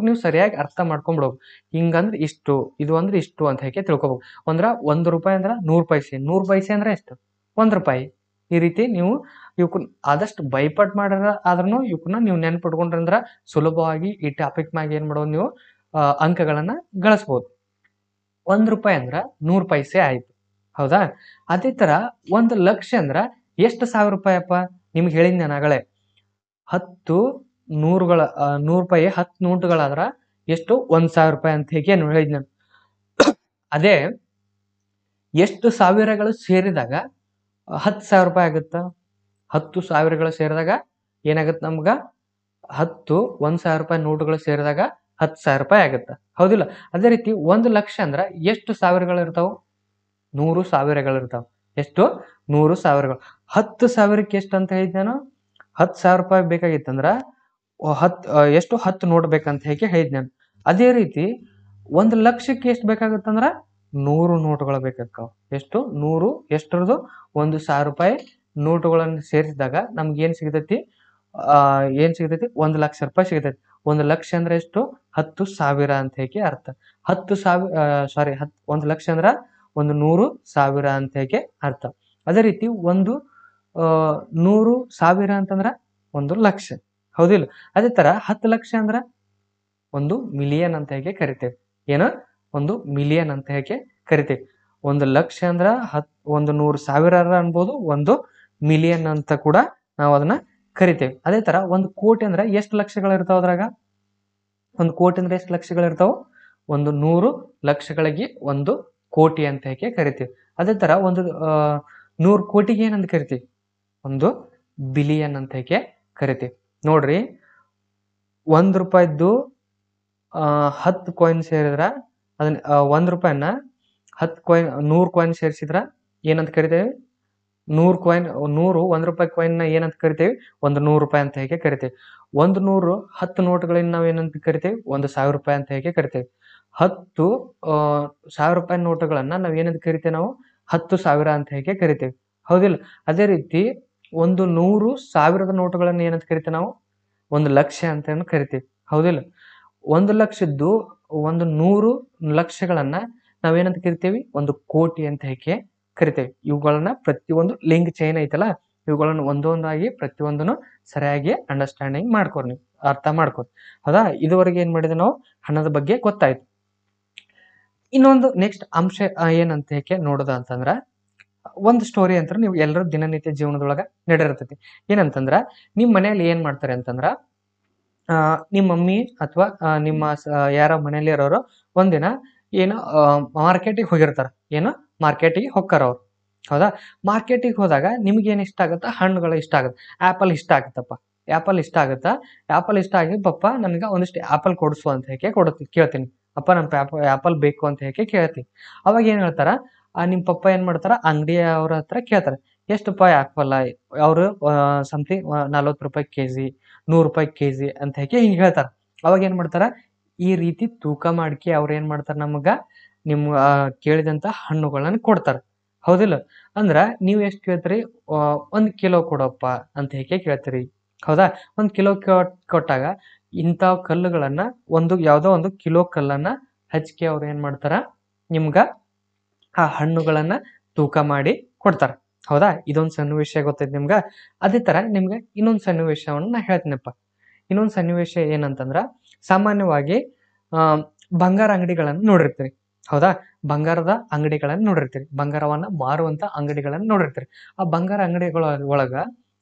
ನೀವು ಸರಿಯಾಗಿ ಅರ್ಥ ಮಾಡ್ಕೊಂಡ್ಬಿಡ್ಬೇಕು. ಹಿಂಗಂದ್ರೆ ಇಷ್ಟು, ಇದು ಅಂದ್ರೆ ಇಷ್ಟು ಅಂತ ಹೇಗೆ ತಿಳ್ಕೊಬೇಕು. ಅಂದ್ರ 1 ರೂಪಾಯಿ ಅಂದ್ರ 100 ಪೈಸೆ, 100 ಪೈಸೆ ಅಂದ್ರೆ ಎಷ್ಟು? 1 ರೂಪಾಯಿ. ಈ ರೀತಿ ನೀವು ಇವಕ್ಕನ್ನ ಆದಷ್ಟು ಬೈಪಾಟ್ ಮಾಡ್ಯಾರ ಆದ್ರೂ ಇವಕ್ಕನ್ನ ನೀವು ನೆನ್ಪಿಟ್ಕೊಂಡ್ರಂದ್ರ ಸುಲಭವಾಗಿ ಈ ಟಾಪಿಕ್ ಮ್ಯಾಗ ಏನ್ ಮಾಡೋದು ನೀವು ಅಂಕಗಳನ್ನ ಗಳಿಸ್ಬೋದು. 1 ರೂಪಾಯಿ ಅಂದ್ರ 100 ಪೈಸೆ ಆಯ್ತು. ಹೌದಾ? ಅದೇ ತರ 1 ಲಕ್ಷ ಅಂದ್ರ ಎಷ್ಟು ಸಾವಿರ ರೂಪಾಯಿ ಅಪ್ಪ? ನಿಮ್ಗೆ ಹೇಳಿದ್ ನಾನು ಆಗಲೇ 10 ನೂರುಗಳ 100 ರೂಪಾಯಿ 10 ನೋಟುಗಳಾದ್ರ ಎಷ್ಟು? 1,000 ರೂಪಾಯಿ ಅಂತ ಹೇಗೆ ಹೇಳಿದ್ ನಾನು. ಅದೇ ಎಷ್ಟು ಸಾವಿರಗಳು ಸೇರಿದಾಗ 10,000 ರೂಪಾಯಿ ಆಗುತ್ತ? 10 ಸಾವಿರಗಳು ಸೇರಿದಾಗ ಏನಾಗುತ್ತೆ ನಮ್ಗ? 10 1,000 ರೂಪಾಯಿ ನೋಟುಗಳು ಸೇರಿದಾಗ 10,000 ರೂಪಾಯಿ ಆಗುತ್ತೆ. ಹೌದಿಲ್ಲ? ಅದೇ ರೀತಿ 1 ಲಕ್ಷ ಅಂದ್ರ ಎಷ್ಟು ಸಾವಿರಗಳು ಇರ್ತಾವು? 100 ಸಾವಿರಗಳಿರ್ತಾವ. ಎಷ್ಟು? 100 ಸಾವಿರಗಳು. 10 ಸಾವಿರಕ್ಕೆ ಎಷ್ಟು ಅಂತ ಹೇಳಿದ್ ನಾನು? 10,000 ರೂಪಾಯಿ ಬೇಕಾಗಿತ್ತಂದ್ರ ಎಷ್ಟು? 10 ನೋಟ್ ಬೇಕಂತ ಹೇಗೆ ಹೇಳಿದ್ ನಾನು. ಅದೇ ರೀತಿ 1 ಲಕ್ಷಕ್ಕೆ ಎಷ್ಟು ಬೇಕಾಗುತ್ತಂದ್ರ 100 ನೋಟುಗಳು ಬೇಕಾಗ್ತಾವ. ಎಷ್ಟು? 100 ಎಷ್ಟರದು? 1,000 ರೂಪಾಯಿ ನೋಟುಗಳನ್ನು ಸೇರಿಸಿದಾಗ ನಮ್ಗೆ ಏನ್ ಸಿಗತೈತಿ? ಏನ್ ಸಿಗತೈತಿ? 1 ಲಕ್ಷ ರೂಪಾಯಿ ಸಿಗತೈತಿ. 1 ಲಕ್ಷ ಅಂದ್ರೆ ಎಷ್ಟು? 10 ಸಾವಿರ ಅಂತ ಹೇಗೆ ಅರ್ಥ. 1 ಲಕ್ಷ ಅಂದ್ರ 100 ಸಾವಿರ ಅಂತ ಹೇಗೆ ಅರ್ಥ. ಅದೇ ರೀತಿ 100 ಸಾವಿರ ಅಂತಂದ್ರ 1 ಲಕ್ಷ. ಹೌದಿಲ್ಲ? ಅದೇ ತರ 10 ಲಕ್ಷ ಅಂದ್ರ 1 ಮಿಲಿಯನ್ ಅಂತ ಹೇಗೆ ಕರಿತೇವೆ. ಏನು? 1 ಮಿಲಿಯನ್ ಅಂತ ಹೇಗೆ ಕರಿತೇವೆ. 1 ಲಕ್ಷ ಅಂದ್ರ 100 ಸಾವಿರ ಅನ್ಬೋದು, 1 ಮಿಲಿಯನ್ ಅಂತ ಕೂಡ ನಾವು ಅದನ್ನ ಕರಿತೇವೆ. ಅದೇ ತರ 1 ಕೋಟಿ ಅಂದ್ರೆ ಎಷ್ಟು ಲಕ್ಷಗಳಿರ್ತಾವ ಅದ್ರಾಗ? 1 ಕೋಟಿ ಅಂದ್ರೆ ಎಷ್ಟು ಲಕ್ಷಗಳಿರ್ತಾವ? 100 ಲಕ್ಷಗಳಿಗೆ 1 ಕೋಟಿ ಅಂತ ಹೇಗೆ ಕರಿತೀವಿ. ಅದೇ ತರ 100 ಕೋಟಿಗೆ ಏನಂತ ಕರಿತೀವಿ? 1 ಬಿಲಿಯನ್ ಅಂತ ಹೇಗೆ ಕರಿತೀವಿ. ನೋಡ್ರಿ, 1 ರೂಪಾಯಿದ್ದು 10 ಕಾಯಿನ್ ಸೇರಿದ್ರ ಅದನ್ನ 1 ರೂಪಾಯಿನ 100 ಕಾಯಿನ್ ಸೇರಿಸಿದ್ರ ಏನಂತ ಕರಿತೇವೆ? 100 ಕಾಯಿನ್ 1 ರೂಪಾಯಿ ಕಾಯಿನ್ ನ ಏನಂತ ಕರಿತೇವೆ? 100 ರೂಪಾಯಿ ಅಂತ ಹೇಗೆ ಕರಿತೇವೆ. 100 10 ನೋಟ್ಗಳಿಂದ ನಾವ್ ಏನಂತ ಕರಿತೇವೆ? 1,000 ರೂಪಾಯಿ ಅಂತ ಹೇಗೆ ಕರಿತೇವೆ. 10 1000 ರೂಪಾಯಿ ನೋಟುಗಳನ್ನ ನಾವ್ ಏನಂತ ಕರಿತೇವೆ? ನಾವು 10,000 ಅಂತ ಹೇಗೆ ಕರಿತೇವೆ. ಹೌದಿಲ್ಲ? ಅದೇ ರೀತಿ 100 ಸಾವಿರದ ನೋಟುಗಳನ್ನ ಏನಂತ ಕರಿತೇವೆ ನಾವು? 1 ಲಕ್ಷ ಅಂತ ಕರಿತೇವೆ. ಹೌದಿಲ್ಲ? 1 ಲಕ್ಷದ್ದು 100 ಲಕ್ಷಗಳನ್ನ ನಾವೇನಂತ ಕರಿತೇವಿ? 1 ಕೋಟಿ ಅಂತ ಹೇಗೆ ಕರಿತೇವೆ. ಇವುಗಳನ್ನ ಪ್ರತಿಯೊಂದು ಲಿಂಕ್ ಚೈನ್ ಐತಲ್ಲ, ಇವುಗಳನ್ನ ಒಂದೊಂದಾಗಿ ಪ್ರತಿಯೊಂದನ್ನು ಸರಿಯಾಗಿ ಅಂಡರ್ಸ್ಟ್ಯಾಂಡಿಂಗ್ ಮಾಡ್ಕೊರಿ, ನೀವು ಅರ್ಥ ಮಾಡ್ಕೊರಿ. ಹೌದಾ? ಇದುವರೆಗೆ ಏನ್ ಮಾಡಿದೆ ನಾವು? ಹಣದ ಬಗ್ಗೆ ಗೊತ್ತಾಯ್ತು. ಇನ್ನೊಂದು ನೆಕ್ಸ್ಟ್ ಅಂಶ ಏನಂತ ಹೇಗೆ ನೋಡೋದ ಅಂತಂದ್ರ, ಒಂದು ಸ್ಟೋರಿ ಅಂತ ನೀವು ಎಲ್ಲರೂ ದಿನನಿತ್ಯ ಜೀವನದೊಳಗ ನಡೆದಿರ್ತೈತಿ. ಏನಂತಂದ್ರ, ನಿಮ್ ಮನೆಯಲ್ಲಿ ಏನ್ ಮಾಡ್ತಾರೆ ಅಂತಂದ್ರ, ನಿಮ್ಮ ಮಮ್ಮಿ ಅಥವಾ ನಿಮ್ಮ ಯಾರ ಮನೆಯಲ್ಲಿ ಇರೋರು ಒಂದಿನ ಏನು ಮಾರ್ಕೆಟಿಗೆ ಹೋಗಿರ್ತಾರ. ಏನು? ಮಾರ್ಕೆಟಿಗೆ ಹೊಕ್ಕಾರ ಅವ್ರು. ಹೌದಾ? ಮಾರ್ಕೆಟಿಗೆ ಹೋದಾಗ ನಿಮ್ಗೆ ಏನ್ ಇಷ್ಟ ಆಗುತ್ತಾ? ಹಣ್ಣುಗಳು ಇಷ್ಟ ಆಗುತ್ತೆ. ಆಪಲ್ ಇಷ್ಟ ಆಗುತ್ತಪ್ಪ. ಆಪಲ್ ಇಷ್ಟ ಆಗುತ್ತಾ? ಆಪಲ್ ಇಷ್ಟ ಆಗಿ ಪಪ್ಪ ನನ್ಗೆ ಒಂದಿಷ್ಟು ಆಪಲ್ ಕೊಡಿಸು ಅಂತ ಹೇಗೆ ಕೇಳ್ತೀನಿ. ಅಪ್ಪ ನನ್ ಆಪಲ್ ಬೇಕು ಅಂತ ಹೇಗೆ ಕೇಳ್ತೀನಿ. ಅವಾಗ ಏನ್ ಹೇಳ್ತಾರ? ನಿಮ್ ಪಪ್ಪ ಏನ್ ಮಾಡ್ತಾರ? ಅಂಗಡಿಯವ್ರ ಹತ್ರ ಕೇಳ್ತಾರೆ, ಎಷ್ಟಪ್ಪ ಆಪಲ್? ಅವರು ಸಮಥಿಂಗ್ 40 ರೂಪಾಯಿ ಕೆಜಿ, 100 ರೂಪಾಯಿ ಕೆಜಿ ಅಂತ ಹೇಗೆ ಹಿಂಗ್ ಹೇಳ್ತಾರ. ಅವಾಗ ಏನ್ ಮಾಡ್ತಾರ? ಈ ರೀತಿ ತೂಕ ಮಾಡ್ಕಿ ಅವ್ರ ಏನ್ ಮಾಡ್ತಾರ? ನಮಗ ನಿಮ್ ಕೇಳಿದಂತ ಹಣ್ಣುಗಳನ್ನ ಕೊಡ್ತಾರ. ಹೌದಿಲ್ಲ? ಅಂದ್ರ ನೀವ್ ಎಷ್ಟ್ ಕೇಳ್ತೀರಿ? 1 ಕಿಲೋ ಕೊಡಪ್ಪ ಅಂತ ಹೇಗೆ ಕೇಳ್ತೀರಿ. ಹೌದಾ? 1 ಕಿಲೋ ಕೊಟ್ಟಾಗ ಇಂತಾವ್ ಕಲ್ಲುಗಳನ್ನ ಯಾವ್ದೋ ಒಂದು ಕಿಲೋ ಕಲ್ಲನ್ನ ಹಚ್ಕೆ ಅವ್ರ ಏನ್ ಮಾಡ್ತಾರ? ನಿಮ್ಗ ಆ ಹಣ್ಣುಗಳನ್ನ ತೂಕ ಮಾಡಿ ಕೊಡ್ತಾರ. ಹೌದಾ? ಇದೊಂದು ಸನ್ನಿವೇಶ ಗೊತ್ತೈತಿ ನಿಮ್ಗ. ಅದೇ ತರ ನಿಮ್ಗೆ ಇನ್ನೊಂದು ಸನ್ನಿವೇಶವನ್ನ ನಾ ಹೇಳ್ತೀನಪ್ಪ. ಇನ್ನೊಂದು ಸನ್ನಿವೇಶ ಏನಂತಂದ್ರ, ಸಾಮಾನ್ಯವಾಗಿ ಬಂಗಾರ ಅಂಗಡಿಗಳನ್ನ ನೋಡಿರ್ತೀರಿ. ಹೌದಾ? ಬಂಗಾರದ ಅಂಗಡಿಗಳನ್ನ ನೋಡಿರ್ತೀರಿ. ಬಂಗಾರವನ್ನ ಮಾರುವಂತ ಅಂಗಡಿಗಳನ್ನ ನೋಡಿರ್ತೀರಿ. ಆ ಬಂಗಾರ ಅಂಗಡಿಗಳ ಒಳಗ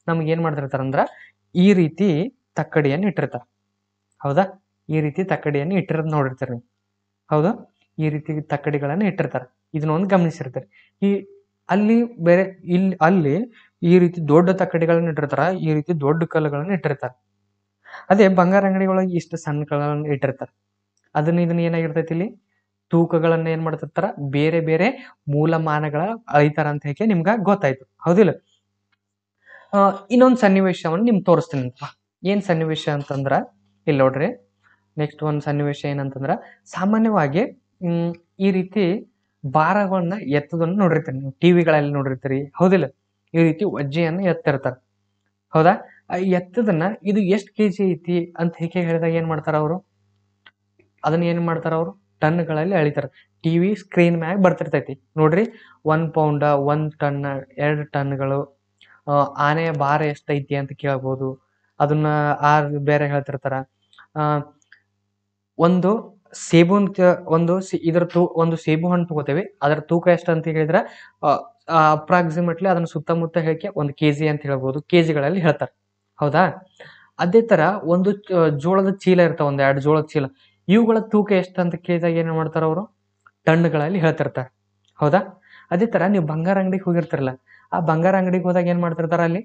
ನಮ್ಗೆ ಏನ್ ಮಾಡ್ತಿರ್ತಾರಂದ್ರ, ಈ ರೀತಿ ತಕ್ಕಡಿಯನ್ನ ಇಟ್ಟಿರ್ತಾರ. ಹೌದಾ? ಈ ರೀತಿ ತಕ್ಕಡಿಯನ್ನ ಇಟ್ಟಿರೋದ್ ನೋಡಿರ್ತೀರಿ ನೀವು. ಹೌದಾ? ಈ ರೀತಿ ತಕ್ಕಡಿಗಳನ್ನ ಇಟ್ಟಿರ್ತಾರ. ಇದನ್ನೊಂದು ಗಮನಿಸಿರ್ತೀರಿ. ಅಲ್ಲಿ ಈ ರೀತಿ ದೊಡ್ಡ ತಕ್ಕಡಿಗಳನ್ನ ಇಟ್ಟಿರ್ತಾರ, ಈ ರೀತಿ ದೊಡ್ಡ ಕಲ್ಲುಗಳನ್ನ ಇಟ್ಟಿರ್ತಾರ. ಅದೇ ಬಂಗಾರ ಅಂಗಡಿಗಳೊಳಗೆ ಇಷ್ಟು ಸಣ್ಣ ಕಲ್ಲುಗಳನ್ನ ಇಟ್ಟಿರ್ತಾರ. ಇದನ್ನ ಏನಾಗಿರ್ತೈತಿ? ಇಲ್ಲಿ ತೂಕಗಳನ್ನ ಏನ್ ಮಾಡ್ತಿರ್ತಾರ? ಬೇರೆ ಬೇರೆ ಮೂಲಮಾನಗಳ ಅಳಿತಾರ ಅಂತ ಹೇಗೆ ನಿಮ್ಗ ಗೊತ್ತಾಯ್ತು. ಹೌದಿಲ್ಲ? ಇನ್ನೊಂದು ಸನ್ನಿವೇಶವನ್ನು ನಿಮ್ಗೆ ತೋರಿಸ್ತೀನಿ ಅಂತ. ಏನ್ ಸನ್ನಿವೇಶ ಅಂತಂದ್ರ, ಇಲ್ಲಿ ನೋಡ್ರಿ, ನೆಕ್ಸ್ಟ್ ಒಂದು ಸನ್ನಿವೇಶ ಏನಂತಂದ್ರ, ಸಾಮಾನ್ಯವಾಗಿ ಈ ರೀತಿ ಭಾರಗಳನ್ನ ಎತ್ತದನ್ನ ನೋಡಿರ್ತೀರಿ ನೀವು, ಟಿವಿಗಳಲ್ಲಿ ನೋಡಿರ್ತೀರಿ. ಹೌದಿಲ್ಲ? ಈ ರೀತಿ ವಜ್ಜೆಯನ್ನ ಎತ್ತಿರ್ತಾರ. ಹೌದಾ? ಎತ್ತದನ್ನ ಇದು ಎಷ್ಟು ಕೆಜಿ ಐತಿ ಅಂತ ಹೇಗೆ ಹೇಳಿದಾಗ ಏನ್ ಮಾಡ್ತಾರ ಅವರು? ಅದನ್ನ ಏನ್ ಮಾಡ್ತಾರ ಅವರು? ಟನ್ಗಳಲ್ಲಿ ಅಳಿತಾರ. ಟಿವಿ ಸ್ಕ್ರೀನ್ ಮ್ಯಾಗ ಬರ್ತಿರ್ತೈತಿ ನೋಡ್ರಿ. 1 ಪೌಂಡ, 1 ಟನ್, 2 ಟನ್ಗಳು. ಆನೆಯ ಭಾರ ಎಷ್ಟೈತಿ ಅಂತ ಕೇಳ್ಬೋದು. ಅದನ್ನ ಬೇರೆ ಹೇಳ್ತಿರ್ತಾರ. ಆ ಒಂದು ಸೇಬುನ್ ಒಂದು ಇದ್ರ ಒಂದು ಸೇಬು ಹಣ್ಣು ತಗೋತೇವೆ, ಅದರ ತೂಕ ಎಷ್ಟು ಅಂತ ಹೇಳಿದ್ರೆ ಅಪ್ರಾಕ್ಸಿಮೇಟ್ಲಿ ಅದನ್ನ ಸುತ್ತಮುತ್ತ ಹೇಳಿಕೆ 1 ಕೆಜಿ ಅಂತ ಹೇಳ್ಬೋದು. ಕೆಜಿಗಳಲ್ಲಿ ಹೇಳ್ತಾರೆ. ಹೌದಾ? ಅದೇ ತರ ಒಂದು ಜೋಳದ ಚೀಲ ಇರ್ತಾವ, ಒಂದ್ 2 ಜೋಳದ ಚೀಲ. ಇವುಗಳ ತೂಕ ಎಷ್ಟು ಅಂತ ಕೇಳಿದಾಗ ಏನ್ ಮಾಡ್ತಾರ ಅವರು? ಟನ್ಗಳಲ್ಲಿ ಹೇಳ್ತಿರ್ತಾರೆ. ಹೌದಾ? ಅದೇ ತರ ನೀವು ಬಂಗಾರ ಅಂಗಡಿಗೆ ಹೋಗಿರ್ತಿರಲ್ಲ, ಆ ಬಂಗಾರ ಅಂಗಡಿಗೆ ಹೋದಾಗ ಏನ್ ಮಾಡ್ತಿರ್ತಾರ ಅಲ್ಲಿ?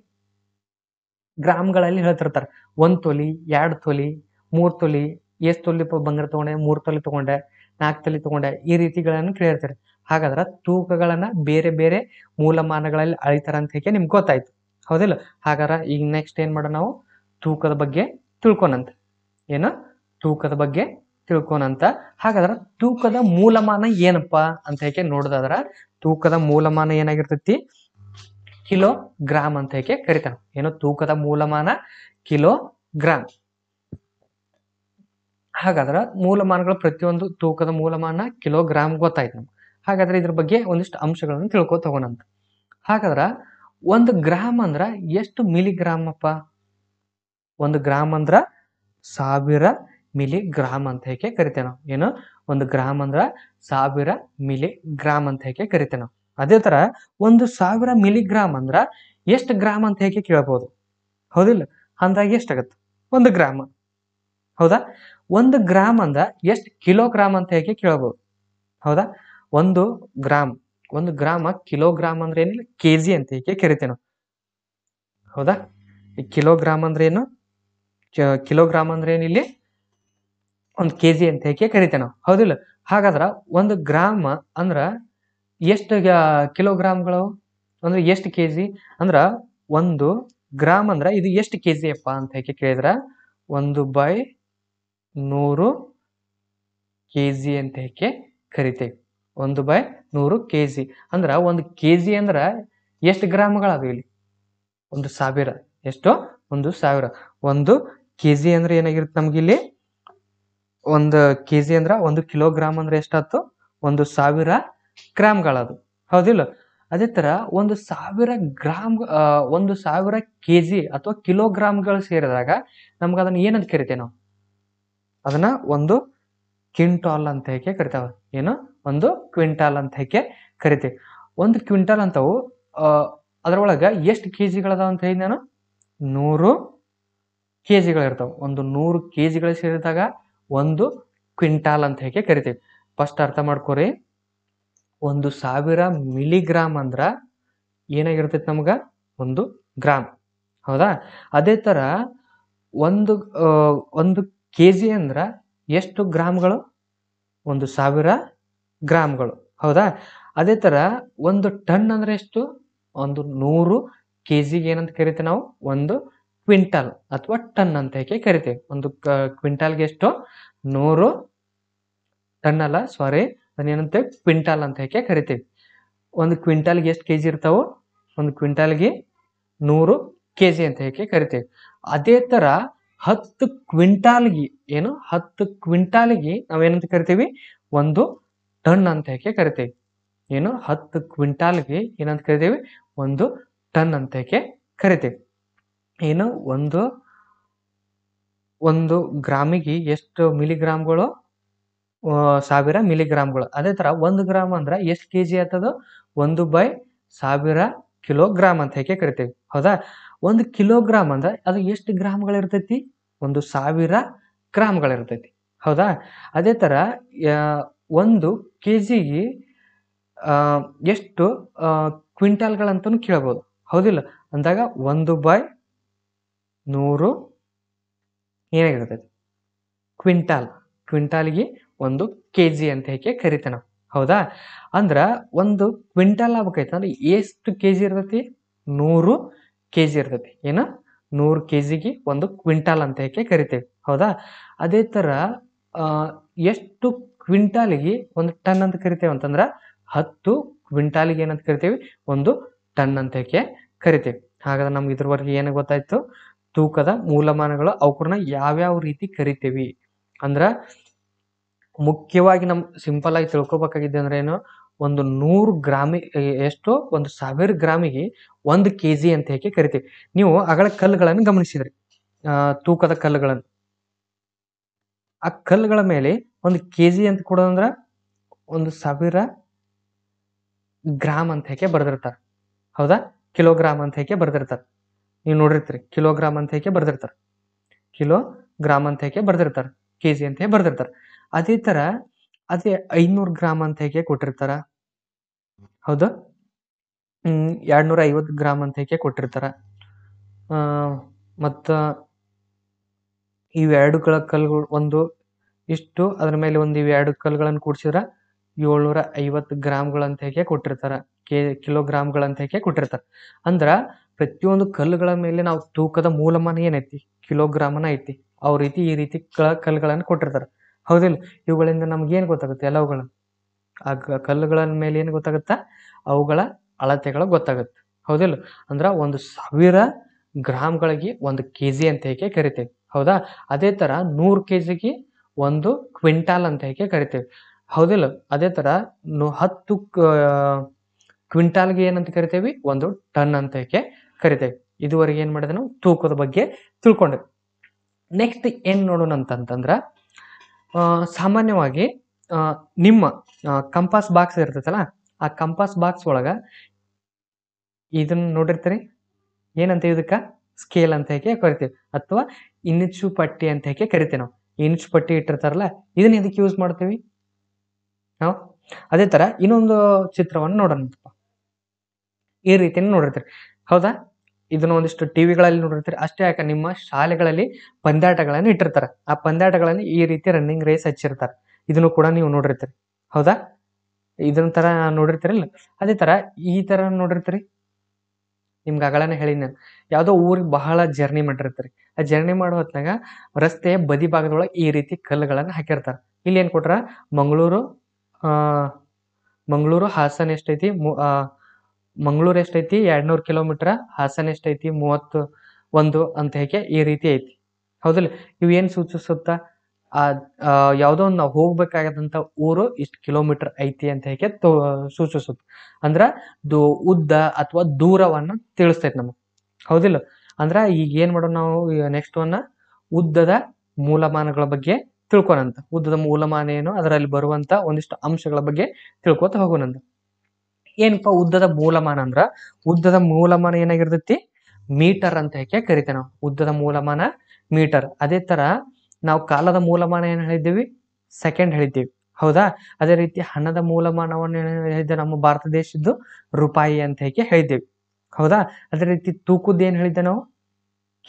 ಗ್ರಾಮ್ಗಳಲ್ಲಿ ಹೇಳ್ತಿರ್ತಾರೆ. 1 ತೊಲಿ, 2 ತೊಲಿ, 3 ತೊಲಿ, ಎಷ್ಟ್ ತೊಲಿ ಬಂಗಾರ ತಗೊಂಡೆ? 3 ತೊಲಿ ತಗೊಂಡೆ, 4 ತೊಲಿ ತಗೊಂಡೆ, ಈ ರೀತಿಗಳನ್ನು ಕೇಳಿರ್ತಾರೆ. ಹಾಗಾದ್ರೆ ತೂಕಗಳನ್ನ ಬೇರೆ ಬೇರೆ ಮೂಲಮಾನಗಳಲ್ಲಿ ಅಳಿತಾರ ಅಂತ ಹೇಗೆ ನಿಮ್ಗೆ ಗೊತ್ತಾಯ್ತು. ಹೌದಿಲ್ಲ? ಹಾಗಾದ್ರೆ ಈಗ ನೆಕ್ಸ್ಟ್ ಏನ್ ಮಾಡೋಣ ನಾವು? ತೂಕದ ಬಗ್ಗೆ ತಿಳ್ಕೊನಂತ. ಏನು? ತೂಕದ ಬಗ್ಗೆ ತಿಳ್ಕೊನಂತ. ಹಾಗಾದ್ರೆ ತೂಕದ ಮೂಲಮಾನ ಏನಪ್ಪಾ ಅಂತ ಹೇಗೆ ನೋಡೋದಾದ್ರ, ತೂಕದ ಮೂಲಮಾನ ಏನಾಗಿರ್ತೈತಿ? ಕಿಲೋ ಗ್ರಾಮ್ ಅಂತ ಹೇಗೆ ಕರಿತಾರ. ಏನು? ತೂಕದ ಮೂಲಮಾನ ಕಿಲೋ ಗ್ರಾಮ್. ಹಾಗಾದ್ರೆ ಮೂಲಮಾನಗಳು ಪ್ರತಿಯೊಂದು ತೂಕದ ಮೂಲಮಾನ ಕಿಲೋ ಗ್ರಾಮ್ ಗೊತ್ತಾಯ್ತು ನಮ್ಗೆ. ಹಾಗಾದ್ರೆ ಇದ್ರ ಬಗ್ಗೆ ಒಂದಿಷ್ಟು ಅಂಶಗಳನ್ನು ತಿಳ್ಕೊ ತಗೋಣಂತ. ಹಾಗಾದ್ರ 1 ಗ್ರಾಮ್ ಅಂದ್ರ ಎಷ್ಟು ಮಿಲಿಗ್ರಾಮ್ ಅಪ್ಪ? 1 ಗ್ರಾಮ್ ಅಂದ್ರ 1000 ಮಿಲಿಗ್ರಾಮ್ ಅಂತ ಹೇಗೆ ಕರಿತೇವೆ ನಾವು. ಏನು? 1 ಗ್ರಾಮ್ ಅಂದ್ರ 1000 ಮಿಲಿಗ್ರಾಮ್ ಅಂತ ಹೇಗೆ ಕರಿತೇವೆ ನಾವು. ಅದೇ ತರ 1000 ಮಿಲಿಗ್ರಾಮ್ ಅಂದ್ರ ಎಷ್ಟು ಗ್ರಾಮ್ ಅಂತ ಹೇಗೆ ಕೇಳಬಹುದು. ಹೌದಿಲ್ಲ? ಅಂದಾಗ ಎಷ್ಟಾಗತ್ತೆ 1 ಗ್ರಾಮ್? ಹೌದಾ? 1 ಗ್ರಾಮ್ ಅಂದ್ರ ಎಷ್ಟು ಕಿಲೋಗ್ರಾಮ್ ಅಂತ ಹೇಗೆ ಕೇಳಬಹುದು. ಹೌದಾ? 1 ಗ್ರಾಮ್, 1 ಗ್ರಾಮ ಕಿಲೋಗ್ರಾಮ್ ಅಂದ್ರೆ ಏನಿಲ್ಲ, ಕೆಜಿ ಅಂತ ಹೇಗೆ ಕರಿತೇವೆ ನಾವು. ಹೌದಾ? ಈ ಕಿಲೋಗ್ರಾಮ್ ಅಂದ್ರೆ ಏನು? ಕಿಲೋಗ್ರಾಮ್ ಅಂದ್ರೆ ಏನಿಲ್ಲಿ 1 ಕೆಜಿ ಅಂತ ಹೇಗೆ ಕರಿತೇವೆ ನಾವು. ಹೌದಿಲ್ಲ? ಹಾಗಾದ್ರ 1 ಗ್ರಾಮ್ ಅಂದ್ರ ಎಷ್ಟು ಕಿಲೋಗ್ರಾಮ್ಗಳು ಅಂದ್ರೆ ಎಷ್ಟು ಕೆಜಿ ಅಂದ್ರ 1 ಗ್ರಾಮ್ ಅಂದ್ರ ಇದು ಎಷ್ಟು ಕೆಜಿ ಅಪ್ಪ ಅಂತ ಹೇಗೆ ಕೇಳಿದ್ರ 1/100 ಕೆಜಿ ಅಂತ ಹೇಗೆ ಕರಿತೇವೆ. 1/100 ಕೆಜಿ ಅಂದ್ರ 1 ಕೆಜಿ ಅಂದ್ರ ಎಷ್ಟು ಗ್ರಾಮ್ಗಳದು ಇಲ್ಲಿ? 1000. ಎಷ್ಟು? 1000. 1 ಕೆಜಿ ಅಂದ್ರೆ ಏನಾಗಿರುತ್ತೆ ನಮ್ಗೆ ಇಲ್ಲಿ? 1 ಕೆಜಿ ಅಂದ್ರ 1 ಕಿಲೋಗ್ರಾಮ್ ಅಂದ್ರೆ ಎಷ್ಟಾಯ್ತು? 1000 ಗ್ರಾಮ್ಗಳದು. ಹೌದಿಲ್ಲ? ಅದೇ ತರ 1000 ಗ್ರಾಮ್ 1000 ಕೆಜಿ ಅಥವಾ ಕಿಲೋಗ್ರಾಮ್ಗಳು ಸೇರಿದಾಗ ನಮ್ಗೆ ಅದನ್ನ ಏನಂತ ಕರಿತೇವೆ ನಾವು? ಅದನ್ನ 1 ಕ್ವಿಂಟಾಲ್ ಅಂತ ಹೇಗೆ ಕರಿತಾವ. ಏನು? 1 ಕ್ವಿಂಟಾಲ್ ಅಂತ ಹೇಗೆ ಕರಿತೇವೆ. 1 ಕ್ವಿಂಟಾಲ್ ಅಂತವು ಅದರೊಳಗ ಎಷ್ಟು ಕೆಜಿಗಳದಾವ ಅಂತ ಹೇಳಿ ನಾನು? 100 ಕೆಜಿಗಳಿರ್ತಾವ. 100 ಕೆಜಿಗಳು ಸೇರಿದಾಗ 1 ಕ್ವಿಂಟಾಲ್ ಅಂತ ಹೇಗೆ ಕರಿತೇವೆ. ಫಸ್ಟ್ ಅರ್ಥ ಮಾಡ್ಕೋರಿ. 1000 ಮಿಲಿಗ್ರಾಮ್ ಅಂದ್ರ ಏನಾಗಿರ್ತೈತಿ ನಮ್ಗ? 1 ಗ್ರಾಮ್. ಹೌದಾ? ಅದೇ ತರ 1 ಕೆಜಿ ಅಂದ್ರ ಎಷ್ಟು ಗ್ರಾಮ್ಗಳು? 1000 ಗ್ರಾಮ್ಗಳು. ಹೌದಾ? ಅದೇ ತರ 1 ಟನ್ ಅಂದ್ರೆ ಎಷ್ಟು? 100 ಕೆಜಿಗೆ ಏನಂತ ಕರಿತೇವೆ ನಾವು? 1 ಕ್ವಿಂಟಾಲ್ ಅಥವಾ ಟನ್ ಅಂತ ಹೇಗೆ ಕರಿತೇವೆ. 1 ಕ್ವಿಂಟಾಲ್ಗೆ ಎಷ್ಟು? 100 ಟನ್ ಅಲ್ಲ, ಸಾರಿ, ಅದನ್ನೇನಂತೆ ಕ್ವಿಂಟಾಲ್ ಅಂತ ಹೇಗೆ ಕರಿತೇವೆ. 1 ಕ್ವಿಂಟಾಲ್ಗೆ ಎಷ್ಟು ಕೆಜಿ ಇರ್ತಾವು? 1 ಕ್ವಿಂಟಾಲ್ಗೆ 100 ಕೆಜಿ ಅಂತ ಹೇಗೆ ಕರಿತೇವೆ. ಅದೇ ತರ 10 ಕ್ವಿಂಟಾಲ್ಗೆ ಏನು? 10 ಕ್ವಿಂಟಾಲ್ಗೆ ನಾವೇನಂತ ಕರಿತೀವಿ? 1 ಟನ್ ಅಂತ ಹೇಗೆ ಕರಿತೇವೆ. ಏನು? 10 ಕ್ವಿಂಟಾಲ್ಗೆ ಏನಂತ ಕರಿತೇವೆ? 1 ಟನ್ ಅಂತ ಹೇಗೆ ಕರಿತೇವೆ. ಏನು? ಒಂದು ಗ್ರಾಮಿಗೆ ಎಷ್ಟು ಮಿಲಿಗ್ರಾಮ್ಗಳು? 1000 ಮಿಲಿಗ್ರಾಮ್ಗಳು. ಅದೇ ತರ 1 ಗ್ರಾಮ್ ಅಂದ್ರ ಎಷ್ಟು ಕೆಜಿ ಆಗ್ತದ? 1/1000 ಕಿಲೋಗ್ರಾಮ್ ಅಂತ ಹೇಗೆ ಕರಿತೇವೆ. ಹೌದಾ? 1 ಕಿಲೋಗ್ರಾಮ್ ಅಂದ್ರ ಅದು ಎಷ್ಟು ಗ್ರಾಮ್ಗಳಿರ್ತೈತಿ? 1000 ಗ್ರಾಮ್ಗಳಿರ್ತೈತಿ. ಹೌದಾ? ಅದೇ ತರ 1 ಕೆಜಿಗೆ ಎಷ್ಟು ಕ್ವಿಂಟಾಲ್ಗಳಂತನೂ ಕೇಳ್ಬೋದು. ಹೌದಿಲ್ಲ? ಅಂದಾಗ 1/100 ಏನಾಗಿರ್ತೈತಿ? ಕ್ವಿಂಟಾಲ್. ಕ್ವಿಂಟಾಲ್ಗೆ 1 ಕೆಜಿ ಅಂತ ಹೇಗೆ ಕರಿತೇವೆ ನಾವು. ಹೌದಾ? ಅಂದ್ರ 1 ಕ್ವಿಂಟಾಲ್ ಆಗ್ಬೇಕೈತೆ ಅಂದ್ರೆ ಎಷ್ಟು ಕೆಜಿ ಇರ್ತೈತಿ? 100 ಕೆಜಿ ಇರ್ತೈತಿ. ಏನ? 100 ಕೆಜಿಗೆ 1 ಕ್ವಿಂಟಾಲ್ ಅಂತ ಹೇಗೆ ಕರಿತೇವೆ. ಹೌದಾ? ಅದೇ ತರ ಎಷ್ಟು ಕ್ವಿಂಟಾಲಿಗೆ 1 ಟನ್ ಅಂತ ಕರಿತೇವೆ ಅಂತಂದ್ರ 10 ಕ್ವಿಂಟಾಲಿಗೆ ಏನಂತ ಕರಿತೇವೆ? 1 ಟನ್ ಅಂತ ಹೇಗೆ ಕರಿತೇವೆ. ಹಾಗಾದ್ರೆ ನಮ್ಗೆ ಇದ್ರವರೆಗೆ ಏನು ಗೊತ್ತಾಯ್ತು? ತೂಕದ ಮೂಲಮಾನಗಳು ಅವಕನ್ನ ಯಾವ್ಯಾವ ರೀತಿ ಕರಿತೀವಿ ಅಂದ್ರ ಮುಖ್ಯವಾಗಿ ನಮ್ ಸಿಂಪಲ್ ಆಗಿ ತಿಳ್ಕೊಬೇಕಾಗಿದ್ದೆ ಅಂದ್ರೆ ಏನು, ಒಂದು 100 ಗ್ರಾಮಿ ಎಷ್ಟು ಒಂದು 1000 ಗ್ರಾಮಿಗೆ 1 kg ಅಂತ ಹೇಳಿ ಕರಿತೀವಿ. ನೀವು ಅಗಳ ಕಲ್ಲುಗಳನ್ನು ಗಮನಿಸಿದ್ರಿ, ತೂಕದ ಕಲ್ಲುಗಳನ್ನು. ಆ ಕಲ್ಲುಗಳ ಮೇಲೆ 1 kg ಅಂತ ಕೊಡೋದಂದ್ರ 1000 ಗ್ರಾಮ್ ಅಂತ ಹೇಳಿ ಬರ್ದಿರ್ತಾರೆ. ಹೌದಾ? ಕಿಲೋಗ್ರಾಮ್ ಅಂತ ಹೇಳಿ ಬರ್ದಿರ್ತಾರೆ. ನೀವು ನೋಡಿರ್ತೀರಿ, ಕಿಲೋಗ್ರಾಮ್ ಅಂತ ಹೇಳಿ ಬರ್ದಿರ್ತಾರೆ. ಕಿಲೋಗ್ರಾಮ್ ಅಂತ ಹೇಳಿ ಬರ್ದಿರ್ತಾರೆ, kg ಅಂತ ಹೇಳಿ ಬರ್ದಿರ್ತಾರೆ. ಅದೇ ತರ ಅದೇ 500 ಗ್ರಾಮ್ ಅಂತ ಹೇಗೆ ಕೊಟ್ಟಿರ್ತಾರ. ಹೌದು, 250 ಗ್ರಾಮ್ ಅಂತ ಹೇಗೆ ಕೊಟ್ಟಿರ್ತಾರ. ಮತ್ತ ಇವೆರಡುಗಳ ಕಲ್ಲುಗಳು ಒಂದು ಇಷ್ಟು, ಅದ್ರ ಮೇಲೆ ಒಂದು ಇವೆರಡು ಕಲ್ಲುಗಳನ್ನು ಕೂಡಿಸಿದ್ರ 750 ಗ್ರಾಮ್ಗಳಂತ ಹೇಗೆ ಕೊಟ್ಟಿರ್ತಾರ. ಕಿಲೋಗ್ರಾಮ್ಗಳಂತ ಹೇಗೆ ಕೊಟ್ಟಿರ್ತಾರ. ಅಂದ್ರ ಪ್ರತಿಯೊಂದು ಕಲ್ಲುಗಳ ಮೇಲೆ ನಾವು ತೂಕದ ಮೂಲಮಾನ ಏನೈತಿ, ಕಿಲೋಗ್ರಾಮನ ಐತಿ. ಅವ್ ರೀತಿ ಈ ರೀತಿ ಕಲ್ಲುಗಳನ್ನು ಕೊಟ್ಟಿರ್ತಾರ. ಹೌದಿಲ್ಲ? ಇವುಗಳಿಂದ ನಮ್ಗೆ ಏನ್ ಗೊತ್ತಾಗುತ್ತೆ? ಎಲ್ಲವುಗಳ ಆ ಕಲ್ಲುಗಳ ಮೇಲೆ ಏನ್ ಗೊತ್ತಾಗುತ್ತ? ಅವುಗಳ ಅಳತೆಗಳು ಗೊತ್ತಾಗುತ್ತೆ. ಹೌದಿಲ್ಲ? ಅಂದ್ರ 1000 ಗ್ರಾಮ್ಗಳಿಗೆ 1 kg ಅಂತ ಹೇಗೆ ಕರಿತೇವೆ. ಹೌದಾ? ಅದೇ ತರ 100 kgಗೆ 1 ಕ್ವಿಂಟಾಲ್ ಅಂತ ಹೇಗೆ ಕರಿತೇವೆ. ಹೌದಿಲ್ಲ? ಅದೇ ತರ 10 ಕ್ವಿಂಟಾಲ್ಗೆ ಏನಂತ ಕರಿತೇವಿ? 1 ಟನ್ ಅಂತ ಹೇಗೆ ಕರಿತೇವೆ. ಇದುವರೆಗೆ ಏನ್ ಮಾಡಿದೆ ನಾವು? ತೂಕದ ಬಗ್ಗೆ ತಿಳ್ಕೊಂಡ್ವಿ. ನೆಕ್ಸ್ಟ್ ಏನ್ ನೋಡೋಣ ಅಂತಂದ್ರ, ಸಾಮಾನ್ಯವಾಗಿ ನಿಮ್ಮ ಕಂಪಾಸ್ ಬಾಕ್ಸ್ ಇರ್ತೈತಲ್ಲ, ಆ ಕಂಪಾಸ್ ಬಾಕ್ಸ್ ಒಳಗ ಇದನ್ನ ನೋಡಿರ್ತೀರಿ, ಏನಂತ ಇದಕ್ಕ ಸ್ಕೇಲ್ ಅಂತ ಹೇಗೆ ಕರಿತೀವಿ, ಅಥವಾ ಇಂಚು ಪಟ್ಟಿ ಅಂತ ಹೇಗೆ ಕರಿತೀವಿ ನಾವು. ಇಂಚು ಪಟ್ಟಿ ಇಟ್ಟಿರ್ತಾರಲ್ಲ, ಇದನ್ನ ಎದಕ್ಕೆ ಯೂಸ್ ಮಾಡ್ತೀವಿ ನಾವು? ಅದೇ ತರ ಇನ್ನೊಂದು ಚಿತ್ರವನ್ನು ನೋಡೋಣ. ಈ ರೀತಿ ನೋಡಿರ್ತೀರಿ. ಹೌದಾ? ಇದನ್ನ ಒಂದಿಷ್ಟು ಟಿವಿಗಳಲ್ಲಿ ನೋಡಿರ್ತೀರಿ. ಅಷ್ಟೇ ಯಾಕೆ, ನಿಮ್ಮ ಶಾಲೆಗಳಲ್ಲಿ ಪಂದ್ಯಾಟಗಳನ್ನು ಇಟ್ಟಿರ್ತಾರೆ. ಆ ಪಂದ್ಯಾಟಗಳಲ್ಲಿ ಈ ರೀತಿ ರನ್ನಿಂಗ್ ರೇಸ್ ಹಚ್ಚಿರ್ತಾರೆ. ಇದನ್ನು ಕೂಡ ನೀವು ನೋಡಿರ್ತೀರಿ. ಹೌದಾ? ಇದನ್ನ ತರ ನೋಡಿರ್ತೀರಲ್ಲ, ಅದೇ ತರ ಈ ತರ ನೋಡಿರ್ತೀರಿ. ನಿಮ್ಗೆ ಅಗಳನ್ನ ಹೇಳಿ, ನಾನು ಯಾವ್ದೋ ಊರಿಗೆ ಬಹಳ ಜರ್ನಿ ಮಾಡಿರ್ತೀರಿ. ಆ ಜರ್ನಿ ಮಾಡೋ ಹೊತ್ನಾಗ ರಸ್ತೆಯ ಬದಿ ಭಾಗದೊಳಗೆ ಈ ರೀತಿ ಕಲ್ಲುಗಳನ್ನ ಹಾಕಿರ್ತಾರೆ. ಇಲ್ಲಿ ಏನ್ ಕೊಟ್ರ, ಮಂಗಳೂರು ಹಾಸನ ಎಷ್ಟೈತಿ? ಮಂಗಳೂರು ಎಷ್ಟೈತಿ? 200 ಕಿಲೋಮೀಟರ್. ಹಾಸನ ಎಷ್ಟೈತಿ? 31 ಅಂತ ಹೇಗೆ ಈ ರೀತಿ ಐತಿ. ಹೌದಿಲ್ಲ? ಇವು ಏನ್ ಸೂಚಿಸುತ್ತ? ಯಾವ್ದೋ ಒಂದು ನಾವು ಹೋಗ್ಬೇಕಾಗದಂತ ಊರು ಇಷ್ಟು ಕಿಲೋಮೀಟರ್ ಐತಿ ಅಂತ ಹೇಗೆ ಸೂಚಿಸುತ್ತೆ. ಅಂದ್ರ ಉದ್ದ ಅಥವಾ ದೂರವನ್ನ ತಿಳಿಸ್ತೈತಿ ನಮಗೆ. ಹೌದಿಲ್ಲ? ಅಂದ್ರ ಈಗ ಏನ್ ಮಾಡೋಣ ನಾವು? ನೆಕ್ಸ್ಟ್ ಉದ್ದದ ಮೂಲಮಾನಗಳ ಬಗ್ಗೆ ತಿಳ್ಕೊನಂತ. ಉದ್ದದ ಮೂಲಮಾನ ಏನು, ಅದರಲ್ಲಿ ಬರುವಂತ ಒಂದಿಷ್ಟು ಅಂಶಗಳ ಬಗ್ಗೆ ತಿಳ್ಕೊತ ಹೋಗೋಣಂತ. ಏನಪ್ಪಾ ಉದ್ದದ ಮೂಲಮಾನ ಅಂದ್ರ, ಉದ್ದದ ಮೂಲಮಾನ ಏನಾಗಿರ್ತೈತಿ? ಮೀಟರ್ ಅಂತ ಹೇಗೆ ಕರಿತೇವೆ ನಾವು. ಉದ್ದದ ಮೂಲಮಾನ ಮೀಟರ್. ಅದೇ ತರ ನಾವು ಕಾಲದ ಮೂಲಮಾನ ಏನ್ ಹೇಳಿದ್ದೀವಿ? ಸೆಕೆಂಡ್ ಹೇಳಿದ್ದೀವಿ. ಹೌದಾ? ಅದೇ ರೀತಿ ಹಣದ ಮೂಲಮಾನವನ್ನು ಹೇಳಿದ್ದೆ, ನಮ್ಮ ಭಾರತ ದೇಶದ್ದು ರೂಪಾಯಿ ಅಂತ ಹೇಗೆ ಹೇಳಿದ್ದೇವೆ. ಹೌದಾ? ಅದೇ ರೀತಿ ತೂಕದ ಏನ್ ಹೇಳಿದ್ದೆ ನಾವು?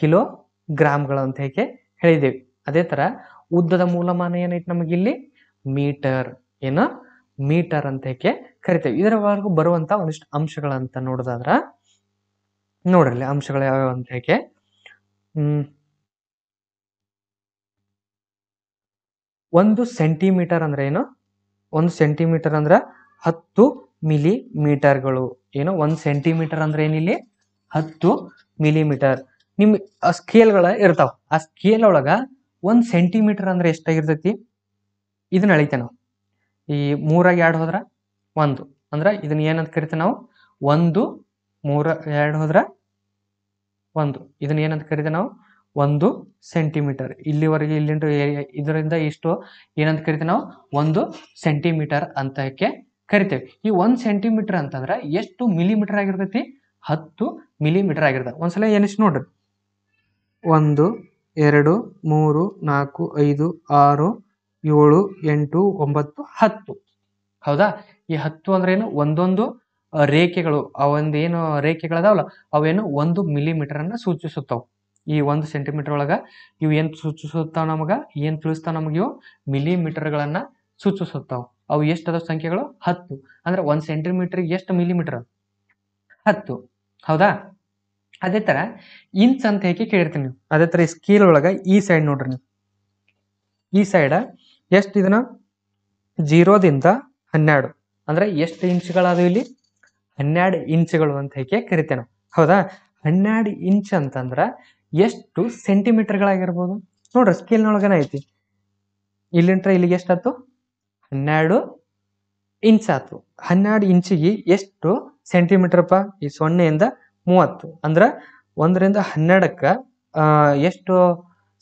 ಕಿಲೋ ಗ್ರಾಮ್ಗಳು ಅಂತ ಹೇಗೆ ಹೇಳಿದ್ದೇವೆ. ಅದೇ ತರ ಉದ್ದದ ಮೂಲಮಾನ ಏನೈತಿ ನಮಗಿಲ್ಲಿ? ಮೀಟರ್. ಏನು? ಮೀಟರ್ ಅಂತ ಹೇಗೆ ಕರಿತೇವೆ. ಇದರವರೆಗೂ ಬರುವಂತ ಒಂದಿಷ್ಟು ಅಂಶಗಳಂತ ನೋಡೋದಾದ್ರ ನೋಡ್ರಿ, ಅಂಶಗಳು ಯಾವ್ಯಾವ ಅಂತ ಹೇಗೆ. 1 ಸೆಂಟಿಮೀಟರ್ ಅಂದ್ರೆ ಏನು? 1 ಸೆಂಟಿಮೀಟರ್ ಅಂದ್ರ 10 ಮಿಲಿಮೀಟರ್ಗಳು. ಏನು? 1 ಸೆಂಟಿಮೀಟರ್ ಅಂದ್ರೆ ಏನಿಲ್ಲಿ? 10 ಮಿಲಿಮೀಟರ್. ನಿಮ್ ಸ್ಕೇಲ್ಗಳ ಇರ್ತಾವ. ಆ ಸ್ಕೇಲ್ ಒಳಗ 1 ಸೆಂಟಿಮೀಟರ್ ಅಂದ್ರೆ ಎಷ್ಟಾಗಿರ್ತೈತಿ? ಇದನ್ನ ಅಳಿತೇವೆ ನಾವು. ಈ 3 2 ಹೋದ್ರ 1 ಅಂದ್ರ ಇದನ್ನ ಏನಂತ ಕರಿತೇವೆ ನಾವು? 1 3 2 ಹೋದ್ರ 1. ಇದನ್ನ ಏನಂತ ಕರಿತೇವೆ ನಾವು? 1 ಸೆಂಟಿಮೀಟರ್. ಇಲ್ಲಿವರೆಗೆ ಇಲ್ಲಿಂದ ಇದರಿಂದ ಇಷ್ಟು ಏನಂತ ಕರಿತೇವೆ ನಾವು? 1 ಸೆಂಟಿಮೀಟರ್ ಅಂತ ಕರಿತೇವೆ. ಈ 1 ಸೆಂಟಿಮೀಟರ್ ಅಂತಂದ್ರ ಎಷ್ಟು ಮಿಲಿಮೀಟರ್ ಆಗಿರ್ತೈತಿ? 10 ಮಿಲಿಮೀಟರ್ ಆಗಿರ್ತದೆ. ಒಂದ್ಸಲ ಏನಿಷ್ಟು ನೋಡ್ರಿ, 1 2 3 4 5 6 7 8 9 10. ಹೌದಾ? ಈ 10 ಅಂದ್ರೆ ಏನು? ಒಂದೊಂದು ರೇಖೆಗಳು, ಅವಂದೇನು ರೇಖೆಗಳದಾವಲ್ಲ, ಅವೇನು 1 ಮಿಲಿಮೀಟರ್ ಅನ್ನ ಸೂಚಿಸುತ್ತಾವ. ಈ 1 ಸೆಂಟಿಮೀಟರ್ ಒಳಗ ಇವು ಏನ್ ಸೂಚಿಸುತ್ತಾವ ನಮಗ? ಏನ್ ತಿಳಿಸ್ತಾವ ನಮಗೆ? ಇವು ಮಿಲಿಮೀಟರ್ ಗಳನ್ನ ಸೂಚಿಸುತ್ತಾವ. ಅವು ಎಷ್ಟದ ಸಂಖ್ಯೆಗಳು? 10. ಅಂದ್ರೆ 1 ಸೆಂಟಿಮೀಟರ್ ಎಷ್ಟು ಮಿಲಿಮೀಟರ್? 10. ಹೌದಾ? ಅದೇ ತರ ಇಂಚ್ ಅಂತ ಹೇಗೆ ಕೇಳಿರ್ತೀನಿ ನೀವು. ಅದೇ ತರ ಸ್ಕೇಲ್ ಒಳಗ ಈ ಸೈಡ್ ನೋಡ್ರಿ ನೀವು. ಈ ಸೈಡ್ ಎಷ್ಟು? ಇದನ್ನ 0 ದಿಂದ 12 ಅಂದ್ರೆ ಎಷ್ಟು ಇಂಚ್ಗಳಾದವು ಇಲ್ಲಿ? 12 ಇಂಚ್ಗಳು ಅಂತ ಹೇಗೆ ಕರಿತೇವೆ ನಾವು. ಹೌದಾ? 12 ಇಂಚ್ ಅಂತಂದ್ರ ಎಷ್ಟು ಸೆಂಟಿಮೀಟರ್ಗಳಾಗಿರ್ಬೋದು ನೋಡ್ರಿ, ಸ್ಕೇಲ್ನೊಳಗನ ಐತಿ. ಇಲ್ಲಿಂತ್ರ ಇಲ್ಲಿಗೆ ಎಷ್ಟಾಯ್ತು? 12 ಇಂಚ್ ಆತು. 12 ಇಂಚಿಗೆ ಎಷ್ಟು ಸೆಂಟಿಮೀಟರ್ಪ? ಈ 0ಇಂದ 30 ಅಂದ್ರ 1ರಿಂದ 12ಕ್ಕ ಎಷ್ಟು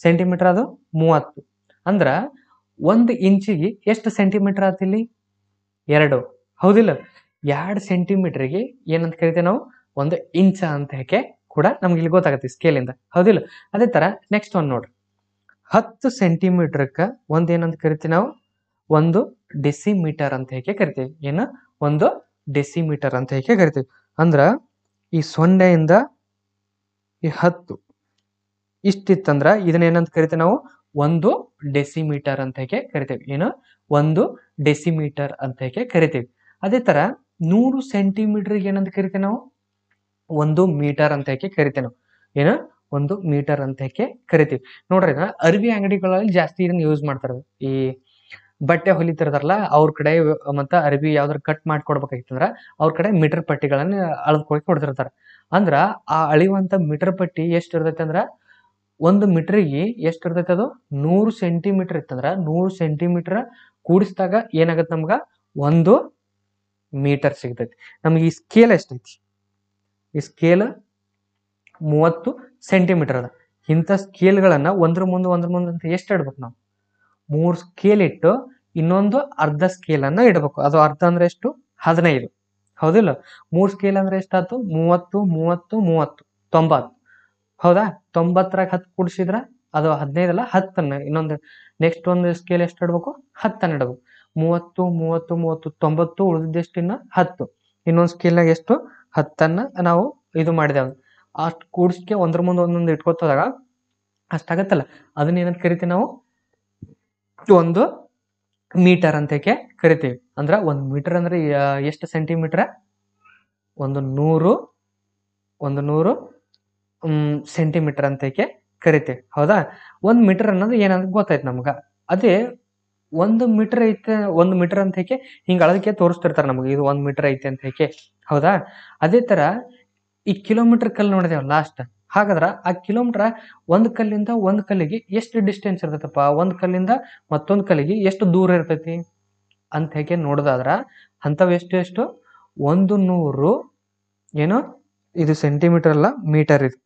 ಸೆಂಟಿಮೀಟರ್? ಅದು 30. ಅಂದ್ರ 1 ಇಂಚಿಗೆ ಎಷ್ಟು ಸೆಂಟಿಮೀಟರ್ ಆತ ಇಲ್ಲಿ? 2. ಹೌದಿಲ್ಲ? 2 ಸೆಂಟಿಮೀಟರ್ಗೆ ಏನಂತ ಕರಿತೇವೆ ನಾವು? 1 ಇಂಚ ಅಂತ ಹೇಗೆ ಕೂಡ ನಮ್ಗೆ ಇಲ್ಲಿ ಗೊತ್ತಾಗತ್ತೆ ಸ್ಕೇಲಿಂದ. ಹೌದಿಲ್ಲ? ಅದೇ ತರ ನೆಕ್ಸ್ಟ್ ಒಂದು ನೋಡ್ರಿ, 10 ಸೆಂಟಿಮೀಟರ್ಕ ಒಂದ್ ಏನಂತ ಕರಿತೀವಿ ನಾವು? 1 ಡೆಸಿಮೀಟರ್ ಅಂತ ಹೇಗೆ ಕರಿತೀವಿ. ಏನು? 1 ಡೆಸಿಮೀಟರ್ ಅಂತ ಹೇಗೆ ಕರಿತೀವಿ. ಅಂದ್ರ ಈ 0ಇಂದ ಈ 10 ಇಷ್ಟಿತ್ತಂದ್ರ ಇದನ್ನ ಏನಂತ ಕರಿತೀವಿ ನಾವು? 1 ಡೆಸಿಮೀಟರ್ ಅಂತ ಹೇಗೆ ಕರಿತೀವಿ. ಏನು? 1 ಡೆಸಿಮೀಟರ್ ಅಂತ ಹೇಗೆ ಕರಿತೀವಿ. ಅದೇ ತರ 100 ಸೆಂಟಿಮೀಟರ್ಗೆ ಏನಂತ ಕರಿತೀವಿ ನಾವು? 1 ಮೀಟರ್ ಅಂತ ಹೇಗೆ ಕರಿತೀವಿ ನಾವು. ಏನು? 1 ಮೀಟರ್ ಅಂತ ಹೇಗೆ ಕರಿತೀವಿ. ನೋಡ್ರಿ, ಅರವಿ ಅಂಗಡಿಗಳಲ್ಲಿ ಜಾಸ್ತಿ ಇದನ್ನ ಯೂಸ್ ಮಾಡ್ತಾರೆ. ಈ ಬಟ್ಟೆ ಹೊಲಿತಿರ್ತಾರಲ್ಲ ಅವ್ರ ಕಡೆ, ಮತ್ತ ಅರವಿ ಯಾವ್ದಾರು ಕಟ್ ಮಾಡ್ಕೊಡ್ಬೇಕಾಗಿತ್ತಂದ್ರ ಅವ್ರ ಕಡೆ ಮೀಟರ್ ಪಟ್ಟಿಗಳನ್ನ ಅಳದ್ಕೊಳ್ ಕೊಡ್ತಿರ್ತಾರ. ಅಂದ್ರ ಆ ಅಳಿಯುವಂತ ಮೀಟರ್ ಪಟ್ಟಿ ಎಷ್ಟ್ ಇರ್ತೈತಿ ಅಂದ್ರ 1 ಮೀಟರ್ಗೆ ಎಷ್ಟ್ ಇರ್ತೈತಿ? ಅದು 100 ಸೆಂಟಿಮೀಟರ್ ಇತ್ತಂದ್ರ 100 ಸೆಂಟಿಮೀಟರ್ ಕೂಡಿಸಿದಾಗ ಏನಾಗತ್ತೆ ನಮ್ಗ? 1 ಮೀಟರ್ ಸಿಗ್ತೈತಿ. ನಮ್ಗೆ ಈ ಸ್ಕೇಲ್ ಎಷ್ಟೈತಿ? ಈ ಸ್ಕೇಲ್ 30 ಸೆಂಟಿಮೀಟರ್ ಅದ. ಇಂಥ ಸ್ಕೇಲ್ಗಳನ್ನ ಒಂದ್ರ ಮುಂದೆ ಅಂತ ಎಷ್ಟು ಇಡ್ಬೇಕು ನಾವು? 3 ಸ್ಕೇಲ್ ಇಟ್ಟು ಇನ್ನೊಂದು ಅರ್ಧ ಸ್ಕೇಲ್ ಅನ್ನ ಇಡಬೇಕು. ಅದು ಅರ್ಧ ಅಂದ್ರೆ ಎಷ್ಟು? 15. ಹೌದಿಲ್ಲ? 3 ಸ್ಕೇಲ್ ಅಂದ್ರೆ ಎಷ್ಟಾಯ್ತು? 30 30 30 90. ಹೌದಾ? 90ರಾಗ 10 ಕೂಡಿಸಿದ್ರ ಅದು 15 ಅಲ್ಲ, 10 ಇನ್ನೊಂದು ನೆಕ್ಸ್ಟ್ ಒಂದು ಸ್ಕೇಲ್ ಎಷ್ಟು ಇಡ್ಬೇಕು? 10 ಇಡಬೇಕು. 30 30 30 90 ಉಳಿದಿದ್ದೆಷ್ಟು? ಇನ್ನ 10. ಇನ್ನೊಂದು ಸ್ಕೇಲ್ನಾಗ ಎಷ್ಟು? 10 ನಾವು ಇದು ಮಾಡಿದೇವೆ. ಅಷ್ಟು ಕೂಡಿಸ್ಕೆ ಒಂದ್ರ ಮುಂದೆ ಒಂದೊಂದು ಇಟ್ಕೋತದಾಗ ಅಷ್ಟಾಗತ್ತಲ್ಲ, ಅದನ್ನ ಏನಂತ ಕರಿತೀವಿ ನಾವು? 1 ಮೀಟರ್ ಅಂತ ಕರಿತೀವಿ. ಅಂದ್ರ 1 ಮೀಟರ್ ಅಂದ್ರೆ ಎಷ್ಟು ಸೆಂಟಿಮೀಟರ್? 100 ಸೆಂಟಿಮೀಟರ್ ಅಂತ ಕರಿತೀವಿ. ಹೌದಾ? 1 ಮೀಟರ್ ಅನ್ನೋದು ಏನಂತ ಗೊತ್ತಾಯ್ತು ನಮ್ಗ. ಅದೇ 1 ಮೀಟರ್ ಐತೆ, 1 ಮೀಟರ್ ಅಂತ ಹಿಂಗ ಅಳದಕ್ಕೆ ತೋರಿಸ್ತಿರ್ತಾರೆ ನಮ್ಗೆ, ಇದು 1 ಮೀಟರ್ ಐತೆ ಅಂತ ಹೌದಾ? ಅದೇ ತರ ಈ ಕಿಲೋಮೀಟರ್ ಕಲ್ಲು ನೋಡಿದೇವ ಲಾಸ್ಟ್. ಹಾಗಾದ್ರ ಆ ಕಿಲೋಮೀಟರ್ ಒಂದ್ ಕಲ್ಲಿಂದ ಒಂದ್ ಕಲ್ಲಿಗೆ ಎಷ್ಟು ಡಿಸ್ಟೆನ್ಸ್ ಇರ್ತೈತಪ್ಪ? ಒಂದ್ ಕಲ್ಲಿಂದ ಮತ್ತೊಂದ್ ಕಲ್ಲಿಗೆ ಎಷ್ಟು ದೂರ ಇರ್ತೈತಿ ಅಂತ ನೋಡೋದಾದ್ರ ಅಂತವ್ ಎಷ್ಟು 100 ಏನು? ಇದು ಸೆಂಟಿಮೀಟರ್ ಅಲ್ಲ, ಮೀಟರ್. ಇದು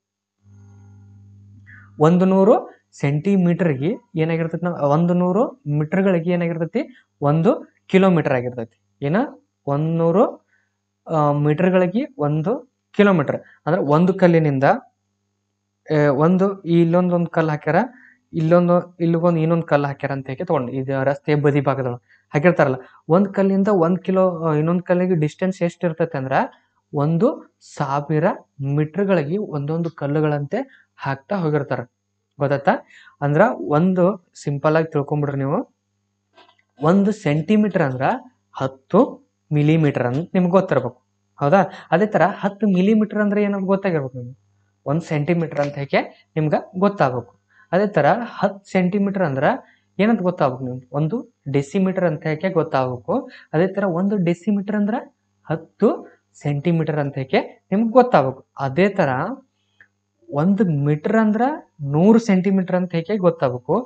100 ಸೆಂಟಿಮೀಟರ್ಗೆ ಏನಾಗಿರ್ತೈತಿ? ನಾವು 100 ಮೀಟರ್ಗಳಿಗೆ ಏನಾಗಿರ್ತೈತಿ? 1 ಕಿಲೋಮೀಟರ್ ಆಗಿರ್ತೈತಿ. ಏನ? 100 ಮೀಟರ್ಗಳಿಗೆ 1 ಕಿಲೋಮೀಟರ್. ಅಂದ್ರೆ ಒಂದು ಕಲ್ಲಿನಿಂದ ಇಲ್ಲೊಂದೊಂದು ಕಲ್ಲು ಹಾಕ್ಯಾರ, ಇಲ್ಲಿಗೊಂದು ಇನ್ನೊಂದು ಕಲ್ಲು ಹಾಕ್ಯಾರ ಅಂತ ತಗೊಂಡು ಇದು ರಸ್ತೆ ಬದಿ ಭಾಗದೊಳಗೆ ಹಾಕಿರ್ತಾರಲ್ಲ, ಒಂದ್ ಕಲ್ಲಿಂದ ಇನ್ನೊಂದ್ ಕಲ್ಲಿಗೆ ಡಿಸ್ಟೆನ್ಸ್ ಎಷ್ಟು ಇರ್ತೈತೆ ಅಂದ್ರ 1000 ಮೀಟರ್ಗಳಿಗೆ ಒಂದೊಂದು ಕಲ್ಲುಗಳಂತೆ ಹಾಕ್ತಾ ಹೋಗಿರ್ತಾರ. ಗೊತ್ತಾಯ್ತಾ? ಅಂದ್ರ ಒಂದು ಸಿಂಪಲ್ ಆಗಿ ತಿಳ್ಕೊಂಡ್ಬಿಡ್ರಿ ನೀವು. 1 ಸೆಂಟಿಮೀಟರ್ ಅಂದ್ರ 10 ಮಿಲಿಮೀಟರ್ ಅಂತ ನಿಮ್ಗೆ ಗೊತ್ತಿರ್ಬೇಕು. ಹೌದಾ? ಅದೇ ತರ 10 ಮಿಲಿಮೀಟರ್ ಅಂದ್ರೆ ಏನಂತ ಗೊತ್ತಾಗಿರ್ಬೇಕು ನಿಮ್ಗೆ. 1 ಸೆಂಟಿಮೀಟರ್ ಅಂತ ನಿಮ್ಗೆ ಗೊತ್ತಾಗಬೇಕು. ಅದೇ ತರ 10 ಸೆಂಟಿಮೀಟರ್ ಅಂದ್ರ ಏನಂತ ಗೊತ್ತಾಗ್ಬೇಕು ನಿಮ್ಗೆ? 1 ಡೆಸಿಮೀಟರ್ ಅಂತ ಗೊತ್ತಾಗಬೇಕು. ಅದೇ ತರ 1 ಡೆಸಿಮೀಟರ್ ಅಂದ್ರ 10 ಸೆಂಟಿಮೀಟರ್ ಅಂತ ನಿಮ್ಗೆ ಗೊತ್ತಾಗಬೇಕು. ಅದೇ ತರ 1 ಮೀಟರ್ ಅಂದ್ರ 100 ಸೆಂಟಿಮೀಟರ್ ಅಂತ ಗೊತ್ತಾಗಬೇಕು.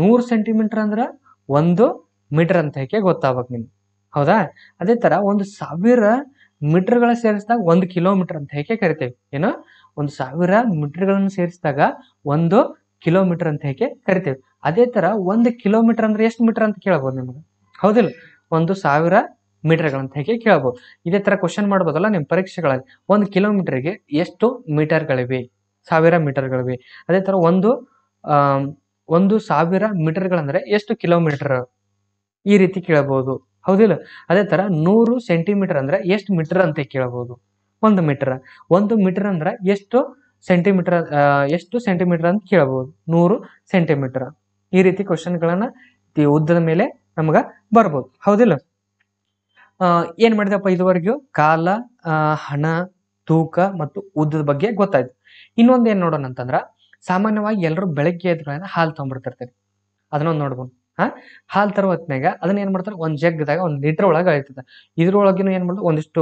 100 ಸೆಂಟಿಮೀಟರ್ ಅಂದ್ರ 1 ಮೀಟರ್ ಅಂತ ಗೊತ್ತಾಗಬೇಕು ನಿಮ್ಗೆ. ಹೌದಾ? ಅದೇ ತರ 1000 ಮೀಟರ್ಗಳ ಸೇರಿಸಿದಾಗ 1 ಕಿಲೋಮೀಟರ್ ಅಂತ ಕರಿತೇವೆ. ಏನೋ? 1000 ಮೀಟರ್ಗಳನ್ನು ಸೇರಿಸಿದಾಗ 1 ಕಿಲೋಮೀಟರ್ ಅಂತ ಕರಿತೇವೆ. ಅದೇ ತರ 1 ಕಿಲೋಮೀಟರ್ ಅಂದ್ರೆ ಎಷ್ಟು ಮೀಟರ್ ಅಂತ ಕೇಳಬಹುದು ನಿಮ್ಗೆ. ಹೌದಿಲ್ಲ? 1000 ಮೀಟರ್ಗಳಂತ ಕೇಳಬಹುದು. ಇದೇ ತರ ಕ್ವಶನ್ ಮಾಡ್ಬೋದಲ್ಲ ನಿಮ್ ಪರೀಕ್ಷೆಗಳಲ್ಲಿ. 1 ಕಿಲೋಮೀಟರ್ಗೆ ಎಷ್ಟು ಮೀಟರ್ಗಳಿವೆ? 1000 ಮೀಟರ್ಗಳಿವೆ. ಅದೇ ತರ 1000 ಮೀಟರ್ಗಳಂದ್ರೆ ಎಷ್ಟು ಕಿಲೋಮೀಟರ್? ಈ ರೀತಿ ಕೇಳಬಹುದು. ಹೌದಿಲ್ಲ? ಅದೇ ತರ 100 ಸೆಂಟಿಮೀಟರ್ ಅಂದ್ರೆ ಎಷ್ಟು ಮೀಟರ್ ಅಂತ ಕೇಳಬಹುದು. 1 ಮೀಟರ್. 1 ಮೀಟರ್ ಅಂದ್ರೆ ಎಷ್ಟು ಸೆಂಟಿಮೀಟರ್ ಅಂತ ಕೇಳಬಹುದು. 100 ಸೆಂಟಿಮೀಟರ್. ಈ ರೀತಿ ಕ್ವಶನ್ಗಳನ್ನ ಉದ್ದದ ಮೇಲೆ ನಮಗ ಬರ್ಬೋದು. ಹೌದಿಲ್ಲ? ಏನ್ ಮಾಡಿದಪ್ಪ ಇದುವರೆಗೂ? ಕಾಲ, ಹಣ, ತೂಕ ಮತ್ತು ಉದ್ದದ ಬಗ್ಗೆ ಗೊತ್ತಾಯ್ತು. ಇನ್ನೊಂದ್ ಏನ್ ನೋಡೋಣ ಅಂತಂದ್ರ, ಸಾಮಾನ್ಯವಾಗಿ ಎಲ್ಲರೂ ಬೆಳಗ್ಗೆ ಎದ್ದ ಹಾಲು ತಗೊಂಡ್ಬಿಡ್ತಿರ್ತಾರೆ. ಅದನ್ನೊಂದು ನೋಡ್ಬೋದು. ಹಾಲು ತರೋ ಹೊತ್ನಾಗ ಅದನ್ನ ಏನ್ ಮಾಡ್ತಾರೆ? ಒಂದ್ ಜಗ್ಗದಾಗ 1 ಲೀಟರ್ ಒಳಗೆ ಆಯ್ತದ. ಇದ್ರೊಳಗಿನ ಏನ್ ಮಾಡಿದ್ರು? ಒಂದಿಷ್ಟು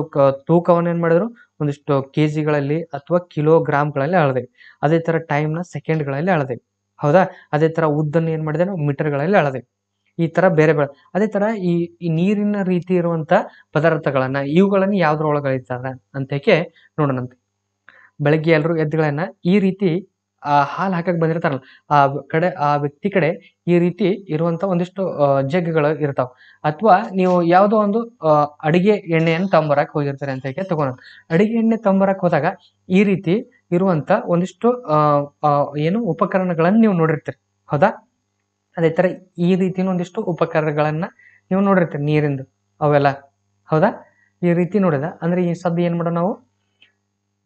ತೂಕವನ್ನ ಏನ್ ಮಾಡಿದ್ರು? ಒಂದಿಷ್ಟು ಕೆಜಿಗಳಲ್ಲಿ ಅಥವಾ ಕಿಲೋಗ್ರಾಮ್ಗಳಲ್ಲಿ ಅಳದೇವೆ. ಅದೇ ತರ ಟೈಮ್ನ ಸೆಕೆಂಡ್ಗಳಲ್ಲಿ ಅಳದೇವೆ. ಹೌದಾ? ಅದೇ ತರ ಉದ್ದನ್ನು ಏನ್ ಮಾಡಿದೆ ನಾವು ಮೀಟರ್ಗಳಲ್ಲಿ ಅಳದೇವೆ. ಈ ತರ ಬೇರೆ ಬೇರೆ ಅದೇ ತರ ಈ ನೀರಿನ ರೀತಿ ಇರುವಂತ ಪದಾರ್ಥಗಳನ್ನ ಇವುಗಳನ್ನ ಯಾವ್ದ್ರೊಳಗೆ ಅಳಿತಾರೆ ಅಂತೇಕೆ ನೋಡೋಣಂತೆ. ಬೆಳಗ್ಗೆ ಎಲ್ಲರೂ ಎದ್ದುಗಳನ್ನ ಈ ರೀತಿ ಹಾಲು ಹಾಕಕ್ ಬಂದಿರ್ತಾರಲ್ಲ ಆ ವ್ಯಕ್ತಿ ಕಡೆ ಈ ರೀತಿ ಇರುವಂತ ಒಂದಿಷ್ಟು ಜಗ್ಗಳು ಇರ್ತಾವ. ಅಥವಾ ನೀವು ಯಾವುದೋ ಒಂದು ಅಡಿಗೆ ಎಣ್ಣೆಯನ್ನು ತಂಬರಕ್ ಹೋಗಿರ್ತಾರೆ ಅಂತ ತಗೋಣ. ಅಡಿಗೆ ಎಣ್ಣೆ ತಂಬರಕ್ ಹೋದಾಗ ಈ ರೀತಿ ಇರುವಂತ ಒಂದಿಷ್ಟು ಏನು ಉಪಕರಣಗಳನ್ನ ನೀವು ನೋಡಿರ್ತೀರಿ. ಹೌದಾ? ಅದೇ ತರ ಈ ರೀತಿನ ಒಂದಿಷ್ಟು ಉಪಕರಣಗಳನ್ನ ನೀವು ನೋಡಿರ್ತೀರಿ ನೀರಿಂದು ಅವೆಲ್ಲ. ಹೌದಾ? ಈ ರೀತಿ ನೋಡಿದ ಅಂದ್ರೆ ಈ ಸದ್ಯ ಏನ್ ಮಾಡೋಣ ನಾವು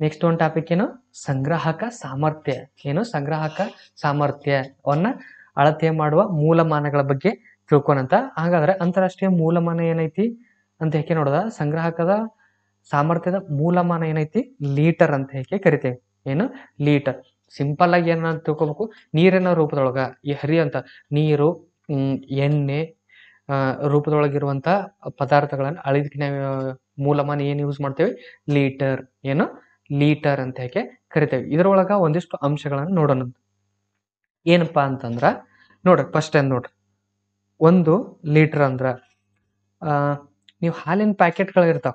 ನೆಕ್ಸ್ಟ್ ಒಂದು ಟಾಪಿಕ್ ಏನು ಸಂಗ್ರಾಹಕ ಸಾಮರ್ಥ್ಯ. ಏನು ಸಂಗ್ರಾಹಕ ಸಾಮರ್ಥ್ಯವನ್ನ ಅಳತೆ ಮಾಡುವ ಮೂಲಮಾನಗಳ ಬಗ್ಗೆ ತಿಳ್ಕೊನಂತ. ಹಾಗಾದ್ರೆ ಅಂತಾರಾಷ್ಟ್ರೀಯ ಮೂಲಮಾನ ಏನೈತಿ ಅಂತ ಹೇಗೆ ನೋಡೋದ ಸಂಗ್ರಾಹಕದ ಸಾಮರ್ಥ್ಯದ ಮೂಲಮಾನ ಏನೈತಿ ಲೀಟರ್ ಅಂತ ಹೇಗೆ ಕರಿತೇವೆ. ಏನು ಲೀಟರ್. ಸಿಂಪಲ್ ಆಗಿ ಏನ ತಿಳ್ಕೊಬೇಕು, ನೀರಿನ ರೂಪದೊಳಗ ಈ ಹರಿಯಂತ ನೀರು ಎಣ್ಣೆ ರೂಪದೊಳಗಿರುವಂತ ಪದಾರ್ಥಗಳನ್ನ ಅಳಿದಕ್ಕೆ ನಾವು ಮೂಲಮಾನ ಏನ್ ಯೂಸ್ ಮಾಡ್ತೇವೆ ಲೀಟರ್. ಏನು ಲೀಟರ್ ಅಂತ ಹೇಗೆ ಕರಿತೇವೆ. ಇದರೊಳಗ ಒಂದಿಷ್ಟು ಅಂಶಗಳನ್ನು ನೋಡೋಣ. ಏನಪ್ಪಾ ಅಂತಂದ್ರ ನೋಡ್ರಿ ಫಸ್ಟ್ ಏನ್ ನೋಡ್ರಿ 1 ಲೀಟರ್ ಅಂದ್ರ ನೀವು ಹಾಲಿನ ಪ್ಯಾಕೆಟ್ಗಳು ಇರ್ತಾವ.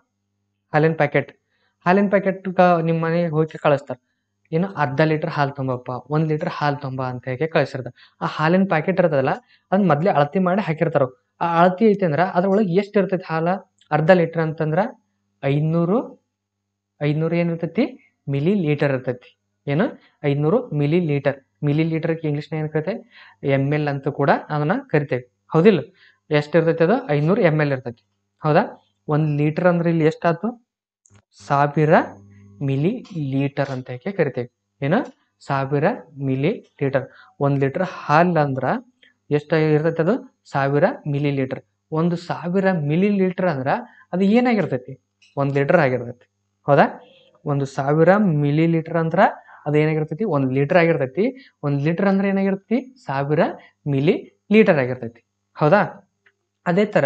ಹಾಲಿನ ಪ್ಯಾಕೆಟ್ ನಿಮ್ಮ ಮನೆಗೆ ಹೋಗಿ ಕಳಿಸ್ತಾರ. ಏನು ಅರ್ಧ ಲೀಟರ್ ಹಾಲು ತುಂಬಪ್ಪ 1 ಲೀಟರ್ ಹಾಲು ತುಂಬ ಅಂತ ಹೇಗೆ ಕಳಿಸಿರ್ತಾರ. ಆ ಹಾಲಿನ ಪ್ಯಾಕೆಟ್ ಇರ್ತದಲ್ಲ ಅದನ್ನ ಮೊದ್ಲೇ ಅಳತಿ ಮಾಡಿ ಹಾಕಿರ್ತಾರ. ಆ ಅಳತಿ ಐತಿ ಅಂದ್ರ ಅದ್ರೊಳಗೆ ಎಷ್ಟು ಇರ್ತೈತಿ ಹಾಲ ಅರ್ಧ ಲೀಟರ್ ಅಂತಂದ್ರ 500 ಏನಿರ್ತೈತಿ ಮಿಲಿ ಲೀಟರ್ ಇರ್ತೈತಿ. ಏನು 500 ಮಿಲಿ ಲೀಟರ್. ಮಿಲಿ ಲೀಟರ್ಗೆ ಇಂಗ್ಲಿಷ್ನ ಏನ್ ಕರಿತೇವೆ ML ಅಂತ ಕೂಡ ಅದನ್ನ ಕರಿತೇವೆ. ಹೌದಿಲ್ಲ? ಎಷ್ಟು ಇರ್ತೈತಿ ಅದು 500 ML ಇರ್ತೈತಿ. ಹೌದಾ? 1 ಲೀಟರ್ ಅಂದ್ರೆ ಇಲ್ಲಿ ಎಷ್ಟಾಯ್ತು 1000 ಮಿಲಿ ಲೀಟರ್ ಅಂತ ಹೇಗೆ ಕರಿತೇವೆ. ಏನು 1000 ಮಿಲಿ ಲೀಟರ್. 1 ಲೀಟರ್ ಹಾಲು ಅಂದ್ರ ಎಷ್ಟ ಇರ್ತೈತಿ ಅದು 1000 ಮಿಲಿ ಲೀಟರ್. 1000 ಮಿಲಿ ಲೀಟರ್ ಅಂದ್ರ ಅದು ಏನಾಗಿರ್ತೈತಿ 1 ಲೀಟರ್ ಆಗಿರ್ತೈತಿ. ಹೌದಾ? 1000 ಮಿಲಿ ಲೀಟರ್ ಅಂದ್ರ ಅದು ಏನಾಗಿರ್ತೈತಿ 1 ಲೀಟರ್ ಆಗಿರ್ತೈತಿ. 1 ಲೀಟರ್ ಅಂದ್ರೆ ಏನಾಗಿರ್ತೈತಿ 1000 ಮಿಲಿ ಲೀಟರ್ ಆಗಿರ್ತೈತಿ. ಹೌದಾ? ಅದೇ ತರ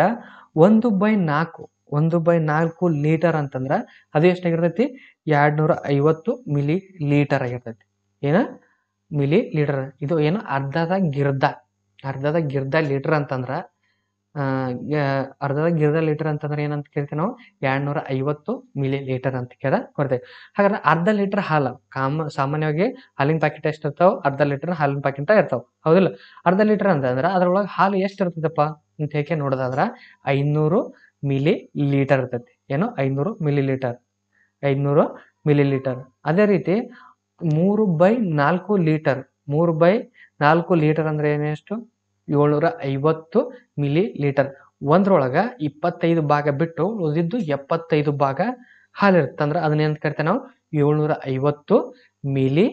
1/4 ಲೀಟರ್ ಅಂತಂದ್ರ ಅದು ಎಷ್ಟಾಗಿರ್ತೈತಿ 250 ಮಿಲಿ ಲೀಟರ್ ಆಗಿರ್ತೈತಿ. ಏನ ಮಿಲಿ ಲೀಟರ್. ಇದು ಏನು ಅರ್ಧದ ಗಿರ್ದ ಲೀಟರ್ ಅಂತಂದ್ರ ಏನಂತ ಕೇಳ್ತೀವಿ ನಾವು 250 ಮಿಲಿ ಲೀಟರ್ ಅಂತ ಕೊಡ್ತೇವೆ. ಹಾಗಾದ್ರೆ ಅರ್ಧ ಲೀಟರ್ ಹಾಲು ಸಾಮಾನ್ಯವಾಗಿ ಹಾಲಿನ ಪ್ಯಾಕೆಟ್ ಎಷ್ಟಿರ್ತಾವ ಅರ್ಧ ಲೀಟರ್ ಹಾಲಿನ ಪ್ಯಾಕೆಟ್ ಇರ್ತಾವ. ಹೌದಿಲ್ಲ? ಅರ್ಧ ಲೀಟರ್ ಅಂತಂದ್ರ ಅದ್ರೊಳಗೆ ಹಾಲು ಎಷ್ಟು ಇರ್ತದಪ್ಪ ಅಂತ ಹೇಗೆ ನೋಡೋದಾದ್ರ 500 ಮಿಲಿ ಲೀಟರ್ ಇರ್ತೈತಿ. ಏನು 500 ಮಿಲಿ ಲೀಟರ್. 500 milli litre. ಅದೇ ರೀತಿ 3/4 ಲೀಟರ್. 3/4 ಲೀಟರ್ ಅಂದ್ರೆ ಏನೆಷ್ಟು 750 ಮಿಲಿ ಲೀಟರ್. ಒಂದ್ರೊಳಗ 25 ಭಾಗ ಬಿಟ್ಟು ಉಳಿದಿದ್ದು 75 ಭಾಗ ಹಾಲಿರುತ್ತೆ. ಅಂದ್ರೆ ಅದನ್ನೇಂತ ಕರಿತೇವೆ ನಾವು 750 ಮಿಲಿ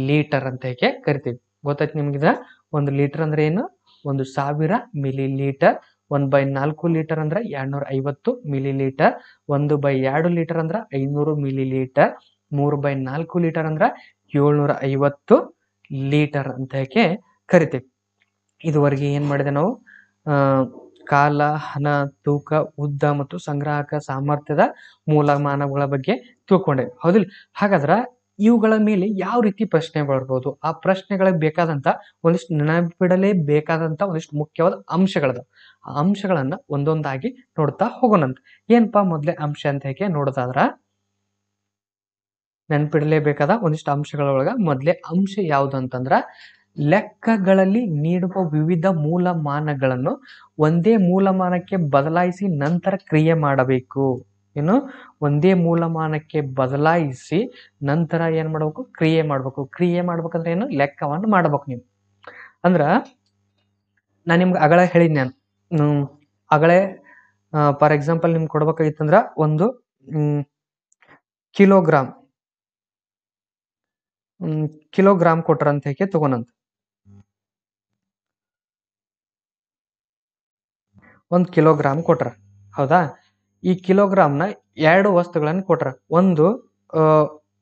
ಲೀಟರ್ ಅಂತ ಹೇಗೆ ಕರಿತೀವಿ. ಗೊತ್ತಾಯ್ತು ನಿಮ್ಗಿದ? 1 ಲೀಟರ್ ಅಂದ್ರೆ ಏನು 1000 ಮಿಲಿ ಲೀಟರ್. 1/4 ಲೀಟರ್ ಅಂದ್ರೆ 250 ಮಿಲಿ ಲೀಟರ್. 1/2 ಲೀಟರ್ ಅಂದ್ರ 500 ಮಿಲಿ ಲೀಟರ್. 3/4 ಲೀಟರ್ ಅಂದ್ರ 750 ಲೀಟರ್ ಅಂತ ಹೇಗೆ ಕರಿತೀವಿ. ಇದುವರೆಗೆ ಏನ್ ಮಾಡಿದೆ ನಾವು ಕಾಲ, ಹಣ, ತೂಕ, ಉದ್ದ ಮತ್ತು ಸಂಗ್ರಾಹಕ ಸಾಮರ್ಥ್ಯದ ಮೂಲಮಾನಗಳ ಬಗ್ಗೆ ತಿಳ್ಕೊಂಡೆ. ಹೌದಿಲ್ಲ? ಹಾಗಾದ್ರ ಇವುಗಳ ಮೇಲೆ ಯಾವ ರೀತಿ ಪ್ರಶ್ನೆ ಬರ್ಬೋದು, ಆ ಪ್ರಶ್ನೆಗಳಿಗೆ ಬೇಕಾದಂತ ಒಂದಿಷ್ಟು ನೆನಪಿಡಲೇಬೇಕಾದಂತ ಒಂದಿಷ್ಟು ಮುಖ್ಯವಾದ ಅಂಶಗಳದ. ಆ ಅಂಶಗಳನ್ನ ಒಂದೊಂದಾಗಿ ನೋಡ್ತಾ ಹೋಗೋಣಂತ. ಏನಪ್ಪಾ ಮೊದ್ಲೇ ಅಂಶ ಅಂತ ಹೇಗೆ ನೋಡೋದಾದ್ರ ನೆನಪಿಡಲೇಬೇಕಾದ ಒಂದಿಷ್ಟು ಅಂಶಗಳೊಳಗ ಮೊದ್ಲೇ ಅಂಶ ಯಾವುದು ಅಂತಂದ್ರ ಲೆಕ್ಕಗಳಲ್ಲಿ ನೀಡುವ ವಿವಿಧ ಮೂಲಮಾನಗಳನ್ನು ಒಂದೇ ಮೂಲಮಾನಕ್ಕೆ ಬದಲಾಯಿಸಿ ನಂತರ ಕ್ರಿಯೆ ಮಾಡಬೇಕು. ಏನು ಒಂದೇ ಮೂಲಮಾನಕ್ಕೆ ಬದಲಾಯಿಸಿ ನಂತರ ಏನ್ ಮಾಡ್ಬೇಕು ಕ್ರಿಯೆ ಮಾಡ್ಬೇಕಂದ್ರೆ ಏನು ಲೆಕ್ಕವನ್ನು ಮಾಡ್ಬೇಕು ನೀವು. ಅಂದ್ರ ನಾನ್ ನಿಮ್ಗೆ ಅಗಳೇ ಹೇಳಿದ್ ನಾನು ಅಗಳೇ ಫಾರ್ ಎಕ್ಸಾಂಪಲ್ ನಿಮ್ಗೆ ಕೊಡ್ಬೇಕಾಗಿತ್ತಂದ್ರ ಒಂದು ಕಿಲೋಗ್ರಾಮ್ ಕೊಟ್ರ ಅಂತ ಹೇಗೆ ತಗೋಣಂತ. 1 ಕಿಲೋಗ್ರಾಮ್ ಕೊಟ್ರ. ಹೌದಾ? ಈ ಕಿಲೋಗ್ರಾಮ್ನ 2 ವಸ್ತುಗಳನ್ನ ಕೊಟ್ರ.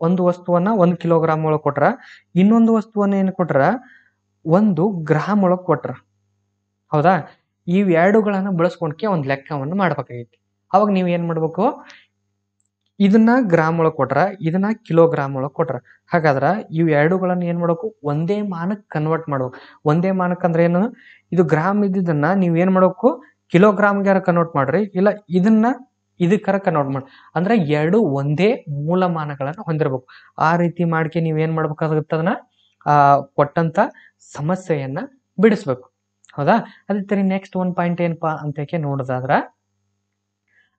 ಒಂದು ವಸ್ತುವನ್ನ 1 ಕಿಲೋಗ್ರಾಮ್ ಒಳಗೆ ಕೊಟ್ರ, ಇನ್ನೊಂದು ವಸ್ತುವನ್ನ ಏನ್ ಕೊಟ್ರ 1 ಗ್ರಾಮ್ ಒಳಗೆ ಕೊಟ್ರ. ಹೌದಾ? ಇವೆರಡುಗಳನ್ನ ಬಳಸ್ಕೊಂಡ್ಕೆ ಒಂದು ಲೆಕ್ಕವನ್ನು ಮಾಡ್ಬೇಕಾಗೈತಿ. ಅವಾಗ ನೀವ್ ಏನ್ ಮಾಡ್ಬೇಕು ಇದನ್ನ ಗ್ರಾಮ್ ಒಳಗೆ ಕೊಟ್ರ, ಇದನ್ನ ಕಿಲೋಗ್ರಾಮ್ ಒಳಗೆ ಕೊಟ್ರ. ಹಾಗಾದ್ರ ಇವ್ ಎರಡುಗಳನ್ನ ಏನ್ ಮಾಡ್ಬೇಕು, ಒಂದೇ ಮಾನಕ್ ಕನ್ವರ್ಟ್ ಮಾಡ್ಬೇಕು. ಒಂದೇ ಮಾನಕ್ ಅಂದ್ರೆ ಏನು, ಇದು ಗ್ರಾಮ್ ಇದ್ದಿದ್ದನ್ನ ನೀವ್ ಏನ್ ಮಾಡ್ಬೇಕು, ಕಿಲೋಗ್ರಾಮ್ಗಾರ ಕನ್ವರ್ಟ್ ಮಾಡ್ರಿ, ಇಲ್ಲ ಇದನ್ನ ಇದಕ್ಕರ ಕನ್ವರ್ಟ್ ಮಾಡಿ. ಅಂದ್ರೆ ಎರಡು ಒಂದೇ ಮೂಲಮಾನಗಳನ್ನ ಹೊಂದಿರಬೇಕು. ಆ ರೀತಿ ಮಾಡ್ಕೆ ನೀವ್ ಏನ್ ಮಾಡ್ಬೇಕಾಗುತ್ತೆ, ಅದನ್ನ ಕೊಟ್ಟಂತ ಸಮಸ್ಯೆಯನ್ನ ಬಿಡಿಸ್ಬೇಕು. ಹೌದಾ. ಅದೇ ತರ ನೆಕ್ಸ್ಟ್ ಒಂದ್ ಪಾಯಿಂಟ್ ಏನಪ್ಪಾ ಅಂತ ನೋಡೋದಾದ್ರ,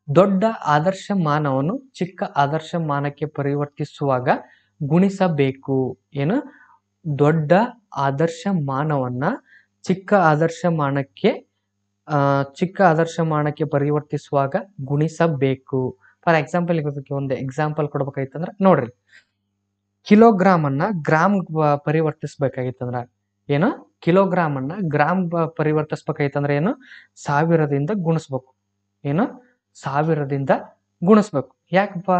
ದೊಡ್ಡ ಆದರ್ಶ ಮಾನವನ್ನು ಚಿಕ್ಕ ಆದರ್ಶ ಮಾನಕ್ಕೆ ಪರಿವರ್ತಿಸುವಾಗ ಗುಣಿಸಬೇಕು. ಏನು, ದೊಡ್ಡ ಆದರ್ಶ ಮಾನವನ್ನ ಚಿಕ್ಕ ಆದರ್ಶ ಮಾನಕ್ಕೆ ಪರಿವರ್ತಿಸುವಾಗ ಗುಣಿಸಬೇಕು. ಫಾರ್ ಎಕ್ಸಾಂಪಲ್ ಒಂದು ಎಕ್ಸಾಂಪಲ್ ಕೊಡ್ಬೇಕಾಗಿತ್ತಂದ್ರ ನೋಡ್ರಿ, ಕಿಲೋಗ್ರಾಮ್ ಅನ್ನ ಗ್ರಾಮ್ ಪರಿವರ್ತಿಸ್ಬೇಕಾಗಿತ್ತಂದ್ರ ಏನು, ಕಿಲೋಗ್ರಾಮ್ ಅನ್ನ ಗ್ರಾಮ್ ಪರಿವರ್ತಿಸ್ಬೇಕಾಗಿತ್ತಂದ್ರ ಏನು, 1000ದಿಂದ ಗುಣಿಸ್ಬೇಕು. ಏನು, 1000ದಿಂದ ಗುಣಿಸ್ಬೇಕು. ಯಾಕಪ್ಪ,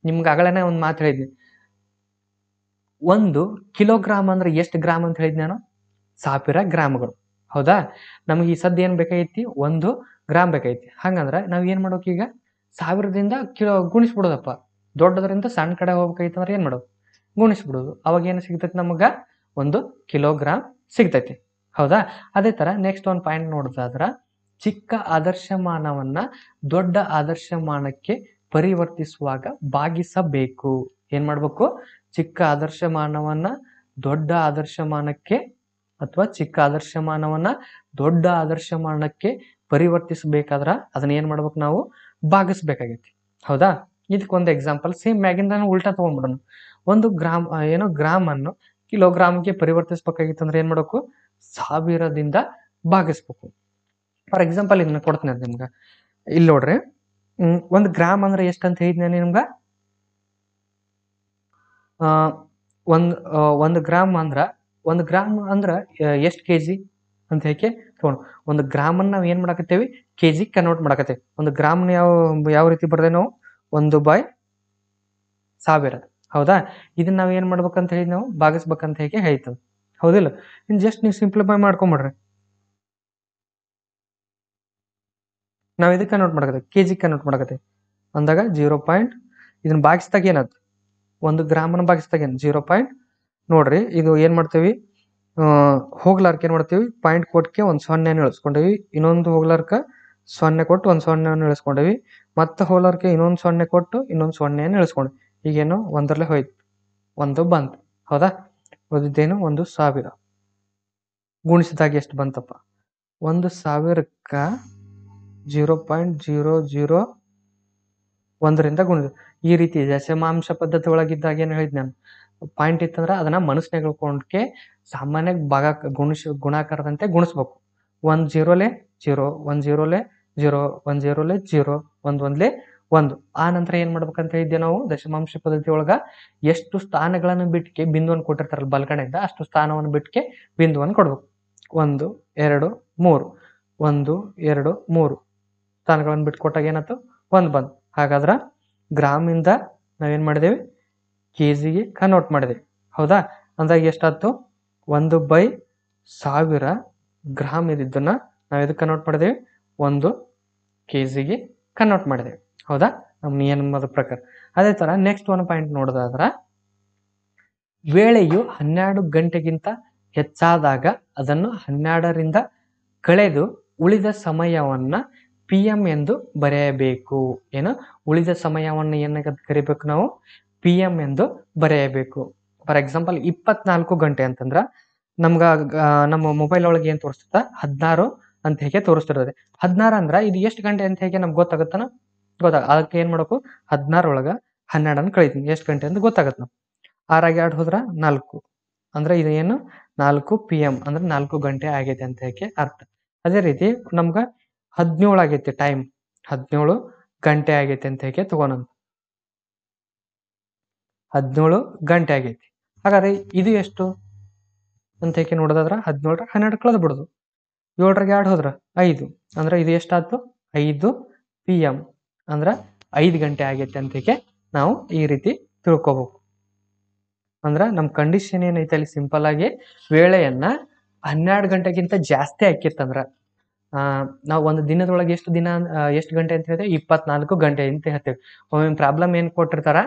ನಿಮ್ಗೆ ಆಗಲೇ ಒಂದು ಮಾತು ಹೇಳಿದ್ನಿ, 1 ಕಿಲೋಗ್ರಾಮ್ ಅಂದ್ರೆ ಎಷ್ಟು ಗ್ರಾಮ್ ಅಂತ ಹೇಳಿದ್ ನಾನು, 1000 ಗ್ರಾಮ್ಗಳು. ಹೌದಾ. ನಮ್ಗೆ ಈ ಸದ್ಯ ಏನ್ ಬೇಕಾಗೈತಿ, 1 ಗ್ರಾಮ್ ಬೇಕಾಗೈತಿ. ಹಂಗಂದ್ರ ನಾವ್ ಏನ್ ಮಾಡೋಕೆ, ಈಗ 1000ದಿಂದ ಗುಣಿಸ್ಬಿಡೋದಪ್ಪ. ದೊಡ್ಡದರಿಂದ ಸಣ್ಣ ಕಡೆ ಹೋಗ್ಬೇಕಾಗಿತ್ತು ಅಂದ್ರೆ ಏನ್ ಮಾಡೋದು, ಗುಣಿಸ್ಬಿಡೋದು. ಅವಾಗ ಏನು ಸಿಗ್ತೈತಿ, ನಮಗ 1 ಕಿಲೋಗ್ರಾಮ್ ಸಿಗ್ತೈತಿ. ಹೌದಾ. ಅದೇ ತರ ನೆಕ್ಸ್ಟ್ ಒಂದು ಪಾಯಿಂಟ್ ನೋಡೋದಾದ್ರ, ಚಿಕ್ಕ ಆದರ್ಶಮಾನವನ್ನ ದೊಡ್ಡ ಆದರ್ಶಮಾನಕ್ಕೆ ಪರಿವರ್ತಿಸುವಾಗ ಭಾಗಿಸಬೇಕು. ಏನ್ ಮಾಡ್ಬೇಕು, ಚಿಕ್ಕ ಆದರ್ಶಮಾನವನ್ನ ದೊಡ್ಡ ಆದರ್ಶಮಾನಕ್ಕೆ ಅಥವಾ ಚಿಕ್ಕ ಆದರ್ಶಮಾನವನ್ನ ದೊಡ್ಡ ಆದರ್ಶಮಾನಕ್ಕೆ ಪರಿವರ್ತಿಸಬೇಕಾದ್ರ ಅದನ್ನ ಏನ್ ಮಾಡ್ಬೇಕು, ನಾವು ಭಾಗಿಸ್ಬೇಕಾಗೈತಿ. ಹೌದಾ. ಇದಕ್ಕೊಂದು ಎಕ್ಸಾಂಪಲ್ ಸೇಮ್ ಮ್ಯಾಗಿಂದ ಉಲ್ಟಾ ತಗೊಂಡ್ಬಿಡೋಣ. 1 ಗ್ರಾಮ್ ಗ್ರಾಮ್ ಅನ್ನು ಕಿಲೋಗ್ರಾಮ್ಗೆ ಪರಿವರ್ತಿಸ್ಬೇಕಾಗಿತ್ತು ಅಂದ್ರೆ ಏನ್ ಮಾಡ್ಬೇಕು, 1000ದಿಂದ ಭಾಗಿಸ್ಬೇಕು. ಫಾರ್ ಎಕ್ಸಾಂಪಲ್ ಇದನ್ನ ಕೊಡ್ತೀನಿ ಅಂತ ನಿಮ್ಗೆ. ಇಲ್ಲಿ ನೋಡ್ರಿ, 1 ಗ್ರಾಮ್ ಅಂದ್ರೆ ಎಷ್ಟಂತ ಹೇಳಿದ್ನ ನಿಮ್ಗ, 1 ಗ್ರಾಮ್ ಅಂದ್ರ ಎಷ್ಟು ಕೆಜಿ ಅಂತ ಹೇಳಿ ತಗೊಂಡು, 1 ಗ್ರಾಮ್ ಅನ್ನ ನಾವ್ ಏನ್ ಮಾಡಕತ್ತೇವಿ, ಕೆಜಿ ಕನ್ವರ್ಟ್ ಮಾಡಕತ್ತೇವಿ. 1 ಗ್ರಾಮ್ ಯಾವ ರೀತಿ ಬರ್ದೆ ನಾವು, 1/1000. ಹೌದಾ. ಇದನ್ನ ನಾವ್ ಏನ್ ಮಾಡ್ಬೇಕಂತ ಹೇಳಿ, ನಾವು ಭಾಗಿಸ್ಬೇಕಂತ ಹೇಗೆ ಹೇಳ್ತದೆ. ಹೌದಿಲ್ಲ. ಇನ್ ಜಸ್ಟ್ ನೀವು ಸಿಂಪ್ಲಿಫೈ ಮಾಡ್ಕೊಂಬಿಡ್ರಿ. ನಾವ್ ಇದಕ್ಕೆ ಕನ್ವರ್ಟ್ ಮಾಡಕತ್ತೇವೆ, ಕೆಜಿ ಕನ್ವರ್ಟ್ ಮಾಡಕತ್ತೇವೆ ಅಂದಾಗ 0. ಇದನ್ನ ಭಾಗಿಸಿದಾಗ ಏನಾಯ್ತು, 1 ಗ್ರಾಮನ ಭಾಗಿಸಿದಾಗ ಏನು 0. ನೋಡ್ರಿ, ಇದು ಏನ್ ಮಾಡ್ತೇವಿ, ಹೋಗ್ಲಾರ್ಕ ಏನ್ ಮಾಡ್ತೀವಿ, ಪಾಯಿಂಟ್ ಕೊಟ್ಕೆ 1 0 ಇಳಿಸ್ಕೊಂಡೇವಿ. ಇನ್ನೊಂದು ಹೋಗ್ಲಾರ್ಕ 0 ಕೊಟ್ಟು 1 0 ಇಳಿಸ್ಕೊಂಡೇವಿ. ಮತ್ತೆ ಹೋಗ್ಲಾರ್ಕೆ ಇನ್ನೊಂದು 0 ಕೊಟ್ಟು ಇನ್ನೊಂದು 0 ಇಳಿಸ್ಕೊಂಡ್ವಿ. ಈಗೇನು 1ರಲ್ಲೇ ಹೋಯ್ತು, 1 ಬಂತು. ಹೌದಾ. ಉಳಿದಿದ್ದೇನು, 1000 ಗುಣಿಸಿದಾಗ ಎಷ್ಟು ಬಂತಪ್ಪ, 1000ಕ್ಕ 0.001ರಿಂದ ಗುಣಿದ. ಈ ರೀತಿ ದಶಮಾಂಶ ಪದ್ಧತಿ ಒಳಗಿದ್ದಾಗ ಏನು ಹೇಳಿದ್ ನಾನು, ಪಾಯಿಂಟ್ ಇತ್ತಂದ್ರೆ ಅದನ್ನ ಮನಸ್ಸಿನಾಗ ಇಳ್ಕೊಂಡ್ಕೆ ಸಾಮಾನ್ಯ ಗುಣಾಕಾರದಂತೆ ಗುಣಿಸ್ಬೇಕು. 1 0ಲೆ 0, 1 0ಲೆ 0, 1 0ಲೆ 0, 1 1ಲೆ 1. ಆ ನಂತರ ಏನ್ ಮಾಡ್ಬೇಕಂತ ಹೇಳಿದ್ದೆ ನಾವು, ದಶಮಾಂಶ ಪದ್ಧತಿ ಒಳಗ ಎಷ್ಟು ಸ್ಥಾನಗಳನ್ನು ಬಿಟ್ಕೆ ಬಿಂದುವನ್ನು ಕೊಟ್ಟಿರ್ತಾರಲ್ಲ ಬಲಗಡೆಯಿಂದ, ಅಷ್ಟು ಸ್ಥಾನವನ್ನು ಬಿಟ್ಕೆ ಬಿಂದುವನ್ನು ಕೊಡ್ಬೇಕು. 1 2 3, 1 2 3 ಸ್ಥಾನಗಳನ್ನು ಬಿಟ್ಟು ಕೊಟ್ಟಾಗ ಏನಾಯ್ತು, 1 ಬಂತು. ಹಾಗಾದ್ರ ಗ್ರಾಮ್ ಇಂದ ನಾವೇನ್ ಮಾಡಿದೇವಿ, ಕೆಜಿಗೆ ಕನ್ವರ್ಟ್ ಮಾಡಿದೇವಿ. ಹೌದಾ. ಅಂದಾಗ ಎಷ್ಟಾಯ್ತು, 1/1000 ಗ್ರಾಮ್ ಇದ್ದಿದ್ದನ್ನ ನಾವ್ ಎದಕ್ಕೆ ಕನ್ವರ್ಟ್ ಮಾಡಿದೇವಿ, 1 ಕೆಜಿಗೆ ಕನ್ವರ್ಟ್ ಮಾಡಿದೇವಿ. ಹೌದಾ. ನಮ್ಮ ನಿಯಮದ ಪ್ರಕಾರ. ಅದೇ ತರ ನೆಕ್ಸ್ಟ್ ಒಂದು ಪಾಯಿಂಟ್ ನೋಡೋದಾದ್ರ, ವೇಳೆಯು 12 ಗಂಟೆಗಿಂತ ಹೆಚ್ಚಾದಾಗ ಅದನ್ನು 12ರಿಂದ ಕಳೆದು ಉಳಿದ ಸಮಯವನ್ನ PM ಎಂದು ಬರೆಯಬೇಕು. ಏನು, ಉಳಿದ ಸಮಯವನ್ನು ಏನಕ್ಕೆ ಕರಿಬೇಕು ನಾವು, PM ಎಂದು ಬರೆಯಬೇಕು. ಫಾರ್ ಎಕ್ಸಾಂಪಲ್ 24 ಗಂಟೆ ಅಂತಂದ್ರ ನಮ್ಗ ನಮ್ಮ ಮೊಬೈಲ್ ಒಳಗೆ ಏನ್ ತೋರಿಸ್ತದ, 16 ಅಂತ ಹೇಗೆ ತೋರಿಸ್ತಿರ್ತದೆ. 16 ಅಂದ್ರ ಇದು ಎಷ್ಟು ಗಂಟೆ ಅಂತ ಹೇಗೆ ನಮ್ಗೆ ಗೊತ್ತಾಗತ್ತನ, ಅದಕ್ಕೆ ಏನ್ ಮಾಡಬೇಕು, 16 ಒಳಗ 12 ಕಳಿತೀನಿ, ಎಷ್ಟು ಗಂಟೆ ಅಂತ ಗೊತ್ತಾಗತ್ತ. ನಾವು 6 2 ಹೋದ್ರ 4 ಅಂದ್ರೆ ಇದು ಏನು, 4 PM ಅಂದ್ರೆ 4 ಗಂಟೆ ಆಗೈತೆ ಅಂತ ಹೇಗೆ ಅರ್ಥ. ಅದೇ ರೀತಿ ನಮ್ಗ 17 ಆಗೈತಿ ಟೈಮ್, 17 ಗಂಟೆ ಆಗೈತೆ ಅಂತ ಹೇಗೆ ತಗೋಣಂತ, 17 ಗಂಟೆ ಆಗೈತಿ. ಹಾಗಾದ್ರೆ ಇದು ಎಷ್ಟು ಅಂತ ಹೇಗೆ ನೋಡೋದಾದ್ರ, 17 12 ಕಳೆದು ಬಿಡುದು. 7 2 ಹೋದ್ರ 5 ಅಂದ್ರೆ ಇದು ಎಷ್ಟಾಯ್ತು, 5 PM ಅಂದ್ರ 5 ಗಂಟೆ ಆಗೈತೆ ಅಂತ ಹೇಗೆ ನಾವು ಈ ರೀತಿ ತಿಳ್ಕೊಬೇಕು. ಅಂದ್ರ ನಮ್ ಕಂಡೀಷನ್ ಏನೈತೆ ಅಲ್ಲಿ ಸಿಂಪಲ್ ಆಗಿ, ವೇಳೆಯನ್ನ 12 ಗಂಟೆಗಿಂತ ಜಾಸ್ತಿ ಹಾಕಿತ್ತಂದ್ರ ನಾವು ಒಂದು ದಿನದೊಳಗೆ ಎಷ್ಟು ಗಂಟೆ ಅಂತ ಹೇಳ್ತೇವೆ? 24 ಗಂಟೆ ಅಂತ ಹೇಳ್ತೇವೆ. ಒಮ್ಮೊಮ್ಮೆ ಪ್ರಾಬ್ಲಮ್ ಏನು ಕೊಟ್ಟಿರ್ತಾರ,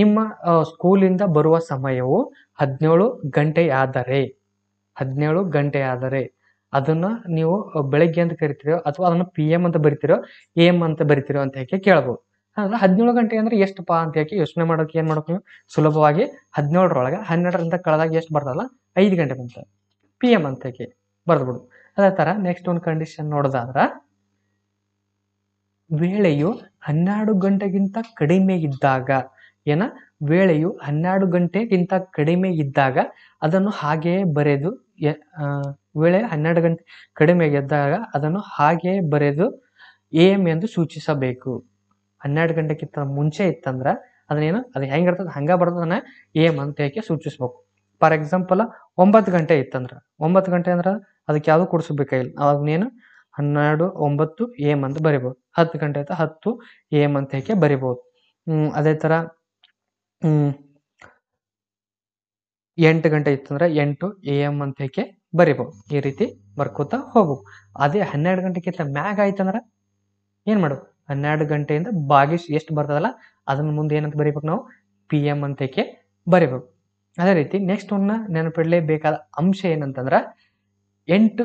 ನಿಮ್ಮ ಸ್ಕೂಲಿಂದ ಬರುವ ಸಮಯವು 17 ಗಂಟೆ ಆದರೆ ಅದನ್ನ ನೀವು ಬೆಳಗ್ಗೆ ಅಂತ ಕರಿತೀರೋ ಅಥವಾ ಅದನ್ನು PM ಅಂತ ಬರಿತೀರೋ AM ಅಂತ ಬರಿತೀರೋ ಅಂತ ಹೇಳಿ ಕೇಳ್ಬೋದು. ಅಂದ್ರೆ 17 ಗಂಟೆ ಅಂದ್ರೆ ಎಷ್ಟಪ್ಪ ಅಂತ ಹೇಳಿ ಯೋಚನೆ ಮಾಡೋಕೆ ಏನ್ ಮಾಡ್ಬೇಕು ನೀವು? ಸುಲಭವಾಗಿ 17ರೊಳಗೆ 12ರಿಂದ ಕಳೆದಾಗ ಎಷ್ಟು ಬರ್ತದಲ್ಲ 5 ಗಂಟೆ ಬಂತ PM ಅಂತ ಹೇಳಿ ಬರ್ದ್ಬಿಡು. ಅದೇ ತರ ನೆಕ್ಸ್ಟ್ ಒಂದು ಕಂಡೀಷನ್ ನೋಡೋದಾದ್ರ ವೇಳೆಯು 12 ಗಂಟೆಗಿಂತ ಕಡಿಮೆ ಇದ್ದಾಗ ವೇಳೆಯು 12 ಗಂಟೆಗಿಂತ ಕಡಿಮೆ ಇದ್ದಾಗ ಅದನ್ನು ಹಾಗೆಯೇ ಬರೆದು ವೇಳೆ 12 ಗಂಟೆ ಕಡಿಮೆ ಇದ್ದಾಗ ಅದನ್ನು ಹಾಗೆಯೇ ಬರೆದು AM ಎಂದು ಸೂಚಿಸಬೇಕು. 12 ಗಂಟೆಗಿಂತ ಮುಂಚೆ ಇತ್ತಂದ್ರ ಅದು ಹೆಂಗಿರ್ತದೆ ಹಂಗ ಬರ್ತದನ್ನ AM ಅಂತ ಹೇಳಿ ಸೂಚಿಸ್ಬೇಕು. ಫಾರ್ ಎಕ್ಸಾಂಪಲ್ 9 ಗಂಟೆ ಇತ್ತಂದ್ರ 9 ಗಂಟೆ ಅಂದ್ರ ಅದಕ್ಕೆ ಯಾವ್ದು ಕೂಡಿಸ್ಬೇಕಾಗಿಲ್ಲ. ಅದನ್ನೇನು 12 9 AM ಅಂತ ಬರಿಬಹುದು. 10 ಗಂಟೆ ಆಯ್ತಾ 10 AM ಅಂತ ಹೇಳಿ ಬರಿಬಹುದು. ಅದೇ ತರ 8 ಗಂಟೆ ಇತ್ತಂದ್ರೆ 8 AM ಅಂತ ಹೇಳಿ ಬರಿಬಹುದು. ಈ ರೀತಿ ಬರ್ಕೋತಾ ಹೋಗ್ಬೇಕು. ಅದೇ 12 ಗಂಟೆಗಿಂತ ಮ್ಯಾಗ ಆಯ್ತಂದ್ರ ಏನ್ ಮಾಡು 12 ಗಂಟೆಯಿಂದ ಭಾಗಿಸಿ ಎಷ್ಟು ಬರ್ತದಲ್ಲ ಅದನ್ನ ಮುಂದೆ ಏನಂತ ಬರಿಬೇಕು ನಾವು PM ಅಂತ ಹೇಳಿ ಬರಿಬೇಕು. ಅದೇ ರೀತಿ ನೆಕ್ಸ್ಟ್ ಒಂದು ನೆನಪಿಡಲೇಬೇಕಾದ ಅಂಶ ಏನಂತಂದ್ರ 8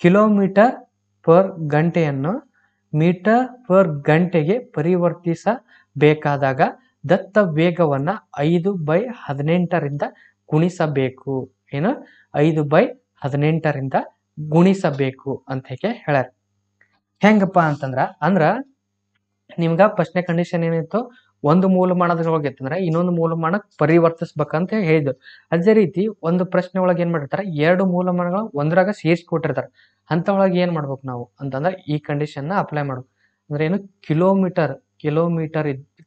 ಕಿಲೋಮೀಟರ್ ಪರ್ ಗಂಟೆಯನ್ನು ಮೀಟರ್ ಪರ್ ಗಂಟೆಗೆ ಪರಿವರ್ತಿಸಬೇಕಾದಾಗ ದತ್ತ ವೇಗವನ್ನ 5/18ರಿಂದ ಗುಣಿಸಬೇಕು. 5/18ರಿಂದ ಗುಣಿಸಬೇಕು ಅಂತ ಹೇಳ್ಯಾರ. ಹೆಂಗಪ್ಪ ಅಂತಂದ್ರ ನಿಮ್ಗ ಫಸ್ಟ್ನೇ ಕಂಡೀಷನ್ ಏನಿತ್ತು, ಒಂದು ಮೂಲಮಾನದೊಳಗೆ ಇತ್ತಂದ್ರೆ ಇನ್ನೊಂದು ಮೂಲಮಾನಕ್ಕೆ ಪರಿವರ್ತಿಸ್ಬೇಕಂತ ಹೇಳಿದ್ರು. ಅದೇ ರೀತಿ ಒಂದು ಪ್ರಶ್ನೆ ಒಳಗೆ ಏನ್ ಮಾಡಿರ್ತಾರೆ, 2 ಮೂಲಮಾನಗಳು ಒಂದ್ರಾಗ ಸೇರಿಸಿ ಕೊಟ್ಟಿರ್ತಾರೆ. ಅಂತ ಒಳಗೆ ಏನ್ ಮಾಡ್ಬೇಕು ನಾವು ಅಂತಂದ್ರೆ ಈ ಕಂಡೀಷನ್ ನ ಅಪ್ಲೈ ಮಾಡ್ಬೇಕು. ಅಂದ್ರೆ ಏನು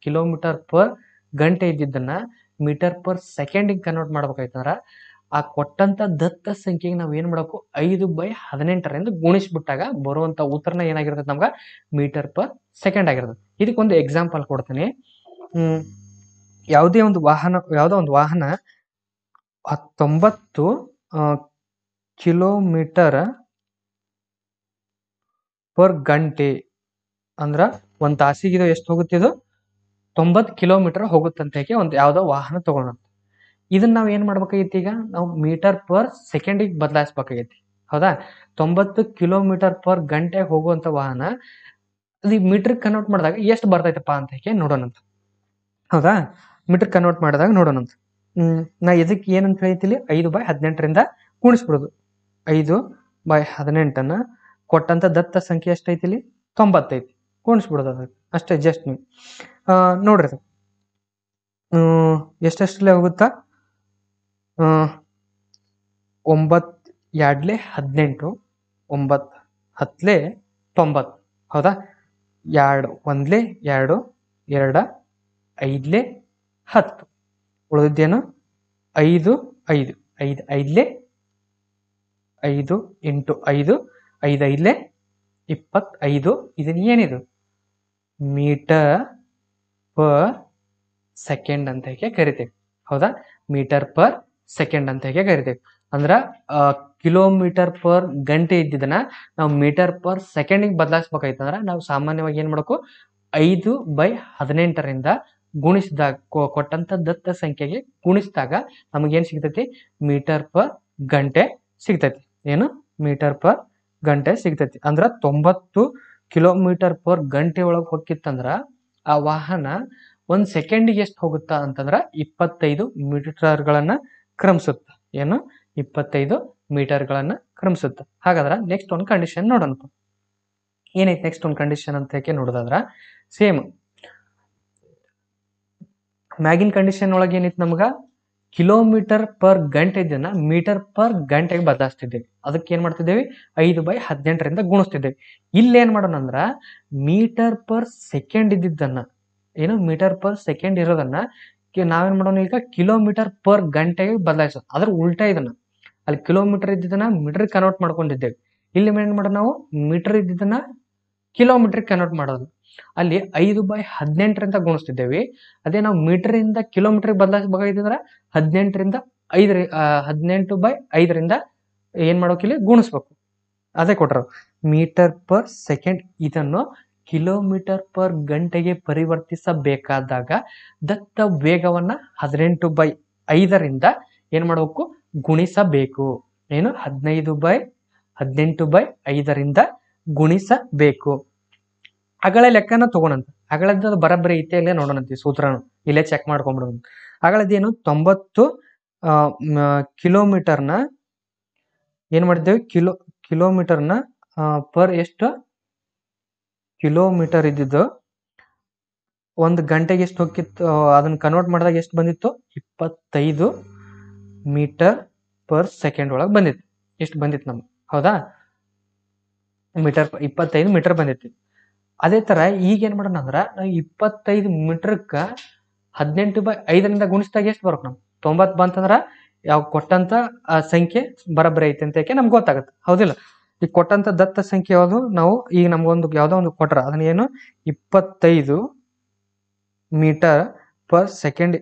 ಕಿಲೋಮೀಟರ್ ಪರ್ ಗಂಟೆ ಇದ್ದಿದ್ದನ್ನ ಮೀಟರ್ ಪರ್ ಸೆಕೆಂಡಿಗೆ ಕನ್ವರ್ಟ್ ಮಾಡ್ಬೇಕಾಯ್ತಂದ್ರ ಆ ಕೊಟ್ಟಂತ ದತ್ತ ಸಂಖ್ಯೆಗೆ ನಾವ್ ಏನ್ ಮಾಡಬೇಕು 5/18ರಿಂದ ಗುಣಿಸ್ಬಿಟ್ಟಾಗ ಬರುವಂತ ಉತ್ತರನ ಏನಾಗಿರ್ತದೆ ನಮ್ಗ ಮೀಟರ್ ಪರ್ ಸೆಕೆಂಡ್ ಆಗಿರ್ತದೆ. ಇದಕ್ಕೊಂದು ಎಕ್ಸಾಂಪಲ್ ಕೊಡ್ತೀನಿ. ಯಾವುದೋ ಒಂದು ವಾಹನ 90 ಕಿಲೋಮೀಟರ್ ಪರ್ ಗಂಟೆ ಅಂದ್ರ ಒಂದ್ ತಾಸಿಗೆ ಎಷ್ಟು ಹೋಗುತ್ತೆ, ಇದು 90 ಕಿಲೋಮೀಟರ್ ಹೋಗುತ್ತಂತ ಒಂದು ಯಾವ್ದೋ ವಾಹನ ತಗೊಂಡ. ಇದನ್ನ ನಾವ್ ಏನ್ ಮಾಡ್ಬೇಕಾಗೈತಿ, ಈಗ ನಾವು ಮೀಟರ್ ಪರ್ ಸೆಕೆಂಡಿಗೆ ಬದಲಾಯಿಸ್ಬೇಕಾಗೈತಿ. ಹೌದಾ? 90 ಕಿಲೋಮೀಟರ್ ಪರ್ ಗಂಟೆ ಹೋಗುವಂತ ವಾಹನ ಅದು ಮೀಟರ್ ಕನ್ವರ್ಟ್ ಮಾಡಿದಾಗ ಎಷ್ಟು ಬರ್ತೈತಪ್ಪ ಅಂತ ನೋಡೋಣಂತ. ಹೌದಾ? ಮೀಟರ್ ಕನ್ವರ್ಟ್ ಮಾಡಿದಾಗ ನೋಡೋಣಂತ. ನಾ ಇದಕ್ಕೆ ಏನಂತ ಹೇಳ್ತೀನಿ, 5/18ರಿಂದ ಗುಣಿಸ್ಬಿಡೋದು. 5/18 ಕೊಟ್ಟಂತ ದತ್ತ ಸಂಖ್ಯೆ ಎಷ್ಟೈತಿಲಿ 90 ಐತಿ, ಗುಣಿಸ್ಬಿಡೋದು ಅದಕ್ಕೆ ಅಷ್ಟೇ. ಜಸ್ಟ್ ನೀವು ನೋಡ್ರಿ ಎಷ್ಟೆಷ್ಟಲ್ಲೇ ಹೋಗುತ್ತಾ, 9 2 18 9 10 90. ಹೌದಾ? 2 1 2 2 5 10 ಉಳಿದೇನು 5 5 5 5 5 ಇಂಟು 5 5 5 25. ಇದನ್ನ ಏನಿದು ಮೀಟರ್ ಪರ್ ಸೆಕೆಂಡ್ ಅಂತ ಕರಿತೇವೆ. ಹೌದಾ? ಮೀಟರ್ ಪರ್ ಸೆಕೆಂಡ್ ಅಂತ ಕರಿತೇವೆ. ಅಂದ್ರ ಕಿಲೋಮೀಟರ್ ಪರ್ ಗಂಟೆ ಇದ್ದಿದ್ದನ್ನ ನಾವು ಮೀಟರ್ ಪರ್ ಸೆಕೆಂಡಿಗೆ ಬದಲಾಯಿಸ್ಬೇಕಾಯ್ತಂದ್ರ ನಾವು ಸಾಮಾನ್ಯವಾಗಿ ಏನ್ ಮಾಡಬೇಕು 5/18ರಿಂದ ಗುಣಿಸಿದಾಗ ಕೊಟ್ಟಂತ ದತ್ತ ಸಂಖ್ಯೆಗೆ ಗುಣಿಸಿದಾಗ ನಮಗೇನ್ ಸಿಗ್ತೈತಿ ಮೀಟರ್ ಪರ್ ಗಂಟೆ ಸಿಗ್ತೈತಿ. ಏನು ಮೀಟರ್ ಪರ್ ಗಂಟೆ ಸಿಗ್ತೈತಿ. ಅಂದ್ರ 90 ಕಿಲೋಮೀಟರ್ ಪರ್ ಗಂಟೆ ಒಳಗೆ ಹೋಗಿತ್ತಂದ್ರ ಆ ವಾಹನ ಒಂದ್ ಸೆಕೆಂಡಿಗೆ ಎಷ್ಟು ಹೋಗುತ್ತಾ ಅಂತಂದ್ರ 25 ಮೀಟರ್ಗಳನ್ನ ಕ್ರಮಿಸುತ್ತ. ಏನು 25 ಮೀಟರ್ಗಳನ್ನ ಕ್ರಮಿಸುತ್ತ. ಹಾಗಾದ್ರ ನೆಕ್ಸ್ಟ್ ಒಂದು ಕಂಡೀಷನ್ ನೋಡೋಣ. ಏನೈತಿ ನೆಕ್ಸ್ಟ್ ಒಂದು ಕಂಡೀಷನ್ ಅಂತ ನೋಡೋದಾದ್ರ ಸೇಮ್ ಮ್ಯಾಗಿನ್ ಕಂಡೀಷನ್ ಒಳಗೆ ಏನಿತ್ತು, ನಮ್ಗ ಕಿಲೋಮೀಟರ್ ಪರ್ ಗಂಟೆ ಇದನ್ನ ಮೀಟರ್ ಪರ್ ಗಂಟೆಗೆ ಬದಲಾಯಿಸ್ತಿದ್ದೇವೆ. ಅದಕ್ಕೆ ಏನ್ ಮಾಡ್ತಿದ್ದೇವೆ 5/18ರಿಂದ ಗುಣಿಸ್ತಿದ್ದೇವೆ. ಇಲ್ಲಿ ಏನ್ ಮಾಡೋಣ ಅಂದ್ರ ಮೀಟರ್ ಪರ್ ಸೆಕೆಂಡ್ ಇದ್ದಿದ್ದನ್ನ ಏನು ಮೀಟರ್ ಪರ್ ಸೆಕೆಂಡ್ ಇರೋದನ್ನ ನಾವೇನ್ ಮಾಡೋಣ ಈಗ ಕಿಲೋಮೀಟರ್ ಪರ್ ಗಂಟೆಗೆ ಬದಲಾಯಿಸೋದು. ಅದ್ರ ಉಲ್ಟಾ ಇದನ್ನ ಅಲ್ಲಿ ಕಿಲೋಮೀಟರ್ ಇದ್ದಿದ್ದನ್ನ ಮೀಟರ್ ಕನ್ವರ್ಟ್ ಮಾಡ್ಕೊಂಡಿದ್ದೇವೆ. ಇಲ್ಲಿ ಏನ್ ಮಾಡೋಣ ನಾವು ಮೀಟರ್ ಇದ್ದಿದ್ದನ್ನ ಕಿಲೋಮೀಟರ್ ಕನ್ವರ್ಟ್ ಮಾಡೋದು. ಅಲ್ಲಿ 5/18ರಿಂದ ಗುಣಿಸ್ತಿದ್ದೇವೆ. ಅದೇ ನಾವು ಮೀಟರ್ ಕಿಲೋಮೀಟರ್ ಬದಲಾಯಿಸಬೇಕಾಗಿದ್ರೆ 18/5ರಿಂದ ಏನ್ ಮಾಡೋಕಿಲ್ಲಿ ಗುಣಿಸ್ಬೇಕು. ಅದೇ ಕೊಟ್ರು ಮೀಟರ್ ಪರ್ ಸೆಕೆಂಡ್. ಇದನ್ನು ಕಿಲೋಮೀಟರ್ ಪರ್ ಗಂಟೆಗೆ ಪರಿವರ್ತಿಸಬೇಕಾದಾಗ ದತ್ತ ವೇಗವನ್ನ 18/5ರಿಂದ ಏನ್ ಮಾಡಬೇಕು ಗುಣಿಸಬೇಕು. ಏನು 15/18/5ರಿಂದ ಗುಣಿಸಬೇಕು. ಅಗಳ ಲೆಕ್ಕನ ತಗೋಣಂತ. ಅಗಳದ್ದು ಬರಬ್ಬರಿ ಐತೆ ಇಲ್ಲೇ ನೋಡೋಣಂತ. ಸೂತ್ರನು ಇಲ್ಲೇ ಚೆಕ್ ಮಾಡ್ಕೊಂಡ್ಬಿಡೋಣ. ಅಗಳದ್ದೇನು 90 ಕಿಲೋಮೀಟರ್ನ ಏನ್ ಮಾಡಿದ್ದೇವೆ ಕಿಲೋಮೀಟರ್ನ ಪರ್ ಎಷ್ಟು ಕಿಲೋಮೀಟರ್ ಇದ್ದಿದ್ದು ಒಂದು ಗಂಟೆಗೆ ಎಷ್ಟು ಹೋಗಿತ್ತು, ಅದನ್ನ ಕನ್ವರ್ಟ್ ಮಾಡಿದಾಗ ಎಷ್ಟು ಬಂದಿತ್ತು 25 ಮೀಟರ್ ಪರ್ ಸೆಕೆಂಡ್ ಒಳಗೆ ಬಂದಿತ್ತು. ಎಷ್ಟು ಬಂದಿತ್ತು ನಮ್ಗೆ, ಹೌದಾ? 25 ಮೀಟರ್ ಬಂದಿತ್ತು. ಅದೇ ತರ ಈಗ ಏನ್ ಮಾಡೋಣ ಅಂದ್ರ 25 ಮೀಟರ್ಕ 18/5ರಿಂದ ಗುಣಿಸಿದಾಗ ಎಷ್ಟು ಬರ್ಬೇಕು ನಮ್ಗೆ 90 ಬಂತಂದ್ರ ಯಾವ ಕೊಟ್ಟಂತ ಸಂಖ್ಯೆ ಬರಬ್ಬರಿ ಐತೆ ಅಂತ ನಮ್ಗೆ ಗೊತ್ತಾಗುತ್ತೆ, ಹೌದಿಲ್ಲ? ಈಗ ಕೊಟ್ಟಂತ ದತ್ತ ಸಂಖ್ಯೆ ಯಾವುದು, ನಾವು ಈಗ ನಮ್ಗೊಂದು ಯಾವ್ದೋ ಒಂದು ಕೊಟ್ರ ಅದನ್ನ ಏನು 25 ಮೀಟರ್ ಪರ್ ಸೆಕೆಂಡ್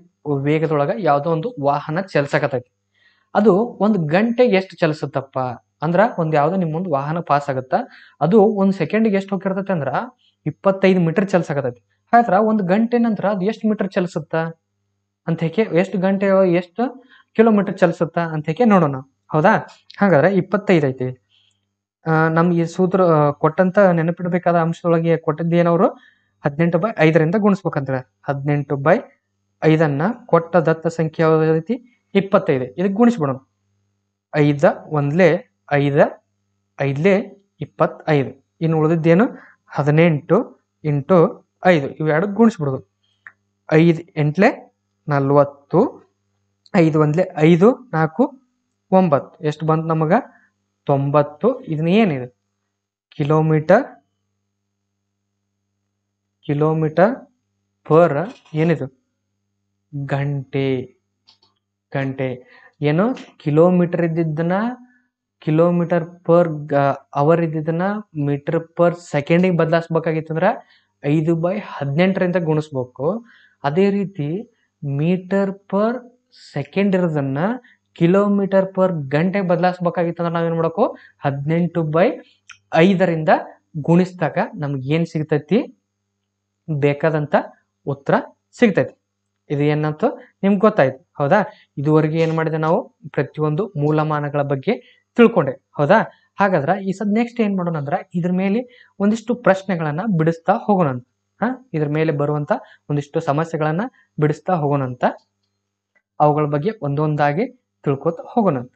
ವೇಗದೊಳಗ ಯಾವ್ದೋ ಒಂದು ವಾಹನ ಚಲಿಸಕತೈತಿ. ಅದು ಒಂದು ಗಂಟೆಗೆ ಎಷ್ಟು ಚಲಿಸುತ್ತಪ್ಪ ಅಂದ್ರ ಒಂದ್ ಯಾವ್ದೋ ನಿಮ್ ಮುಂದ್ ವಾಹನ ಪಾಸ್ ಆಗುತ್ತಾ, ಅದು ಒಂದ್ ಸೆಕೆಂಡ್ಗೆ ಎಷ್ಟು ಹೋಗಿರ್ತೈತಿ ಅಂದ್ರ 25 ಮೀಟರ್ ಚಲಿಸಕತೈತಿ. ಹಾಗಾದ್ರ ಒಂದು ಗಂಟೆ ನಂತರ ಅದು ಎಷ್ಟು ಮೀಟರ್ ಚಲಿಸುತ್ತ ಅಂತ ಎಷ್ಟು ಗಂಟೆ ಎಷ್ಟು ಕಿಲೋಮೀಟರ್ ಚಲಿಸುತ್ತ ಅಂತ ನೋಡೋಣ, ಹೌದಾ? ಹಾಗಾದ್ರೆ 25 ಐತಿ. ನಮ್ಗೆ ಸೂತ್ರ ಕೊಟ್ಟಂತ ನೆನಪಿಡ್ಬೇಕಾದ ಅಂಶದೊಳಗೆ ಕೊಟ್ಟಿದ್ದು ಏನವರು 18/5ರಿಂದ ಗುಣಿಸ್ಬೇಕಂತಾರೆ. 18/5 ಕೊಟ್ಟ ದತ್ತ ಸಂಖ್ಯೆ ಯಾವ್ದೈತಿ 25. ಇದಕ್ಕೆ ಗುಣಿಸ್ಬಿಡೋಣ. 5 1 5 5 25. ಇನ್ನು ಉಳಿದಿದ್ದೇನು 18 × 5. ಇವೆರಡು ಗುಣಿಸ್ಬಿಡೋದು. 5 8 40, 5 1 5 4 9. ಎಷ್ಟು ಬಂತು ನಮಗ 90. ಇದನ್ನ ಏನಿದೆ ಕಿಲೋಮೀಟರ್ ಪರ್ ಏನಿದು ಗಂಟೆ. ಏನು ಕಿಲೋಮೀಟರ್ ಇದ್ದಿದ್ದನ್ನ ಕಿಲೋಮೀಟರ್ ಪರ್ ಅವರ್ ಇದ್ದಿದ್ದನ್ನ ಮೀಟರ್ ಪರ್ ಸೆಕೆಂಡಿಗೆ ಬದಲಾಯಿಸ್ಬೇಕಾಗಿತ್ತಂದ್ರ 5/18ರಿಂದ ಗುಣಿಸ್ಬೇಕು. ಅದೇ ರೀತಿ ಮೀಟರ್ ಪರ್ ಸೆಕೆಂಡ್ ಇರೋದನ್ನ ಕಿಲೋಮೀಟರ್ ಪರ್ ಗಂಟೆಗೆ ಬದಲಾಯಿಸ್ಬೇಕಾಗಿತ್ತಂದ್ರೆ ನಾವೇನ್ ಮಾಡಬೇಕು 18/5ರಿಂದ ಗುಣಿಸಿದಾಗ ನಮ್ಗೆ ಏನ್ ಸಿಗ್ತೈತಿ ಬೇಕಾದಂತ ಉತ್ತರ ಸಿಗ್ತೈತಿ. ಇದು ಏನಂತ ನಿಮ್ಗೆ ಗೊತ್ತಾಯ್ತು, ಹೌದಾ? ಇದುವರೆಗೆ ಏನ್ ಮಾಡಿದೆ ನಾವು ಪ್ರತಿಯೊಂದು ಮೂಲಮಾನಗಳ ಬಗ್ಗೆ ತಿಳ್ಕೊಂಡೆ, ಹೌದಾ? ಹಾಗಾದ್ರ ಈ ನೆಕ್ಸ್ಟ್ ಏನ್ ಮಾಡೋಣ ಅಂದ್ರ ಇದ್ರ ಮೇಲೆ ಒಂದಿಷ್ಟು ಪ್ರಶ್ನೆಗಳನ್ನ ಬಿಡಿಸ್ತಾ ಹೋಗೋಣಂತ. ಇದ್ರ ಮೇಲೆ ಬರುವಂತ ಒಂದಿಷ್ಟು ಸಮಸ್ಯೆಗಳನ್ನ ಬಿಡಿಸ್ತಾ ಹೋಗೋಣಂತ. ಅವುಗಳ ಬಗ್ಗೆ ಒಂದೊಂದಾಗಿ ತಿಳ್ಕೊತ ಹೋಗೋಣಂತ.